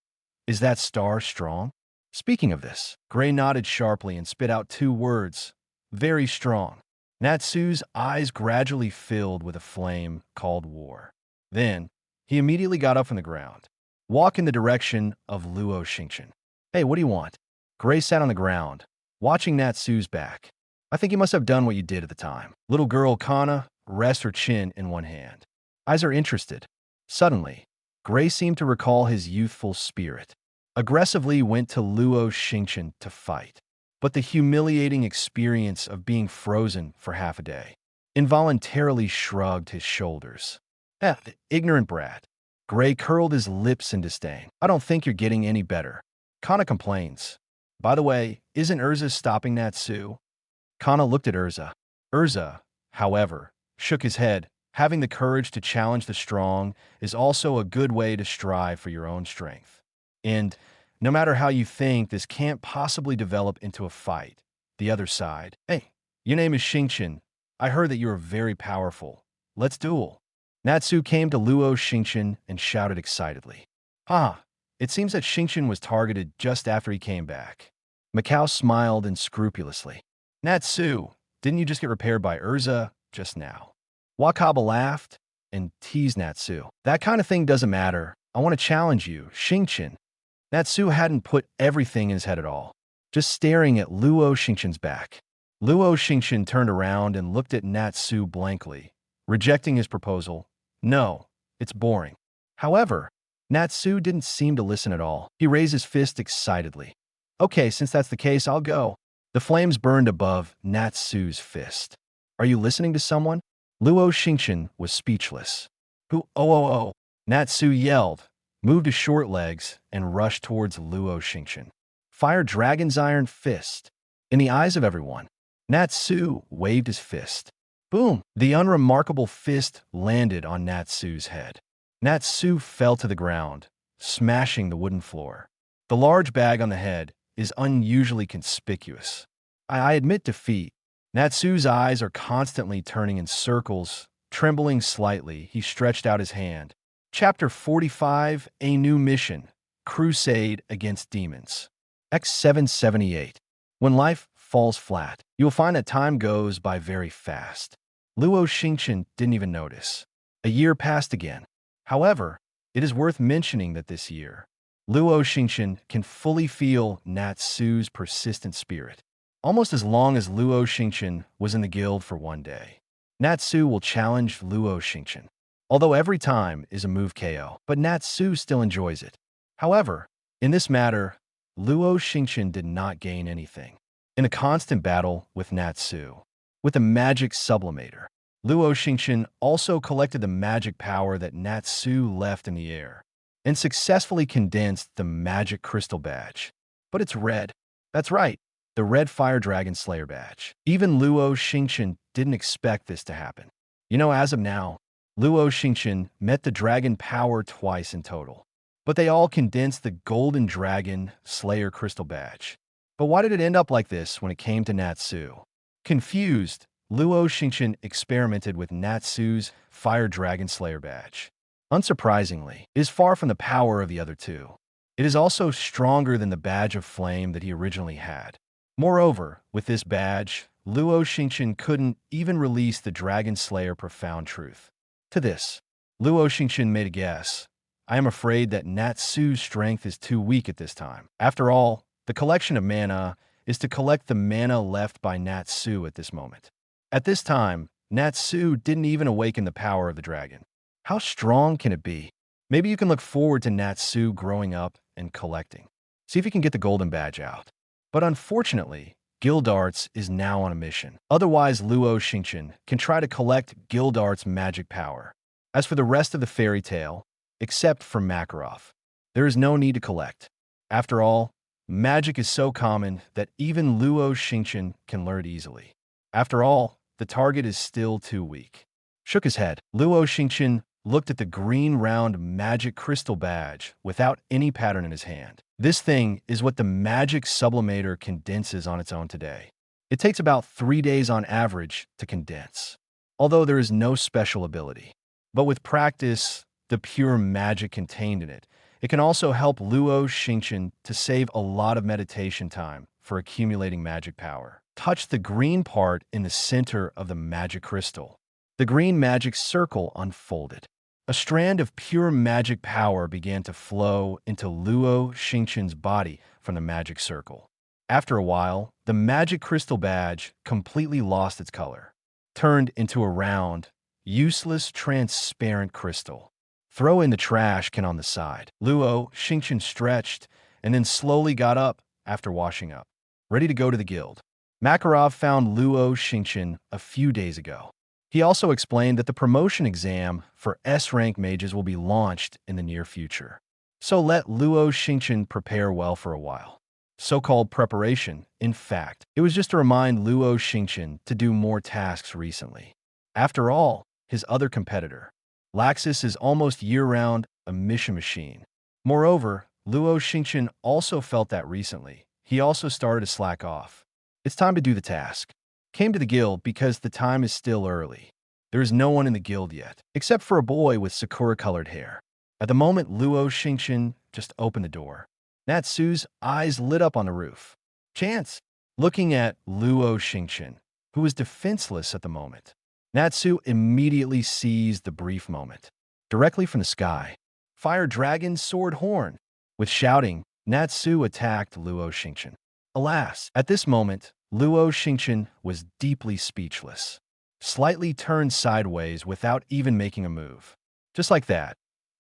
Speaker 2: Is that star strong? Speaking of this, Gray nodded sharply and spit out two words. Very strong. Natsu's eyes gradually filled with a flame called war. Then, he immediately got up from the ground. Walk in the direction of Luo Xingchen. Hey, what do you want? Gray sat on the ground, watching Natsu's back. I think you must have done what you did at the time. Little girl Kana rests her chin in one hand. Eyes are interested. Suddenly, Gray seemed to recall his youthful spirit. Aggressively went to Luo Xingchen to fight. But the humiliating experience of being frozen for half a day. Involuntarily shrugged his shoulders. The ignorant brat. Gray curled his lips in disdain. I don't think you're getting any better. Kana complains. By the way, isn't Urza stopping Natsu? Kana looked at Urza. Urza, however, shook his head. Having the courage to challenge the strong is also a good way to strive for your own strength. And no matter how you think this can't possibly develop into a fight, the other side, hey, your name is Xingchen. I heard that you are very powerful. Let's duel. Natsu came to Luo Xingchen and shouted excitedly. It seems that Xingchen was targeted just after he came back. Macau smiled unscrupulously. Natsu, didn't you just get repaired by Urza just now? Wakaba laughed and teased Natsu. That kind of thing doesn't matter. I want to challenge you, Xingchen. Natsu hadn't put everything in his head at all, just staring at Luo Xingchen's back. Luo Xingchen turned around and looked at Natsu blankly, rejecting his proposal. No, it's boring. However, Natsu didn't seem to listen at all. He raised his fist excitedly. Okay, since that's the case, I'll go. The flames burned above Natsu's fist. Are you listening to someone? Luo Xingchen was speechless. Who? Oh. Natsu yelled, moved his short legs, and rushed towards Luo Xingchen. Fire Dragon's Iron Fist. In the eyes of everyone, Natsu waved his fist. Boom! The unremarkable fist landed on Natsu's head. Natsu fell to the ground, smashing the wooden floor. The large bag on the head is unusually conspicuous. I admit defeat. Natsu's eyes are constantly turning in circles. Trembling slightly, he stretched out his hand. Chapter 45, A New Mission, Crusade Against Demons. X778. When life falls flat, you'll find that time goes by very fast. Luo Xingchen didn't even notice. A year passed again. However, it is worth mentioning that this year, Luo Xingchen can fully feel Natsu's persistent spirit. Almost as long as Luo Xingchen was in the guild for one day, Natsu will challenge Luo Xingchen. Although every time is a move KO, but Natsu still enjoys it. However, in this matter, Luo Xingchen did not gain anything. In a constant battle with Natsu, with the magic sublimator, Luo Xingchen also collected the magic power that Natsu left in the air and successfully condensed the magic crystal badge. But it's red. That's right, the red Fire Dragon Slayer badge. Even Luo Xingchen didn't expect this to happen. As of now, Luo Xingchen met the dragon power twice in total, but they all condensed the Golden Dragon Slayer crystal badge. But why did it end up like this when it came to Natsu? Confused, Luo Xingchen experimented with Natsu's Fire Dragon Slayer badge. Unsurprisingly, it is far from the power of the other two. It is also stronger than the badge of flame that he originally had. Moreover, with this badge, Luo Xingchen couldn't even release the Dragon Slayer Profound Truth. To this, Luo Xingchen made a guess. I am afraid that Natsu's strength is too weak at this time. After all, the collection of mana is to collect the mana left by Natsu at this moment. At this time, Natsu didn't even awaken the power of the dragon. How strong can it be? Maybe you can look forward to Natsu growing up and collecting. See if you can get the golden badge out. But unfortunately, Guildarts is now on a mission. Otherwise, Luo Xingchen can try to collect Guildarts' magic power. As for the rest of the fairy tale, except for Makarov, there is no need to collect. After all, magic is so common that even Luo Xingchen can learn it easily. After all, the target is still too weak. Shook his head. Luo Xingchen looked at the green round magic crystal badge without any pattern in his hand. This thing is what the magic sublimator condenses on its own today. It takes about 3 days on average to condense, although there is no special ability. But with practice, the pure magic contained in it, it can also help Luo Xingchen to save a lot of meditation time for accumulating magic power. Touch the green part in the center of the magic crystal. The green magic circle unfolded. A strand of pure magic power began to flow into Luo Xingchen's body from the magic circle. After a while, the magic crystal badge completely lost its color, turned into a round, useless, transparent crystal. Throw in the trash can on the side. Luo Xingchen stretched and then slowly got up after washing up, ready to go to the guild. Makarov found Luo Xingchen a few days ago. He also explained that the promotion exam for S-rank mages will be launched in the near future. So let Luo Xingchen prepare well for a while. So-called preparation, in fact, it was just to remind Luo Xingchen to do more tasks recently. After all, his other competitor. Laxus is almost year-round a mission machine. Moreover, Luo Xingchen also felt that recently. He also started to slack off. It's time to do the task. Came to the guild because the time is still early. There is no one in the guild yet, except for a boy with sakura-colored hair. At the moment Luo Xingchen just opened the door, Natsu's eyes lit up on the roof. Chance! Looking at Luo Xingchen, who was defenseless at the moment, Natsu immediately seized the brief moment. Directly from the sky, Fire Dragon's sword horn. With shouting, Natsu attacked Luo Xingchen. Alas, at this moment, Luo Xingchen was deeply speechless. Slightly turned sideways without even making a move. Just like that,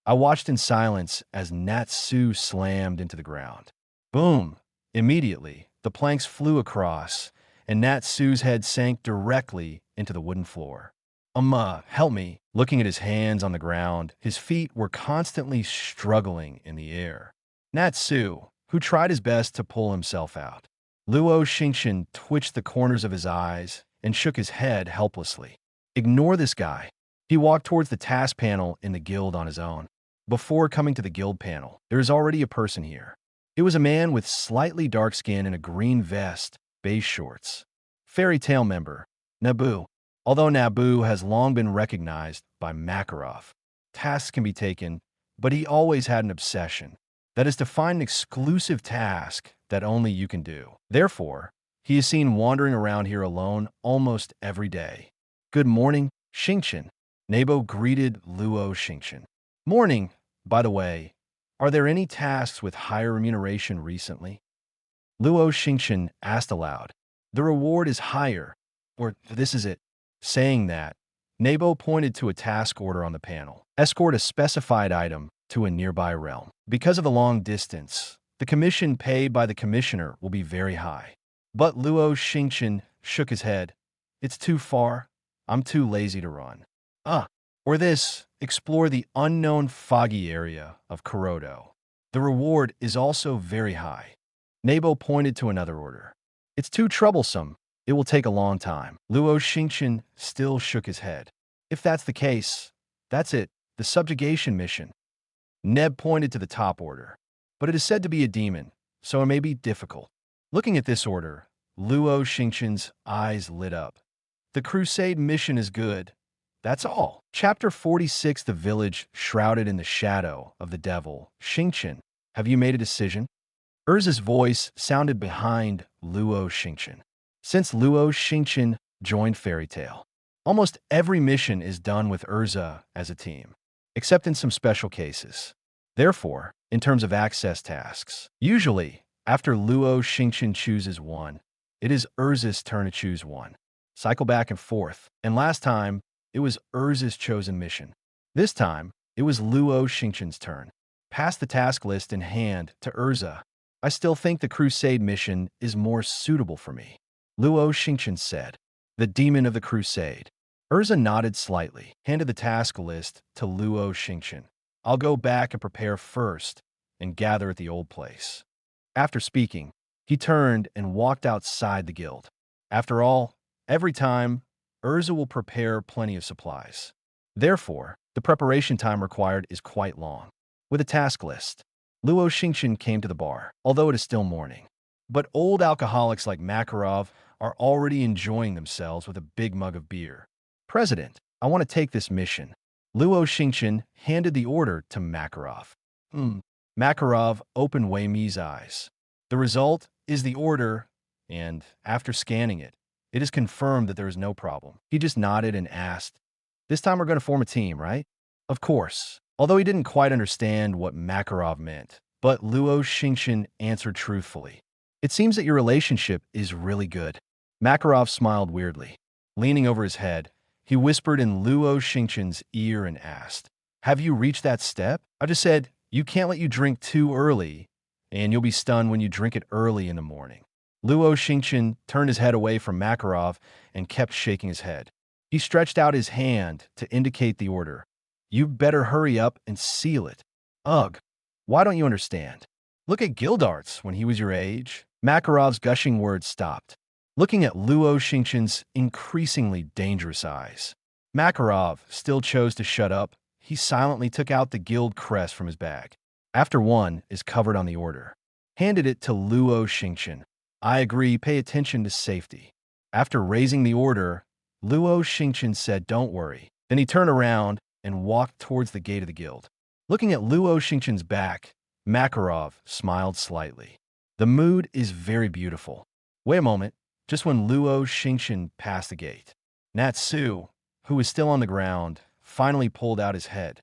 Speaker 2: I watched in silence as Natsu slammed into the ground. Boom! Immediately, the planks flew across, and Natsu's head sank directly into the wooden floor. Help me. Looking at his hands on the ground, his feet were constantly struggling in the air. Natsu, who tried his best to pull himself out. Luo Xingchen twitched the corners of his eyes and shook his head helplessly. Ignore this guy. He walked towards the task panel in the guild on his own. Before coming to the guild panel, there is already a person here. It was a man with slightly dark skin and a green vest, beige shorts. Fairy Tail member, Nabu. Although Nabu has long been recognized by Makarov, tasks can be taken, but he always had an obsession. That is to find an exclusive task that only you can do. Therefore, he is seen wandering around here alone almost every day. Good morning, Xingchen. Nebo greeted Luo Xingchen. Morning, by the way. Are there any tasks with higher remuneration recently? Luo Xingchen asked aloud. The reward is higher, or this is it. Saying that, Nebo pointed to a task order on the panel. Escort a specified item to a nearby realm. Because of the long distance, the commission paid by the commissioner will be very high. But Luo Xingchen shook his head. It's too far. I'm too lazy to run. Or this, explore the unknown foggy area of Kurodo. The reward is also very high. Nebo pointed to another order. It's too troublesome. It will take a long time. Luo Xingchen still shook his head. If that's the case, that's it, the subjugation mission. Neb pointed to the top order. But it is said to be a demon, so it may be difficult. Looking at this order, Luo Xingchen's eyes lit up. The crusade mission is good. That's all. Chapter 46, The Village Shrouded in the Shadow of the Devil. Xingchen, have you made a decision? Urza's voice sounded behind Luo Xingchen. Since Luo Xingchen joined Fairy Tail, almost every mission is done with Urza as a team, except in some special cases. Therefore, in terms of access tasks, usually, after Luo Xingchen chooses one, it is Urza's turn to choose one. Cycle back and forth, and last time, it was Urza's chosen mission. This time, it was Luo Xingchen's turn. Pass the task list in hand to Urza. I still think the crusade mission is more suitable for me. Luo Xingchen said, the demon of the crusade. Urza nodded slightly, handed the task list to Luo Xingchen. I'll go back and prepare first and gather at the old place. After speaking, he turned and walked outside the guild. After all, every time, Urza will prepare plenty of supplies. Therefore, the preparation time required is quite long. With a task list, Luo Xingchen came to the bar, although it is still morning. But old alcoholics like Makarov are already enjoying themselves with a big mug of beer. President, I want to take this mission. Luo Xingchen handed the order to Makarov. Makarov opened Wei Mi's eyes. The result is the order, and after scanning it, it is confirmed that there is no problem. He just nodded and asked, this time we're going to form a team, right? Of course, although he didn't quite understand what Makarov meant. But Luo Xingchen answered truthfully. It seems that your relationship is really good. Makarov smiled weirdly. Leaning over his head, he whispered in Luo Xingchen's ear and asked, have you reached that step? I just said, you can't let you drink too early, and you'll be stunned when you drink it early in the morning. Luo Xingchen turned his head away from Makarov and kept shaking his head. He stretched out his hand to indicate the order. You better hurry up and seal it. Ugh, why don't you understand? Look at Gildarts when he was your age. Makarov's gushing words stopped. Looking at Luo Xingchen's increasingly dangerous eyes, Makarov still chose to shut up. He silently took out the guild crest from his bag. After one is covered on the order. Handed it to Luo Xingchen. I agree, pay attention to safety. After raising the order, Luo Xingchen said, don't worry. Then he turned around and walked towards the gate of the guild. Looking at Luo Xingchen's back, Makarov smiled slightly. The mood is very beautiful. Wait a moment, just when Luo Xingchen passed the gate, Natsu, who was still on the ground, finally pulled out his head.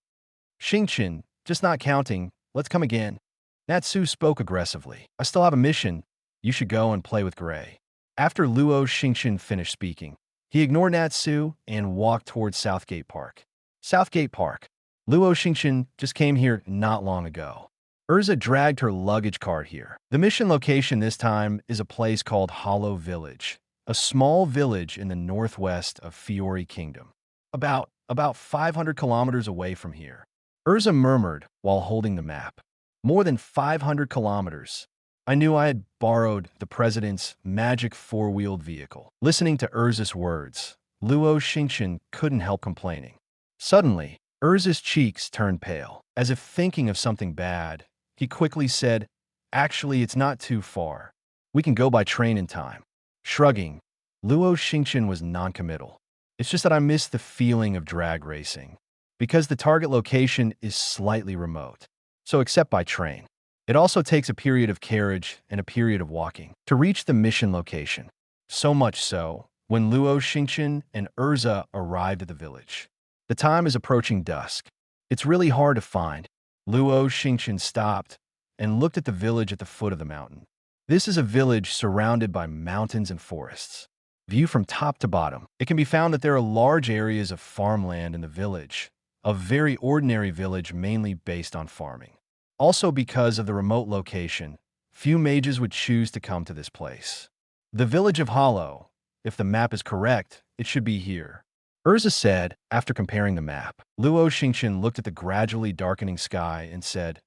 Speaker 2: Xingchen, just not counting, let's come again. Natsu spoke aggressively. I still have a mission. You should go and play with Gray. After Luo Xingchen finished speaking, he ignored Natsu and walked towards Southgate Park. Southgate Park. Luo Xingchen just came here not long ago. Urza dragged her luggage cart here. The mission location this time is a place called Hollow Village, a small village in the northwest of Fiori Kingdom. About 500 kilometers away from here. Urza murmured while holding the map. More than 500 kilometers. I knew I had borrowed the president's magic four-wheeled vehicle. Listening to Urza's words, Luo Xingchen couldn't help complaining. Suddenly, Urza's cheeks turned pale. As if thinking of something bad, he quickly said, actually, it's not too far. We can go by train in time. Shrugging, Luo Xingchen was noncommittal. It's just that I miss the feeling of drag racing, because the target location is slightly remote, so except by train. It also takes a period of carriage and a period of walking to reach the mission location. So much so, when Luo Xingchen and Urza arrived at the village. The time is approaching dusk. It's really hard to find. Luo Xingchen stopped and looked at the village at the foot of the mountain. This is a village surrounded by mountains and forests. View from top to bottom. It can be found that there are large areas of farmland in the village, a very ordinary village mainly based on farming. Also because of the remote location, few mages would choose to come to this place. The village of Hollow, if the map is correct, it should be here. Urza said, after comparing the map. Luo Xingchen looked at the gradually darkening sky and said,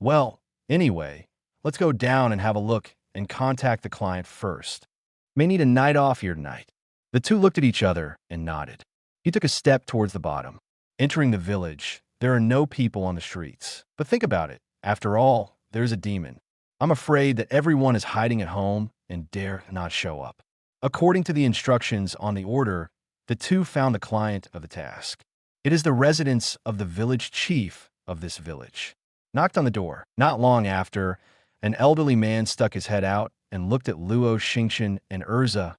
Speaker 2: well, anyway, let's go down and have a look and contact the client first. May need a night off here tonight. The two looked at each other and nodded. He took a step towards the bottom. Entering the village, there are no people on the streets. But think about it. After all, there's a demon. I'm afraid that everyone is hiding at home and dare not show up. According to the instructions on the order, the two found the client of the task. It is the residence of the village chief of this village. Knocked on the door. Not long after, an elderly man stuck his head out and looked at Luo Xingchen and Urza.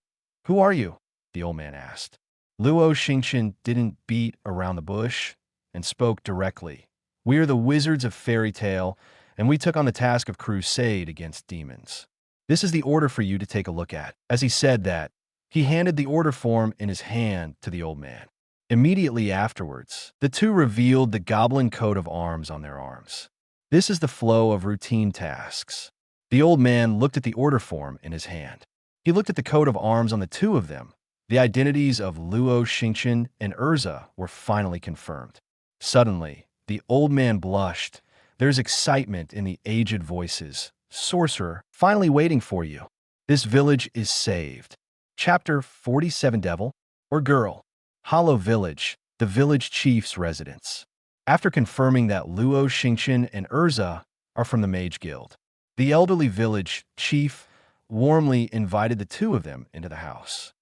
Speaker 2: Who are you? The old man asked. Luo Xingchen didn't beat around the bush and spoke directly. We are the wizards of fairy tale, and we took on the task of crusade against demons. This is the order for you to take a look at. As he said that, he handed the order form in his hand to the old man. Immediately afterwards, the two revealed the goblin coat of arms on their arms. This is the flow of routine tasks. The old man looked at the order form in his hand. He looked at the coat of arms on the two of them. The identities of Luo Xingchen and Urza were finally confirmed. Suddenly, the old man blushed. There's excitement in the aged voices. Sorcerer, finally waiting for you. This village is saved. Chapter 47. Devil or Girl. Hollow Village, the village chief's residence. After confirming that Luo Xingchen and Urza are from the Mage Guild, the elderly village chief warmly invited the two of them into the house.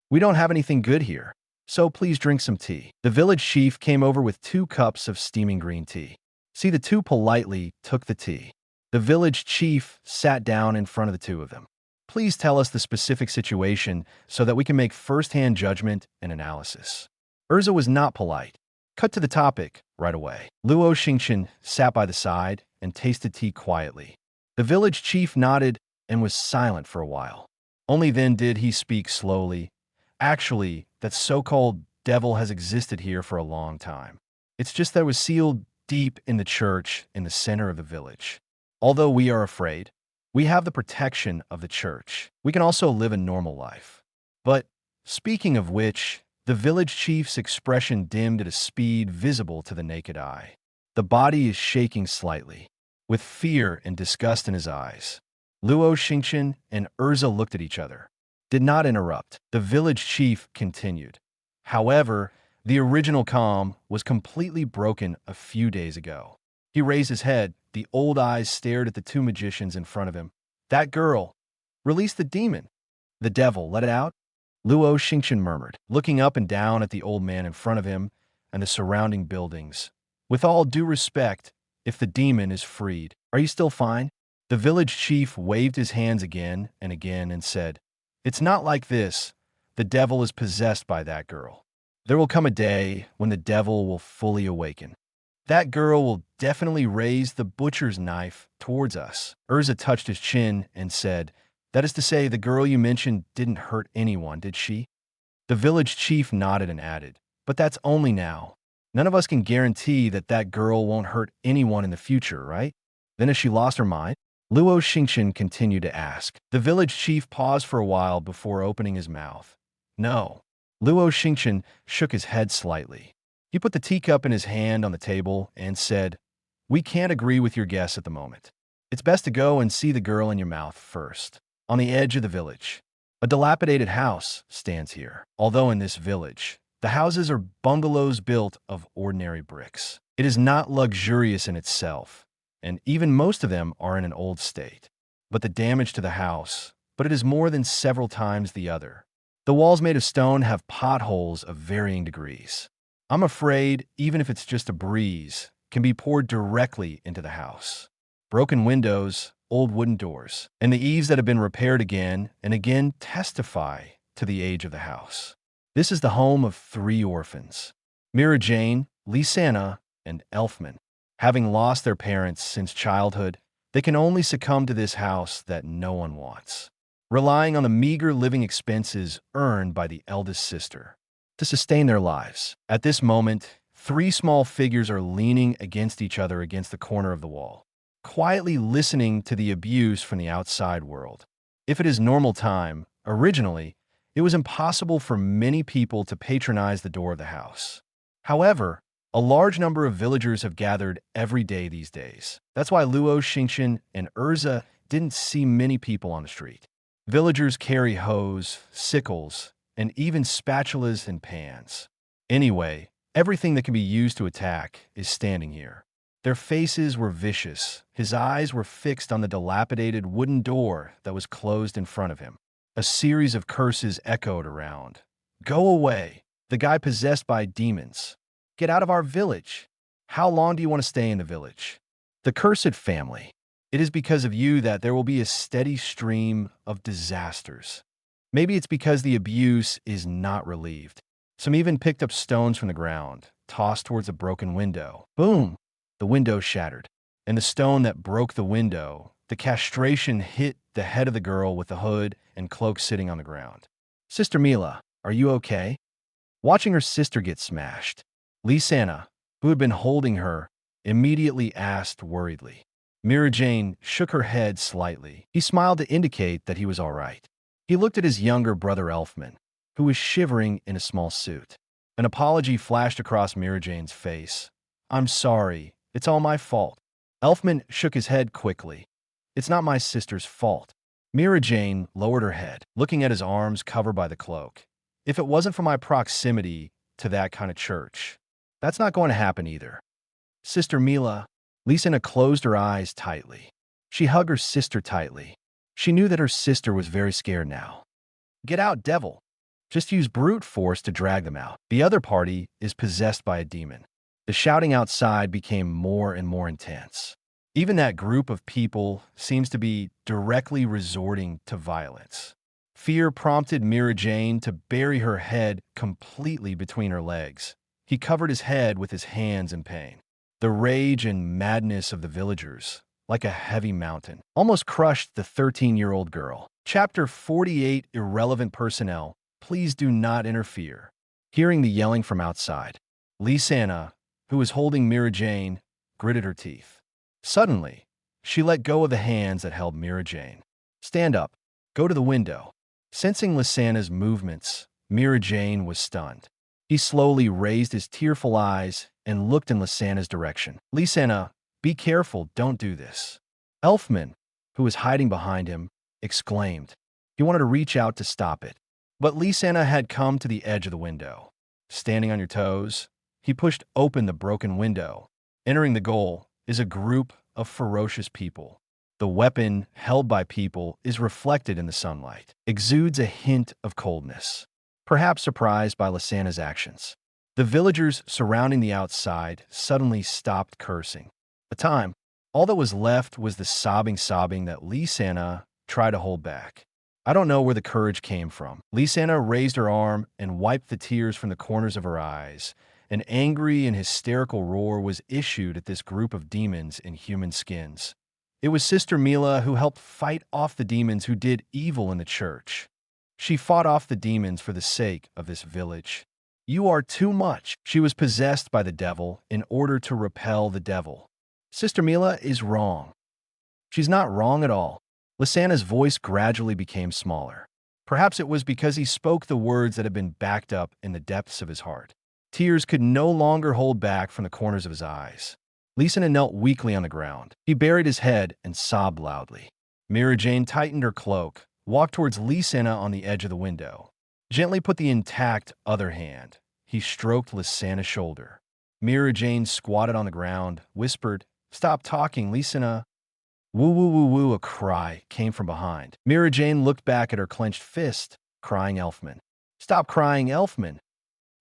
Speaker 2: We don't have anything good here, so please drink some tea. The village chief came over with 2 cups of steaming green tea. See, the two politely took the tea. The village chief sat down in front of the two of them. Please tell us the specific situation so that we can make first-hand judgment and analysis. Urza was not polite. Cut to the topic right away. Luo Xingchen sat by the side and tasted tea quietly. The village chief nodded and was silent for a while. Only then did he speak slowly. Actually, that so-called devil has existed here for a long time. It's just that it was sealed deep in the church in the center of the village. Although we are afraid, we have the protection of the church. We can also live a normal life. But, speaking of which, the village chief's expression dimmed at a speed visible to the naked eye. The body is shaking slightly, with fear and disgust in his eyes. Luo Xingchen and Urza looked at each other. Did not interrupt. The village chief continued. However, The original calm was completely broken a few days ago. He raised his head. The old eyes stared at the two magicians in front of him. That girl. Release the demon. The devil, let it out? Luo Xingchen murmured, looking up and down at the old man in front of him and the surrounding buildings. With all due respect, if the demon is freed, are you still fine? The village chief waved his hands again and said, It's not like this. The devil is possessed by that girl. There will come a day when the devil will fully awaken. That girl will definitely raise the butcher's knife towards us. Urza touched his chin and said, That is to say, the girl you mentioned didn't hurt anyone, did she? The village chief nodded and added, But that's only now. None of us can guarantee that that girl won't hurt anyone in the future, right? Then has she lost her mind? Luo Xingchen continued to ask. The village chief paused for a while before opening his mouth. No. Luo Xingchen shook his head slightly. He put the teacup in his hand on the table and said, We can't agree with your guess at the moment. It's best to go and see the girl in your mouth first. On the edge of the village, a dilapidated house stands here. Although in this village, the houses are bungalows built of ordinary bricks. It is not luxurious in itself, and even most of them are in an old state. But the damage to the house, it is more than several times the other. The walls made of stone have potholes of varying degrees. I'm afraid, even if it's just a breeze, can be poured directly into the house. Broken windows, old wooden doors, and the eaves that have been repaired again and again testify to the age of the house. This is the home of 3 orphans, Mira Jane, Lisana, and Elfman. Having lost their parents since childhood, they can only succumb to this house that no one wants, relying on the meager living expenses earned by the eldest sister to sustain their lives. At this moment, 3 small figures are leaning against each other against the corner of the wall, quietly listening to the abuse from the outside world. If it is normal time, originally, it was impossible for many people to patronize the door of the house. However, a large number of villagers have gathered every day these days. That's why Luo Xingchen and Urza didn't see many people on the street. Villagers carry hoes, sickles, and even spatulas and pans. Anyway, everything that can be used to attack is standing here. Their faces were vicious. His eyes were fixed on the dilapidated wooden door that was closed in front of him. A series of curses echoed around. Go away, the guy possessed by demons. Get out of our village. How long do you want to stay in the village? The cursed family. It is because of you that there will be a steady stream of disasters. Maybe it's because the abuse is not relieved. Some even picked up stones from the ground, tossed towards a broken window. Boom! The window shattered. And the stone that broke the window, the castration hit the head of the girl with the hood and cloak sitting on the ground. Sister Mila, are you okay? Watching her sister get smashed, Lisana, who had been holding her, immediately asked worriedly. Mira Jane shook her head slightly. He smiled to indicate that he was all right. He looked at his younger brother Elfman, who was shivering in a small suit. An apology flashed across Mira Jane's face. I'm sorry. It's all my fault. Elfman shook his head quickly. It's not my sister's fault. Mira Jane lowered her head, looking at his arms covered by the cloak. If it wasn't for my proximity to that kind of church, that's not going to happen either. Sister Mila, Lisana closed her eyes tightly. She hugged her sister tightly. She knew that her sister was very scared now. Get out, devil. Just use brute force to drag them out. The other party is possessed by a demon. The shouting outside became more and more intense. Even that group of people seems to be directly resorting to violence. Fear prompted Mira Jane to bury her head completely between her legs. He covered his head with his hands in pain. The rage and madness of the villagers, like a heavy mountain, almost crushed the 13-year-old girl. Chapter 48, Irrelevant Personnel. Please do not interfere. Hearing the yelling from outside, Lisana, who was holding Mira Jane, gritted her teeth. Suddenly, she let go of the hands that held Mira Jane. Stand up. Go to the window. Sensing Lisana's movements, Mira Jane was stunned. He slowly raised his tearful eyes and looked in Lisana's direction. Lisana, be careful, don't do this. Elfman, who was hiding behind him, exclaimed. He wanted to reach out to stop it. But Lisana had come to the edge of the window. standing on your toes. He pushed open the broken window. Entering the goal is a group of ferocious people. The weapon held by people is reflected in the sunlight, exudes a hint of coldness, perhaps surprised by Lysana's actions. The villagers surrounding the outside suddenly stopped cursing. A time, all that was left was the sobbing that Lysana tried to hold back. I don't know where the courage came from. Lysana raised her arm and wiped the tears from the corners of her eyes. An angry and hysterical roar was issued at this group of demons in human skins. It was Sister Mila who helped fight off the demons who did evil in the church. She fought off the demons for the sake of this village. You are too much. She was possessed by the devil in order to repel the devil. Sister Mila is wrong. She's not wrong at all. Lysana's voice gradually became smaller. Perhaps it was because he spoke the words that had been backed up in the depths of his heart. Tears could no longer hold back from the corners of his eyes. Lysana knelt weakly on the ground. He buried his head and sobbed loudly. Mira Jane tightened her cloak, walked towards Lysana on the edge of the window. Gently put the intact other hand. He stroked Lysana's shoulder. Mira Jane squatted on the ground, whispered, "Stop talking, Lysana." Woo woo woo woo, a cry came from behind. Mira Jane looked back at her clenched fist, crying Elfman. "Stop crying, Elfman."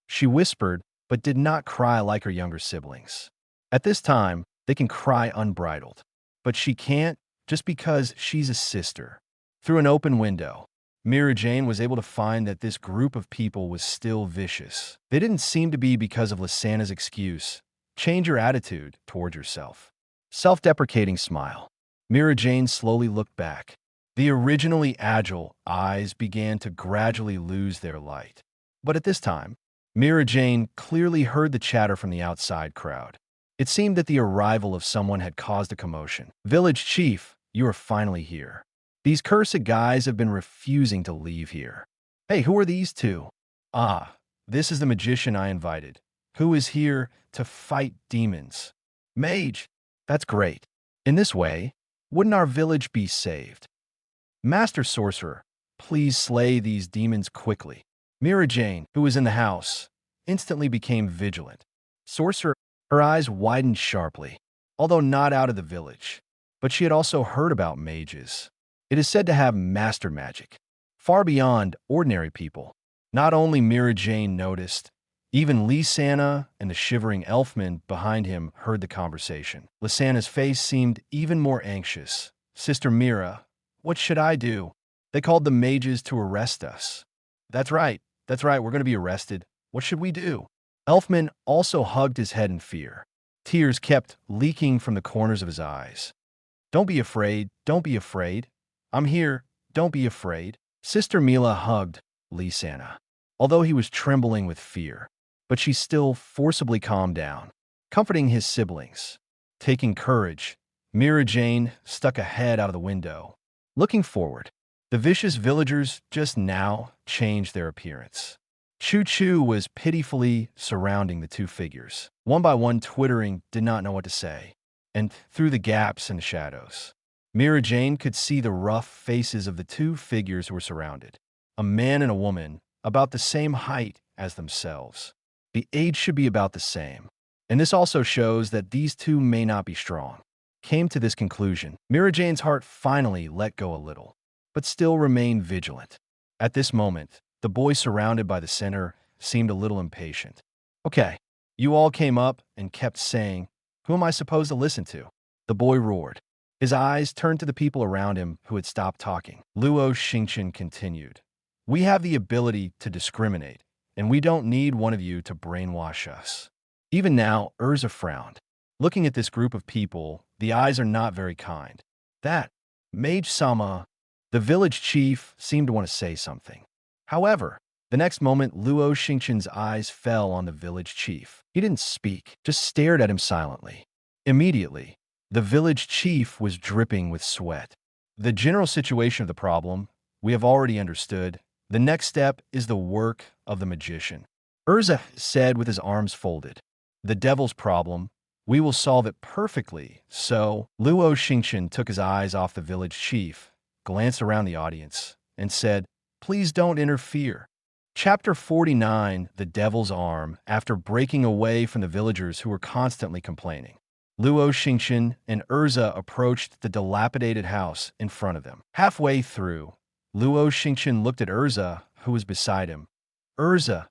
Speaker 2: She whispered, but did not cry like her younger siblings. At this time, they can cry unbridled. But she can't just because she's a sister. Through an open window, Mira Jane was able to find that this group of people was still vicious. They didn't seem to be because of Lysana's excuse. Change your attitude toward yourself. Self-deprecating smile. Mira Jane slowly looked back. The originally agile eyes began to gradually lose their light. But at this time, Mira Jane clearly heard the chatter from the outside crowd. It seemed that the arrival of someone had caused a commotion. "Village Chief, you are finally here. These cursed guys have been refusing to leave here." "Hey, who are these two?" "Ah, this is the magician I invited, who is here to fight demons." "Mage, that's great. In this way, wouldn't our village be saved?" "Master Sorcerer, please slay these demons quickly." Mira Jane, who was in the house, instantly became vigilant. Sorcerer, her eyes widened sharply, although not out of the village. But she had also heard about mages. It is said to have master magic, far beyond ordinary people. Not only Mira Jane noticed, even Lysana and the shivering elfman behind him heard the conversation. Lysana's face seemed even more anxious. "Sister Mira, what should I do? They called the mages to arrest us." That's right, we're going to be arrested. What should we do?" Elfman also hugged his head in fear. Tears kept leaking from the corners of his eyes. Don't be afraid. I'm here, don't be afraid." Sister Mila hugged Lysana, although he was trembling with fear. But she still forcibly calmed down, comforting his siblings. Taking courage, Mira Jane stuck a head out of the window. Looking forward, the vicious villagers just now changed their appearance. Choo Choo was pitifully surrounding the two figures. One by one, twittering, did not know what to say. And through the gaps and the shadows, Mira Jane could see the rough faces of the two figures who were surrounded. A man and a woman, about the same height as themselves. The age should be about the same. And this also shows that these two may not be strong. Came to this conclusion, Mira Jane's heart finally let go a little, but still remained vigilant. At this moment, the boy surrounded by the center seemed a little impatient. "Okay, you all came up and kept saying, 'Who am I supposed to listen to?'" The boy roared. His eyes turned to the people around him who had stopped talking. Luo Xingchen continued, "We have the ability to discriminate, and we don't need one of you to brainwash us." Even now, Urza frowned. Looking at this group of people, the eyes are not very kind. "That, Mage-sama," the village chief seemed to want to say something. However, the next moment, Luo Xingchen's eyes fell on the village chief. He didn't speak, just stared at him silently. Immediately, the village chief was dripping with sweat. The general situation of the problem, we have already understood. The next step is the work of the magician. Urza said with his arms folded, "The devil's problem, we will solve it perfectly." So, Luo Xingchen took his eyes off the village chief, glanced around the audience, and said, "Please don't interfere." Chapter 49, The Devil's Arm, after breaking away from the villagers who were constantly complaining. Luo Xingchen and Urza approached the dilapidated house in front of them. Halfway through, Luo Xingchen looked at Urza, who was beside him. Urza,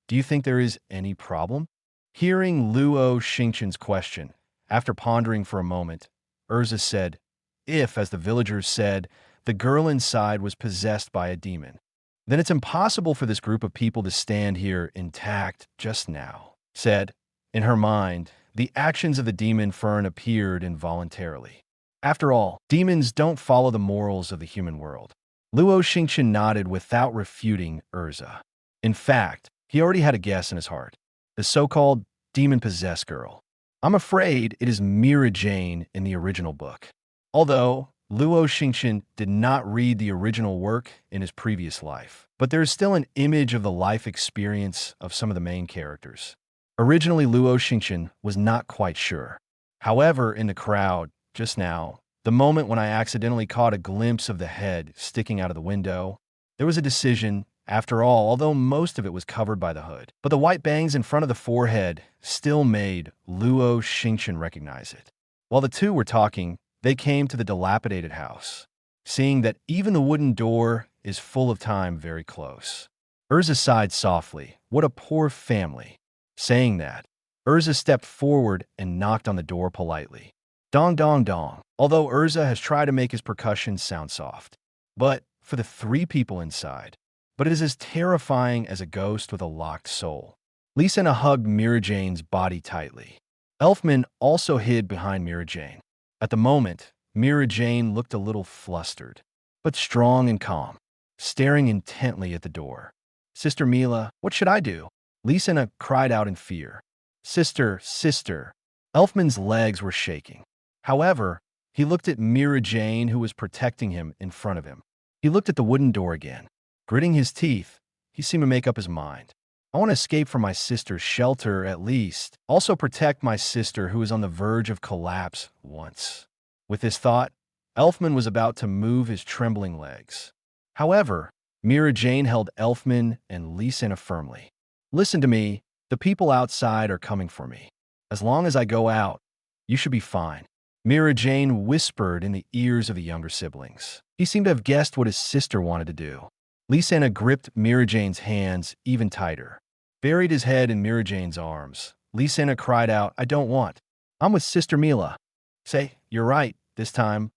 Speaker 2: do you think there is any problem? Hearing Luo Xingchen's question, after pondering for a moment, Urza said, if, as the villagers said, the girl inside was possessed by a demon, then it's impossible for this group of people to stand here intact just now. Said, in her mind, the actions of the demon Fern appeared involuntarily. After all, demons don't follow the morals of the human world. Luo Xingchen nodded without refuting Urza. In fact, he already had a guess in his heart. The so-called demon-possessed girl. I'm afraid it is Mira Jane in the original book. Although Luo Xingchen did not read the original work in his previous life, but there is still an image of the life experience of some of the main characters. Originally, Luo Xingchen was not quite sure. However, in the crowd, just now, the moment when I accidentally caught a glimpse of the head sticking out of the window, there was a decision, after all, although most of it was covered by the hood. But the white bangs in front of the forehead still made Luo Xingchen recognize it. While the two were talking, they came to the dilapidated house, seeing that even the wooden door is full of time very close. Urza sighed softly. What a poor family. Saying that, Urza stepped forward and knocked on the door politely. Dong dong dong. Although Urza has tried to make his percussion sound soft. But for the three people inside. But it is as terrifying as a ghost with a locked soul. Lisena hugged Mira Jane's body tightly. Elfman also hid behind Mira Jane. At the moment, Mira Jane looked a little flustered, but strong and calm, staring intently at the door. Sister Mila, what should I do? Lisena cried out in fear. Sister, sister. Elfman's legs were shaking. However, he looked at Mira Jane, who was protecting him in front of him. He looked at the wooden door again. Gritting his teeth, he seemed to make up his mind. I want to escape from my sister's shelter, at least. Also protect my sister, who is on the verge of collapse once. With this thought, Elfman was about to move his trembling legs. However, Mira Jane held Elfman and Lisena firmly. Listen to me. The people outside are coming for me. As long as I go out, you should be fine. Mira Jane whispered in the ears of the younger siblings. He seemed to have guessed what his sister wanted to do. Lisena gripped Mira Jane's hands even tighter, buried his head in Mira Jane's arms. Lisena cried out, I don't want. I'm with Sister Mila. Say, you're right, this time.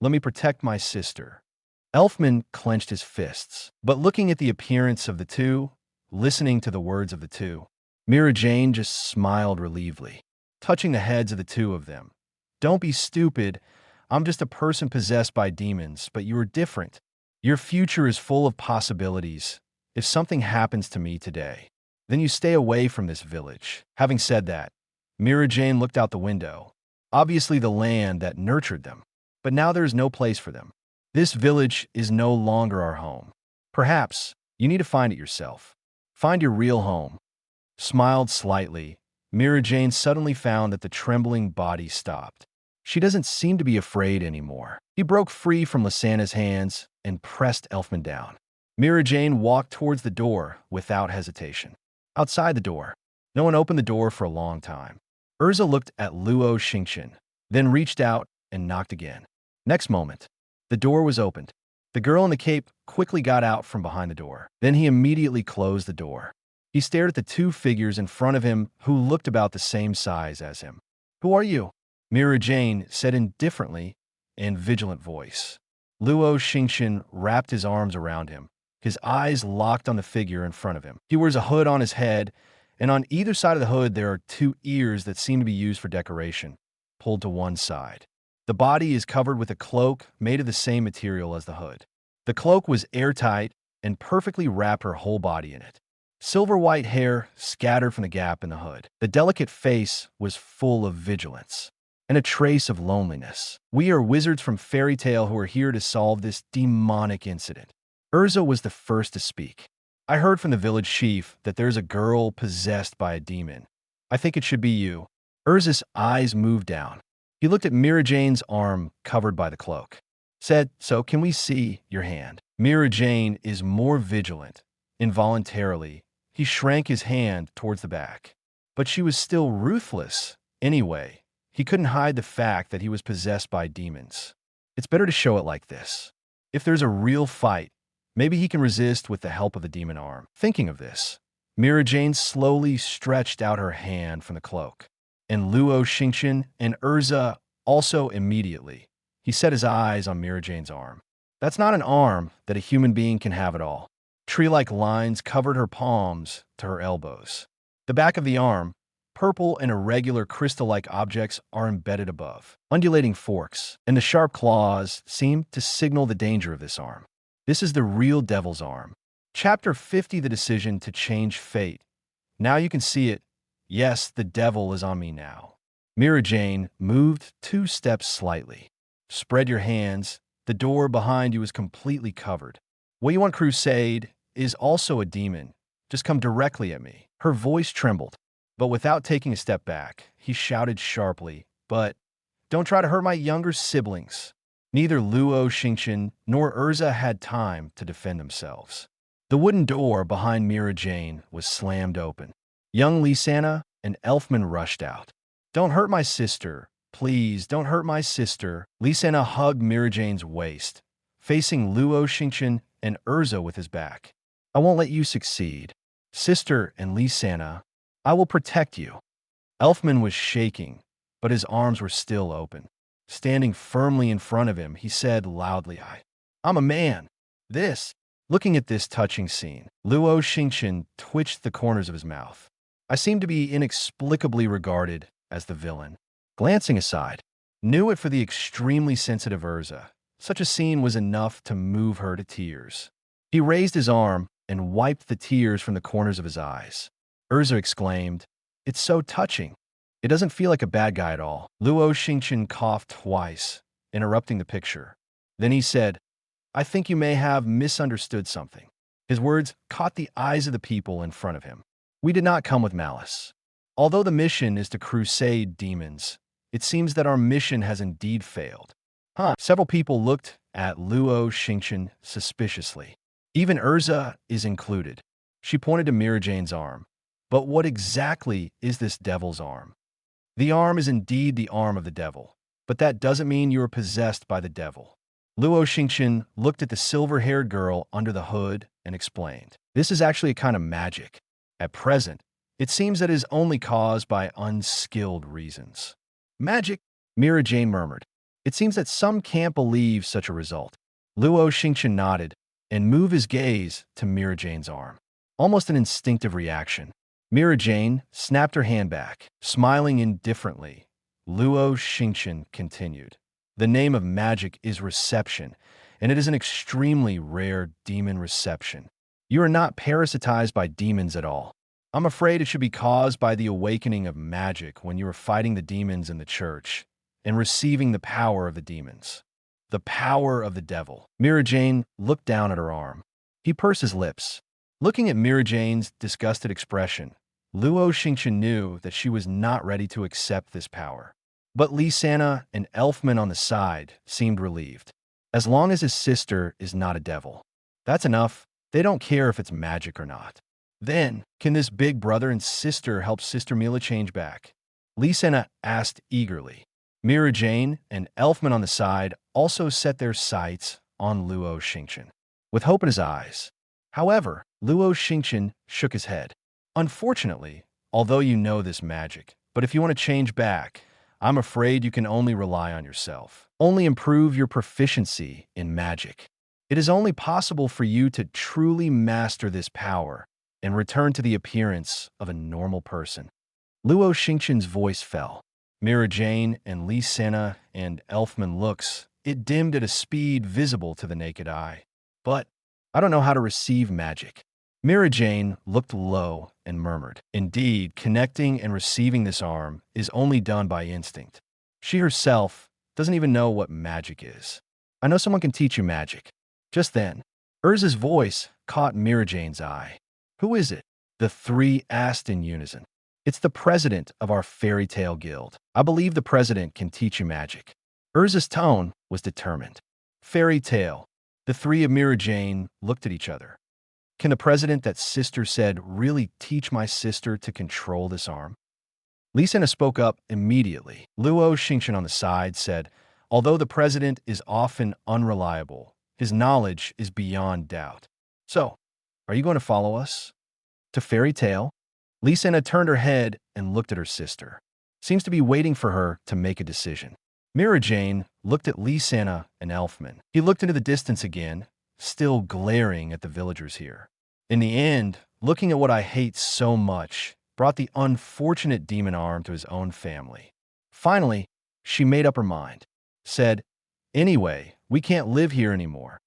Speaker 2: Let me protect my sister. Elfman clenched his fists, but looking at the appearance of the two, listening to the words of the two, Mira Jane just smiled relievedly, touching the heads of the two of them. Don't be stupid. I'm just a person possessed by demons, but you are different. Your future is full of possibilities. If something happens to me today, then you stay away from this village. Having said that, Mira Jane looked out the window. Obviously the land that nurtured them. But now there is no place for them. This village is no longer our home. Perhaps you need to find it yourself. Find your real home. Smiled slightly, Mira Jane suddenly found that the trembling body stopped. She doesn't seem to be afraid anymore. He broke free from Lisena's hands and pressed Elfman down. Mira Jane walked towards the door without hesitation. Outside the door, no one opened the door for a long time. Urza looked at Luo Xingchen, then reached out and knocked again. Next moment, the door was opened. The girl in the cape quickly got out from behind the door. Then he immediately closed the door. He stared at the two figures in front of him who looked about the same size as him. Who are you? Mira Jane said indifferently in vigilant voice. Luo Xingchen wrapped his arms around him, his eyes locked on the figure in front of him. He wears a hood on his head, and on either side of the hood there are two ears that seem to be used for decoration, pulled to one side. The body is covered with a cloak made of the same material as the hood. The cloak was airtight and perfectly wrapped her whole body in it. Silver white hair scattered from the gap in the hood. The delicate face was full of vigilance and a trace of loneliness. We are wizards from fairy tale who are here to solve this demonic incident. Urza was the first to speak. I heard from the village chief that there's a girl possessed by a demon. I think it should be you. Urza's eyes moved down. He looked at Mira Jane's arm covered by the cloak. Said, so can we see your hand? Mira Jane is more vigilant Involuntarily, he shrank his hand towards the back. But she was still ruthless. Anyway, he couldn't hide the fact that he was possessed by demons. It's better to show it like this. If there's a real fight, maybe he can resist with the help of the demon arm. Thinking of this, Mira Jane slowly stretched out her hand from the cloak. And Luo Xingchen and Urza also immediately. He set his eyes on Mira Jane's arm. That's not an arm that a human being can have at all. Tree-like lines covered her palms to her elbows. The back of the arm, purple and irregular crystal-like objects are embedded above. Undulating forks and the sharp claws seem to signal the danger of this arm. This is the real devil's arm. Chapter 50, the decision to change fate. Now you can see it. Yes, the devil is on me now. Mira Jane moved 2 steps slightly. Spread your hands. The door behind you is completely covered. What you want, Crusade, is also a demon. Just come directly at me. Her voice trembled, but without taking a step back, he shouted sharply, but don't try to hurt my younger siblings. Neither Luo Xingchen nor Urza had time to defend themselves. The wooden door behind Mira Jane was slammed open. Young Lisana and Elfman rushed out. Don't hurt my sister. Please, don't hurt my sister. Lisana hugged Mira Jane's waist, facing Luo Xingchen and Urza with his back. I won't let you succeed. Sister and Lisana, I will protect you. Elfman was shaking, but his arms were still open. Standing firmly in front of him, he said loudly, I'm a man. Looking at this touching scene, Luo Xingchen twitched the corners of his mouth. I seem to be inexplicably regarded as the villain. Glancing aside, knew it for the extremely sensitive Urza. Such a scene was enough to move her to tears. He raised his arm and wiped the tears from the corners of his eyes. Urza exclaimed, It's so touching. It doesn't feel like a bad guy at all. Luo Xingchen coughed twice, interrupting the picture. Then he said, I think you may have misunderstood something. His words caught the eyes of the people in front of him. We did not come with malice. Although the mission is to crusade demons, it seems that our mission has indeed failed. Several people looked at Luo Xingchen suspiciously. Even Urza is included. She pointed to Mira Jane's arm. But what exactly is this devil's arm? The arm is indeed the arm of the devil, but that doesn't mean you are possessed by the devil. Luo Xingchen looked at the silver-haired girl under the hood and explained, This is actually a kind of magic. At present, it seems that it is only caused by unskilled reasons. Magic? Mira Jane murmured. It seems that some can't believe such a result. Luo Xingchen nodded and moved his gaze to Mira Jane's arm. Almost an instinctive reaction. Mira Jane snapped her hand back, smiling indifferently. Luo Xingchen continued. The name of magic is reception, and it is an extremely rare demon reception. You are not parasitized by demons at all. I'm afraid it should be caused by the awakening of magic when you are fighting the demons in the church and receiving the power of the demons. The power of the devil. Mira Jane looked down at her arm. He pursed his lips. Looking at Mira Jane's disgusted expression, Luo Xingchen knew that she was not ready to accept this power. But Lisana and Elfman on the side seemed relieved. As long as his sister is not a devil. That's enough. They don't care if it's magic or not. Then, can this big brother and sister help Sister Mila change back? Lisana asked eagerly. Mira Jane and Elfman on the side also set their sights on Luo Xingchen, with hope in his eyes. However, Luo Xingchen shook his head. Unfortunately, although you know this magic, but if you want to change back, I'm afraid you can only rely on yourself. Only improve your proficiency in magic. It is only possible for you to truly master this power and return to the appearance of a normal person. Luo Xingchen's voice fell. Mira Jane and Lisana and Elfman looks, it dimmed at a speed visible to the naked eye. But I don't know how to receive magic. Mira Jane looked low and murmured, Indeed, connecting and receiving this arm is only done by instinct. She herself doesn't even know what magic is. I know someone can teach you magic. Just then, Urza's voice caught Mira Jane's eye. Who is it? The three asked in unison. It's the president of our fairy tale guild. I believe the president can teach you magic. Urza's tone was determined. Fairy tale. The three of Mira Jane looked at each other. Can the president that sister said really teach my sister to control this arm? Li Sena spoke up immediately. Luo Xingchen on the side said, although the president is often unreliable, his knowledge is beyond doubt. So, are you going to follow us? To fairy tale? Li Sena turned her head and looked at her sister. Seems to be waiting for her to make a decision. Mira Jane looked at Li Sena and Elfman. He looked into the distance again, still glaring at the villagers here. In the end, looking at what I hate so much brought the unfortunate demon arm to his own family. Finally, she made up her mind, said, anyway, we can't live here anymore.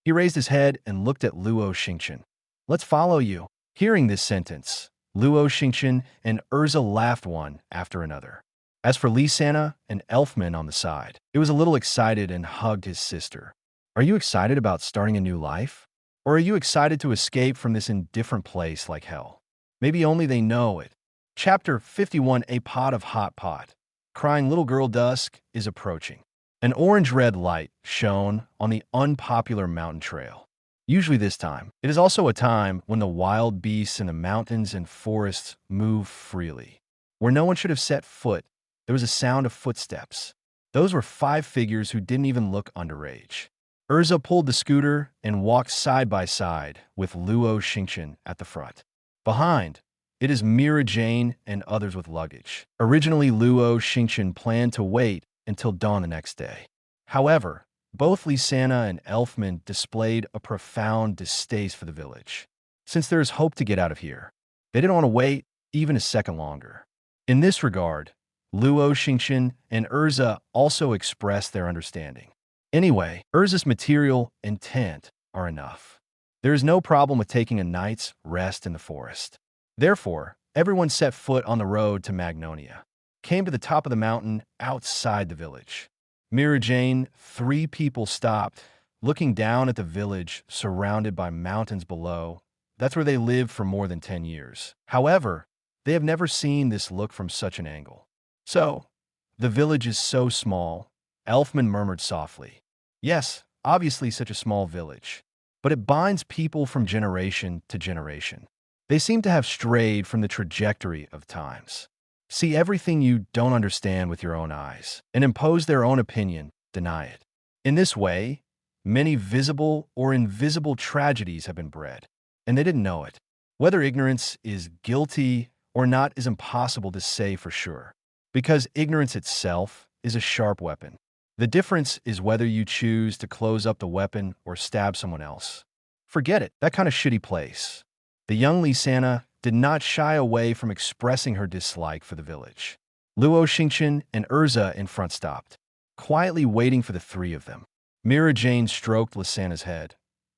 Speaker 2: He raised his head and looked at Luo Xingchen. Let's follow you. Hearing this sentence, Luo Xingchen and Urza laughed one after another. As for Li Sena and Elfman on the side, he was a little excited and hugged his sister. Are you excited about starting a new life? Or are you excited to escape from this indifferent place like hell? Maybe only they know it. Chapter 51, A Pot of Hot Pot. Crying little girl dusk is approaching. An orange-red light shone on the unpopular mountain trail. Usually this time, it is also a time when the wild beasts in the mountains and forests move freely. Where no one should have set foot, there was a sound of footsteps. Those were 5 figures who didn't even look underage. Urza pulled the scooter and walked side by side with Luo Xingchen at the front. Behind, it is Mira Jane and others with luggage. Originally, Luo Xingchen planned to wait until dawn the next day. However, both Li Sena and Elfman displayed a profound distaste for the village. Since there is hope to get out of here, they didn't want to wait even a second longer. In this regard, Luo Xingchen and Urza also expressed their understanding. Anyway, Urza's material and tent are enough. There is no problem with taking a night's rest in the forest. Therefore, everyone set foot on the road to Magnolia, came to the top of the mountain outside the village. Mira Jane, 3 people stopped, looking down at the village surrounded by mountains below. That's where they lived for more than 10 years. However, they have never seen this look from such an angle. So, the village is so small, Elfman murmured softly. Yes, obviously such a small village, but it binds people from generation to generation. They seem to have strayed from the trajectory of times. See everything you don't understand with your own eyes, and impose their own opinion, deny it. In this way, many visible or invisible tragedies have been bred, and they didn't know it. Whether ignorance is guilty or not is impossible to say for sure, because ignorance itself is a sharp weapon. The difference is whether you choose to close up the weapon or stab someone else. Forget it, that kind of shitty place. The young Li Sena did not shy away from expressing her dislike for the village. Luo Xingchen and Urza in front stopped, quietly waiting for the 3 of them. Mira Jane stroked Li Sena's head.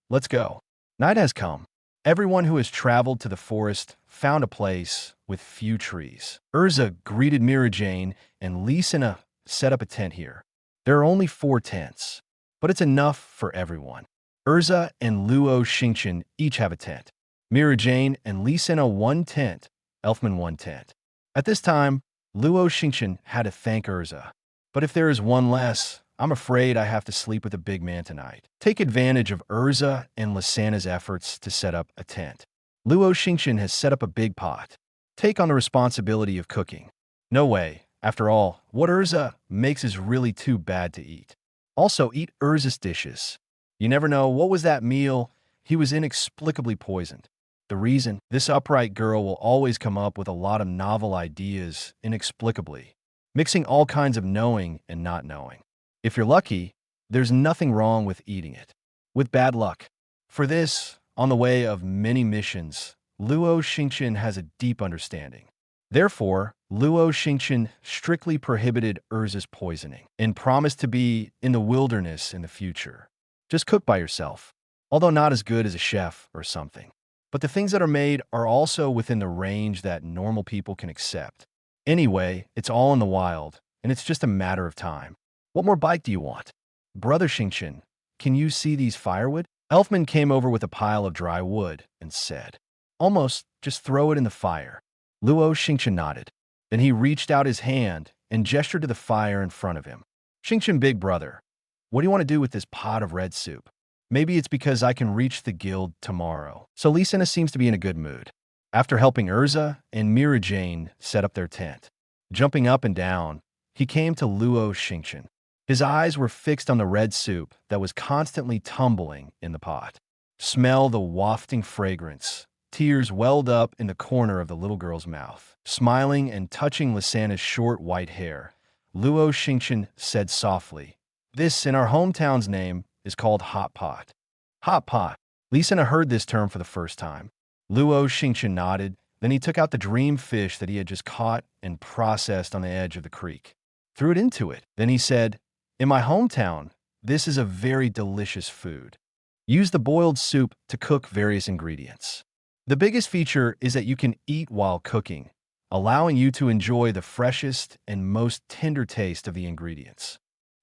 Speaker 2: Let's go. Night has come. Everyone who has traveled to the forest found a place with few trees. Urza greeted Mira Jane and Li Sena set up a tent here. There are only 4 tents, but it's enough for everyone. Urza and Luo Xingchen each have a tent. Mira Jane and Li Sena 1 tent, Elfman 1 tent. At this time, Luo Xingchen had to thank Urza. But if there is one less, I'm afraid I have to sleep with a big man tonight. Take advantage of Urza and Li Sena's efforts to set up a tent. Luo Xingchen has set up a big pot. Take on the responsibility of cooking. No way. After all, what Urza makes is really too bad to eat. Also, eat Urza's dishes. You never know what was that meal. He was inexplicably poisoned. The reason, this upright girl will always come up with a lot of novel ideas inexplicably, mixing all kinds of knowing and not knowing. If you're lucky, there's nothing wrong with eating it. With bad luck. For this, on the way of many missions, Luo Xingchen has a deep understanding. Therefore, Luo Xingchen strictly prohibited Urza's poisoning and promised to be in the wilderness in the future. Just cook by yourself, although not as good as a chef or something. But the things that are made are also within the range that normal people can accept. Anyway, it's all in the wild, and it's just a matter of time. What more bike do you want? Brother Xingchen, can you see these firewood? Elfman came over with a pile of dry wood and said, almost just throw it in the fire. Luo Xingchen nodded. Then he reached out his hand and gestured to the fire in front of him. Xingchen, big brother, what do you want to do with this pot of red soup? Maybe it's because I can reach the guild tomorrow. So Lee Sena seems to be in a good mood. After helping Urza and Mira Jane set up their tent, jumping up and down, he came to Luo Xingchen. His eyes were fixed on the red soup that was constantly tumbling in the pot. Smell the wafting fragrance. Tears welled up in the corner of the little girl's mouth. Smiling and touching Lysana's short white hair, Luo Xingchen said softly, "This, in our hometown's name, is called hot pot." Hot pot. Lysana heard this term for the first time. Luo Xingchen nodded, then he took out the dream fish that he had just caught and processed on the edge of the creek. Threw it into it. Then he said, "In my hometown, this is a very delicious food. Use the boiled soup to cook various ingredients. The biggest feature is that you can eat while cooking, allowing you to enjoy the freshest and most tender taste of the ingredients."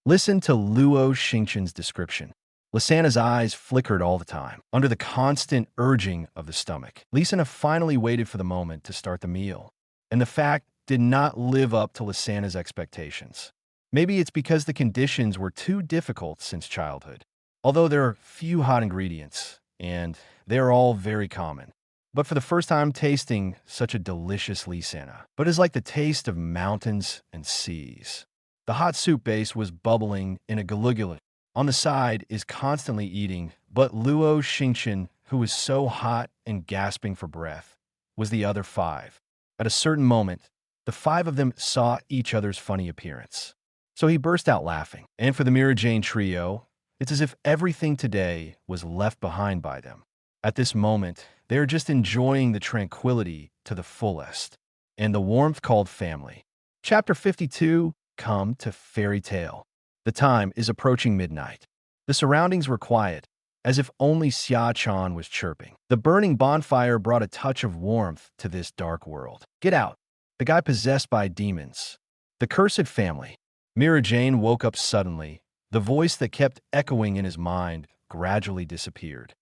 Speaker 2: Listen to Luo Xingchen's description. Lysana's eyes flickered all the time, under the constant urging of the stomach. Lysana finally waited for the moment to start the meal, and the fact did not live up to Lysana's expectations. Maybe it's because the conditions were too difficult since childhood. Although there are few hot ingredients, and they are all very common. But for the first time tasting such a delicious Lysana, but it's like the taste of mountains and seas. The hot soup base was bubbling in a Caligula. On the side is constantly eating, but Luo Xingchen, who was so hot and gasping for breath, was the other five. At a certain moment, the five of them saw each other's funny appearance. So he burst out laughing. And for the Mira Jane trio, it's as if everything today was left behind by them. At this moment, they are just enjoying the tranquility to the fullest, and the warmth called family. Chapter 52, Come to Fairy Tale. The time is approaching midnight. The surroundings were quiet, as if only Xia Chan was chirping. The burning bonfire brought a touch of warmth to this dark world. Get out. The guy possessed by demons. The cursed family. Mira Jane woke up suddenly. The voice that kept echoing in his mind gradually disappeared.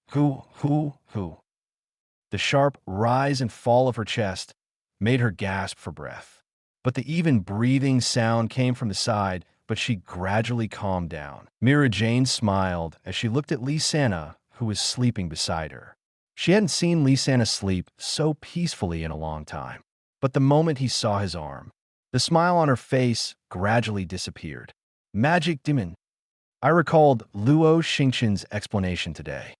Speaker 2: Who? The sharp rise and fall of her chest made her gasp for breath. But the even breathing sound came from the side, but she gradually calmed down. Mira Jane smiled as she looked at Lysana, who was sleeping beside her. She hadn't seen Lysana sleep so peacefully in a long time. But the moment he saw his arm, the smile on her face gradually disappeared. Magic demon. I recalled Luo Xingchen's explanation today.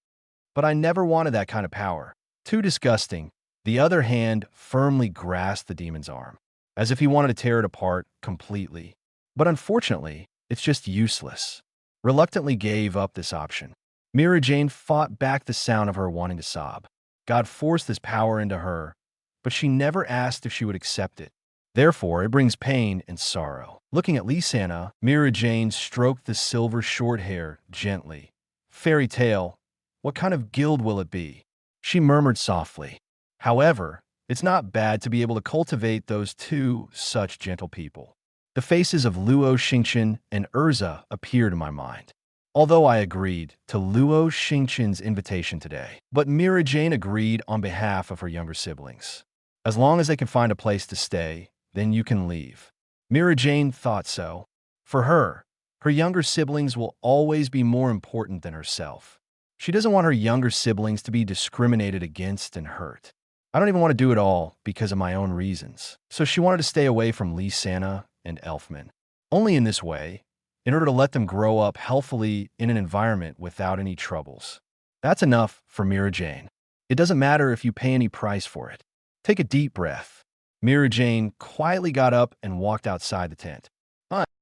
Speaker 2: But I never wanted that kind of power. Too disgusting. The other hand firmly grasped the demon's arm, as if he wanted to tear it apart completely. But unfortunately, it's just useless. Reluctantly gave up this option. Mira Jane fought back the sound of her wanting to sob. God forced this power into her, but she never asked if she would accept it. Therefore, it brings pain and sorrow. Looking at Lysana, Mira Jane stroked the silver short hair gently. Fairy tale. What kind of guild will it be? She murmured softly. However, it's not bad to be able to cultivate those two such gentle people. The faces of Luo Xingchen and Urza appeared in my mind. Although I agreed to Luo Xingchen's invitation today, but Mira Jane agreed on behalf of her younger siblings. As long as they can find a place to stay, then you can leave. Mira Jane thought so. For her, her younger siblings will always be more important than herself. She doesn't want her younger siblings to be discriminated against and hurt. I don't even want to do it all because of my own reasons. So she wanted to stay away from Lysana and Elfman. Only in this way, in order to let them grow up healthily in an environment without any troubles. That's enough for Mira Jane. It doesn't matter if you pay any price for it. Take a deep breath. Mira Jane quietly got up and walked outside the tent.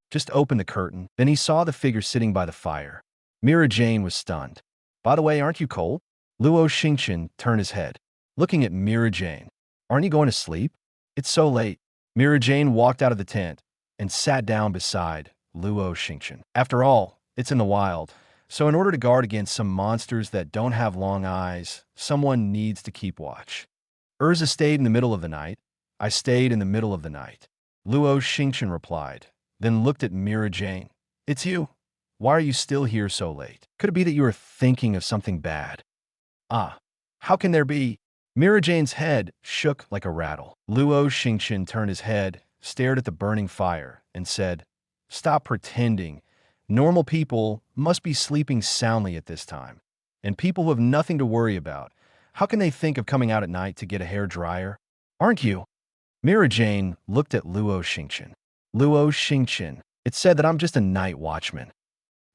Speaker 2: Just opened the curtain. Then he saw the figure sitting by the fire. Mira Jane was stunned. By the way, aren't you cold? Luo Xingchen turned his head, looking at Mira Jane. Aren't you going to sleep? It's so late. Mira Jane walked out of the tent and sat down beside Luo Xingchen. After all, it's in the wild, so in order to guard against some monsters that don't have long eyes, someone needs to keep watch. Urza stayed in the middle of the night. I stayed in the middle of the night. Luo Xingchen replied, then looked at Mira Jane. It's you. Why are you still here so late? Could it be that you are thinking of something bad? How can there be? Mira Jane's head shook like a rattle. Luo Xingchen turned his head, stared at the burning fire, and said, Stop pretending Normal people must be sleeping soundly at this time. And people who have nothing to worry about, how can they think of coming out at night to get a hair dryer? Aren't you? Mira Jane looked at Luo Xingchen. Luo Xingchen, it said that I'm just a night watchman.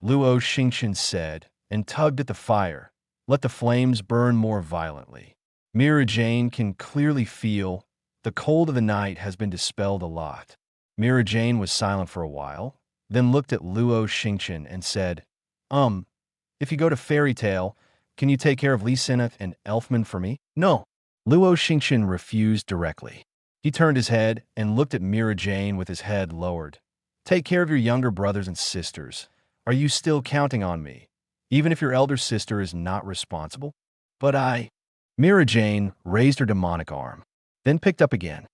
Speaker 2: Luo Xingchen said, and tugged at the fire. Let the flames burn more violently. Mira Jane can clearly feel the cold of the night has been dispelled a lot. Mira Jane was silent for a while, then looked at Luo Xingchen and said, if you go to Fairy Tale, can you take care of Lee Sinnoh and Elfman for me? No. Luo Xingchen refused directly. He turned his head and looked at Mira Jane with his head lowered. Take care of your younger brothers and sisters. Are you still counting on me, even if your elder sister is not responsible? But I... Mira Jane raised her demonic arm, then picked up again.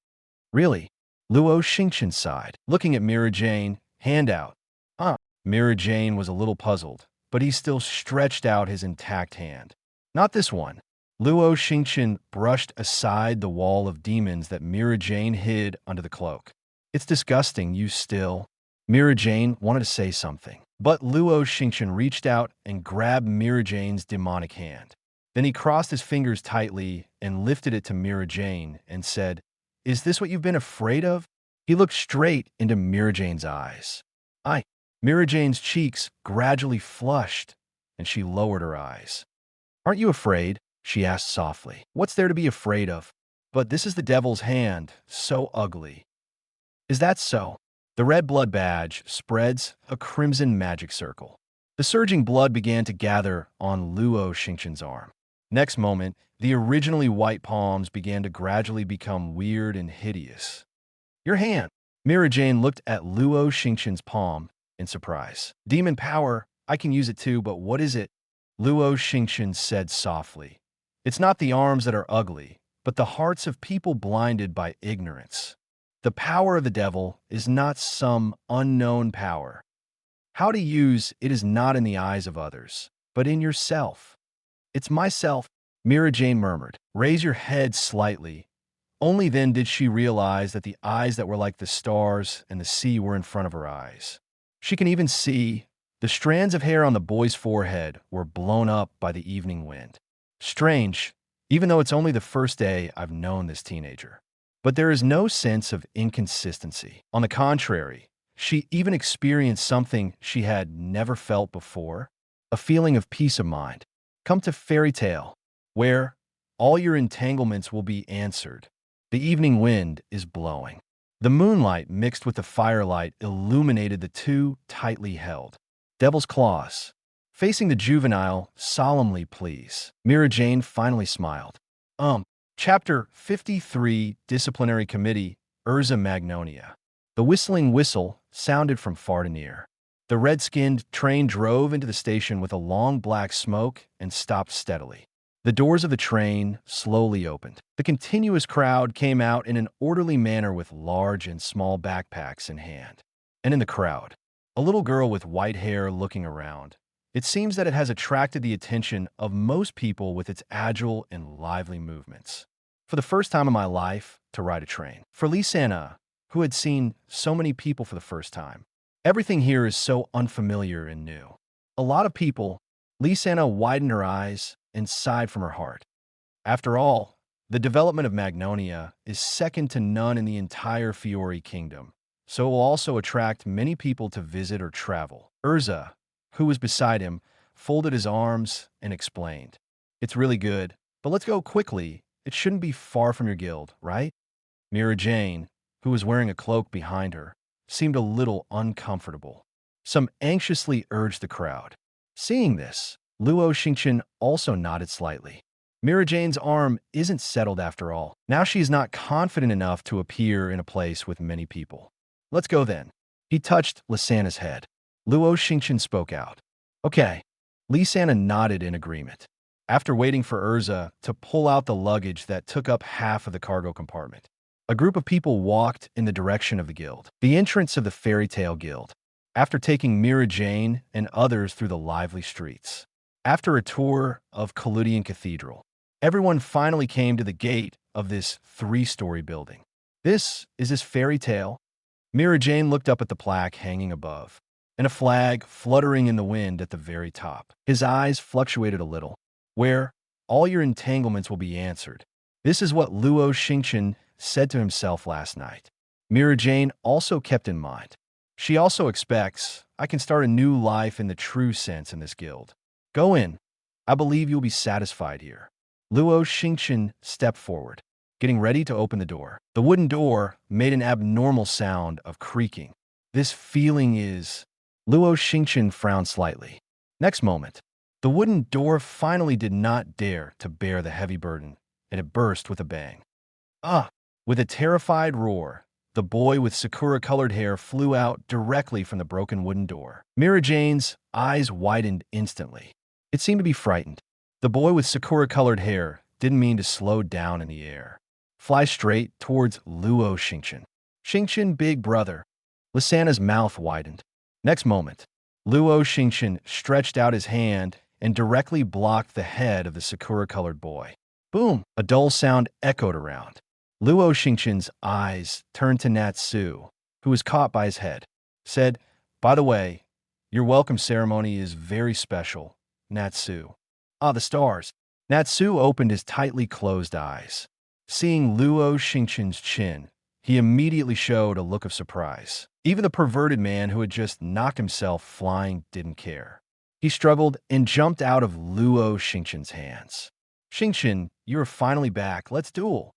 Speaker 2: Really? Luo Xingchen sighed, looking at Mira Jane, hand out. Mira Jane was a little puzzled, but he still stretched out his intact hand. Not this one. Luo Xingchen brushed aside the wall of demons that Mira Jane hid under the cloak. It's disgusting, you still... Mira Jane wanted to say something, but Luo Xingchen reached out and grabbed Mira Jane's demonic hand. Then he crossed his fingers tightly and lifted it to Mira Jane and said, Is this what you've been afraid of? He looked straight into Mira Jane's eyes. Mira Jane's cheeks gradually flushed, and she lowered her eyes. Aren't you afraid? She asked softly. What's there to be afraid of? But this is the devil's hand, so ugly. Is that so? The red blood badge spreads a crimson magic circle. The surging blood began to gather on Luo Xingchen's arm. Next moment, the originally white palms began to gradually become weird and hideous. Your hand. Mira Jane looked at Luo Xingchen's palm in surprise. Demon power, I can use it too, but what is it? Luo Xingchen said softly. It's not the arms that are ugly, but the hearts of people blinded by ignorance. The power of the devil is not some unknown power. How to use it is not in the eyes of others, but in yourself. It's myself, Mira Jane murmured. Raise your head slightly. Only then did she realize that the eyes that were like the stars and the sea were in front of her eyes. She can even see the strands of hair on the boy's forehead were blown up by the evening wind. Strange, even though it's only the first day I've known this teenager. But there is no sense of inconsistency. On the contrary, she even experienced something she had never felt before, a feeling of peace of mind. Come to Fairy Tale, where all your entanglements will be answered. The evening wind is blowing. The moonlight mixed with the firelight illuminated the two tightly held. Devil's claws. Facing the juvenile, solemnly please. Mira Jane finally smiled. Chapter 53, Disciplinary Committee, Urza Magnolia. The whistling whistle sounded from far to near. The red-skinned train drove into the station with a long black smoke and stopped steadily. The doors of the train slowly opened. The continuous crowd came out in an orderly manner with large and small backpacks in hand. And in the crowd, a little girl with white hair looking around. It seems that it has attracted the attention of most people with its agile and lively movements. For the first time in my life, to ride a train. For Lee Sinnoh, who had seen so many people for the first time, everything here is so unfamiliar and new. A lot of people. Lee Sinnoh widened her eyes and sighed from her heart. After all, the development of Magnolia is second to none in the entire Fiori Kingdom, so it will also attract many people to visit or travel. Urza, who was beside him, folded his arms and explained. It's really good, but let's go quickly. It shouldn't be far from your guild, right? Mira Jane, who was wearing a cloak behind her, seemed a little uncomfortable. Some anxiously urged the crowd. Seeing this, Luo Xingchen also nodded slightly. Mira Jane's arm isn't settled after all. Now she is not confident enough to appear in a place with many people. Let's go then. He touched Lisana's head. Luo Xingchen spoke out. Okay. Lisana nodded in agreement. After waiting for Urza to pull out the luggage that took up half of the cargo compartment, a group of people walked in the direction of the guild, the entrance of the Fairy Tale Guild. After taking Mira Jane and others through the lively streets. After a tour of Kaludian Cathedral, everyone finally came to the gate of this 3-story building. This Fairy Tale? Mira Jane looked up at the plaque hanging above. and a flag fluttering in the wind at the very top. His eyes fluctuated a little. Where all your entanglements will be answered. This is what Luo Xingchen said to himself last night. Mira Jane also kept in mind. She also expects, I can start a new life in the true sense in this guild. Go in. I believe you'll be satisfied here. Luo Xingchen stepped forward, getting ready to open the door. The wooden door made an abnormal sound of creaking. This feeling is... Luo Xingchen frowned slightly. Next moment, the wooden door finally did not dare to bear the heavy burden, and it burst with a bang. Ah! With a terrified roar, the boy with sakura-colored hair flew out directly from the broken wooden door. Mira Jane's eyes widened instantly. It seemed to be frightened. The boy with sakura-colored hair didn't mean to slow down in the air. Fly straight towards Luo Xingchen. Xingchen, big brother. Lysana's mouth widened. Next moment, Luo Xingchen stretched out his hand and directly blocked the head of the sakura-colored boy. Boom! A dull sound echoed around. Luo Xingchen's eyes turned to Natsu, who was caught by his head. Said, "By the way, your welcome ceremony is very special, Natsu." Ah, the stars. Natsu opened his tightly closed eyes. Seeing Luo Xingchen's chin, he immediately showed a look of surprise. Even the perverted man who had just knocked himself flying didn't care. He struggled and jumped out of Luo Xingchen's hands. "Xingchen, you are finally back. Let's duel."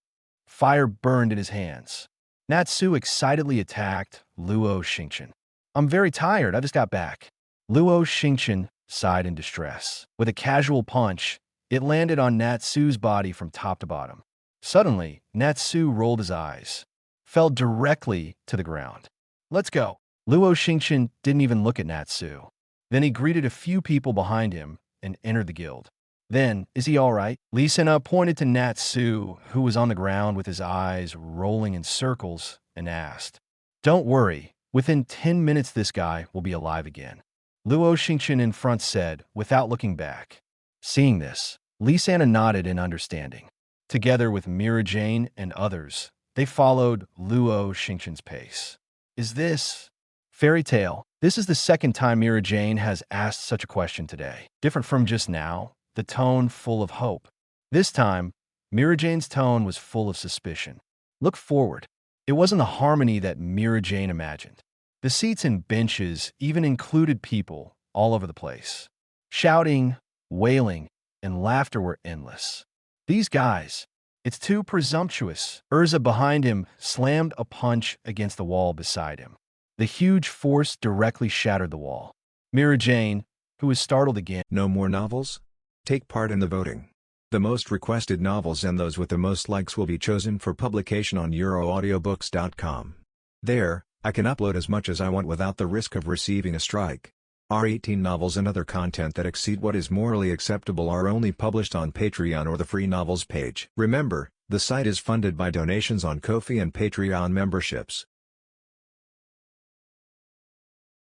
Speaker 2: Fire burned in his hands. Natsu excitedly attacked Luo Xingchen. "I'm very tired. I just got back." Luo Xingchen sighed in distress. With a casual punch, it landed on Natsu's body from top to bottom. Suddenly, Natsu rolled his eyes, fell directly to the ground. "Let's go." Luo Xingchen didn't even look at Natsu. Then he greeted a few people behind him and entered the guild. Then, "Is he all right?" Lysana pointed to Natsu, who was on the ground with his eyes rolling in circles, and asked, "Don't worry, within 10 minutes this guy will be alive again." Luo Xingchen in front said, without looking back. Seeing this, Lysana nodded in understanding. Together with Mira Jane and others, they followed Luo Xingchen's pace. Is this fairy tale? This is the second time Mira Jane has asked such a question today. Different from just now, the tone full of hope. This time, Mira Jane's tone was full of suspicion. Look forward. It wasn't the harmony that Mira Jane imagined. The seats and benches even included people all over the place. Shouting, wailing, and laughter were endless. These guys, it's too presumptuous. Urza behind him slammed a punch against the wall beside him. The huge force directly shattered the wall. Mira Jane, who was startled again.
Speaker 1: No more novels? Take part in the voting. The most requested novels and those with the most likes will be chosen for publication on euroaudiobooks.com. There, I can upload as much as I want without the risk of receiving a strike. Our 18 novels and other content that exceed what is morally acceptable are only published on Patreon or the free novels page. Remember, the site is funded by donations on Ko-fi and Patreon memberships.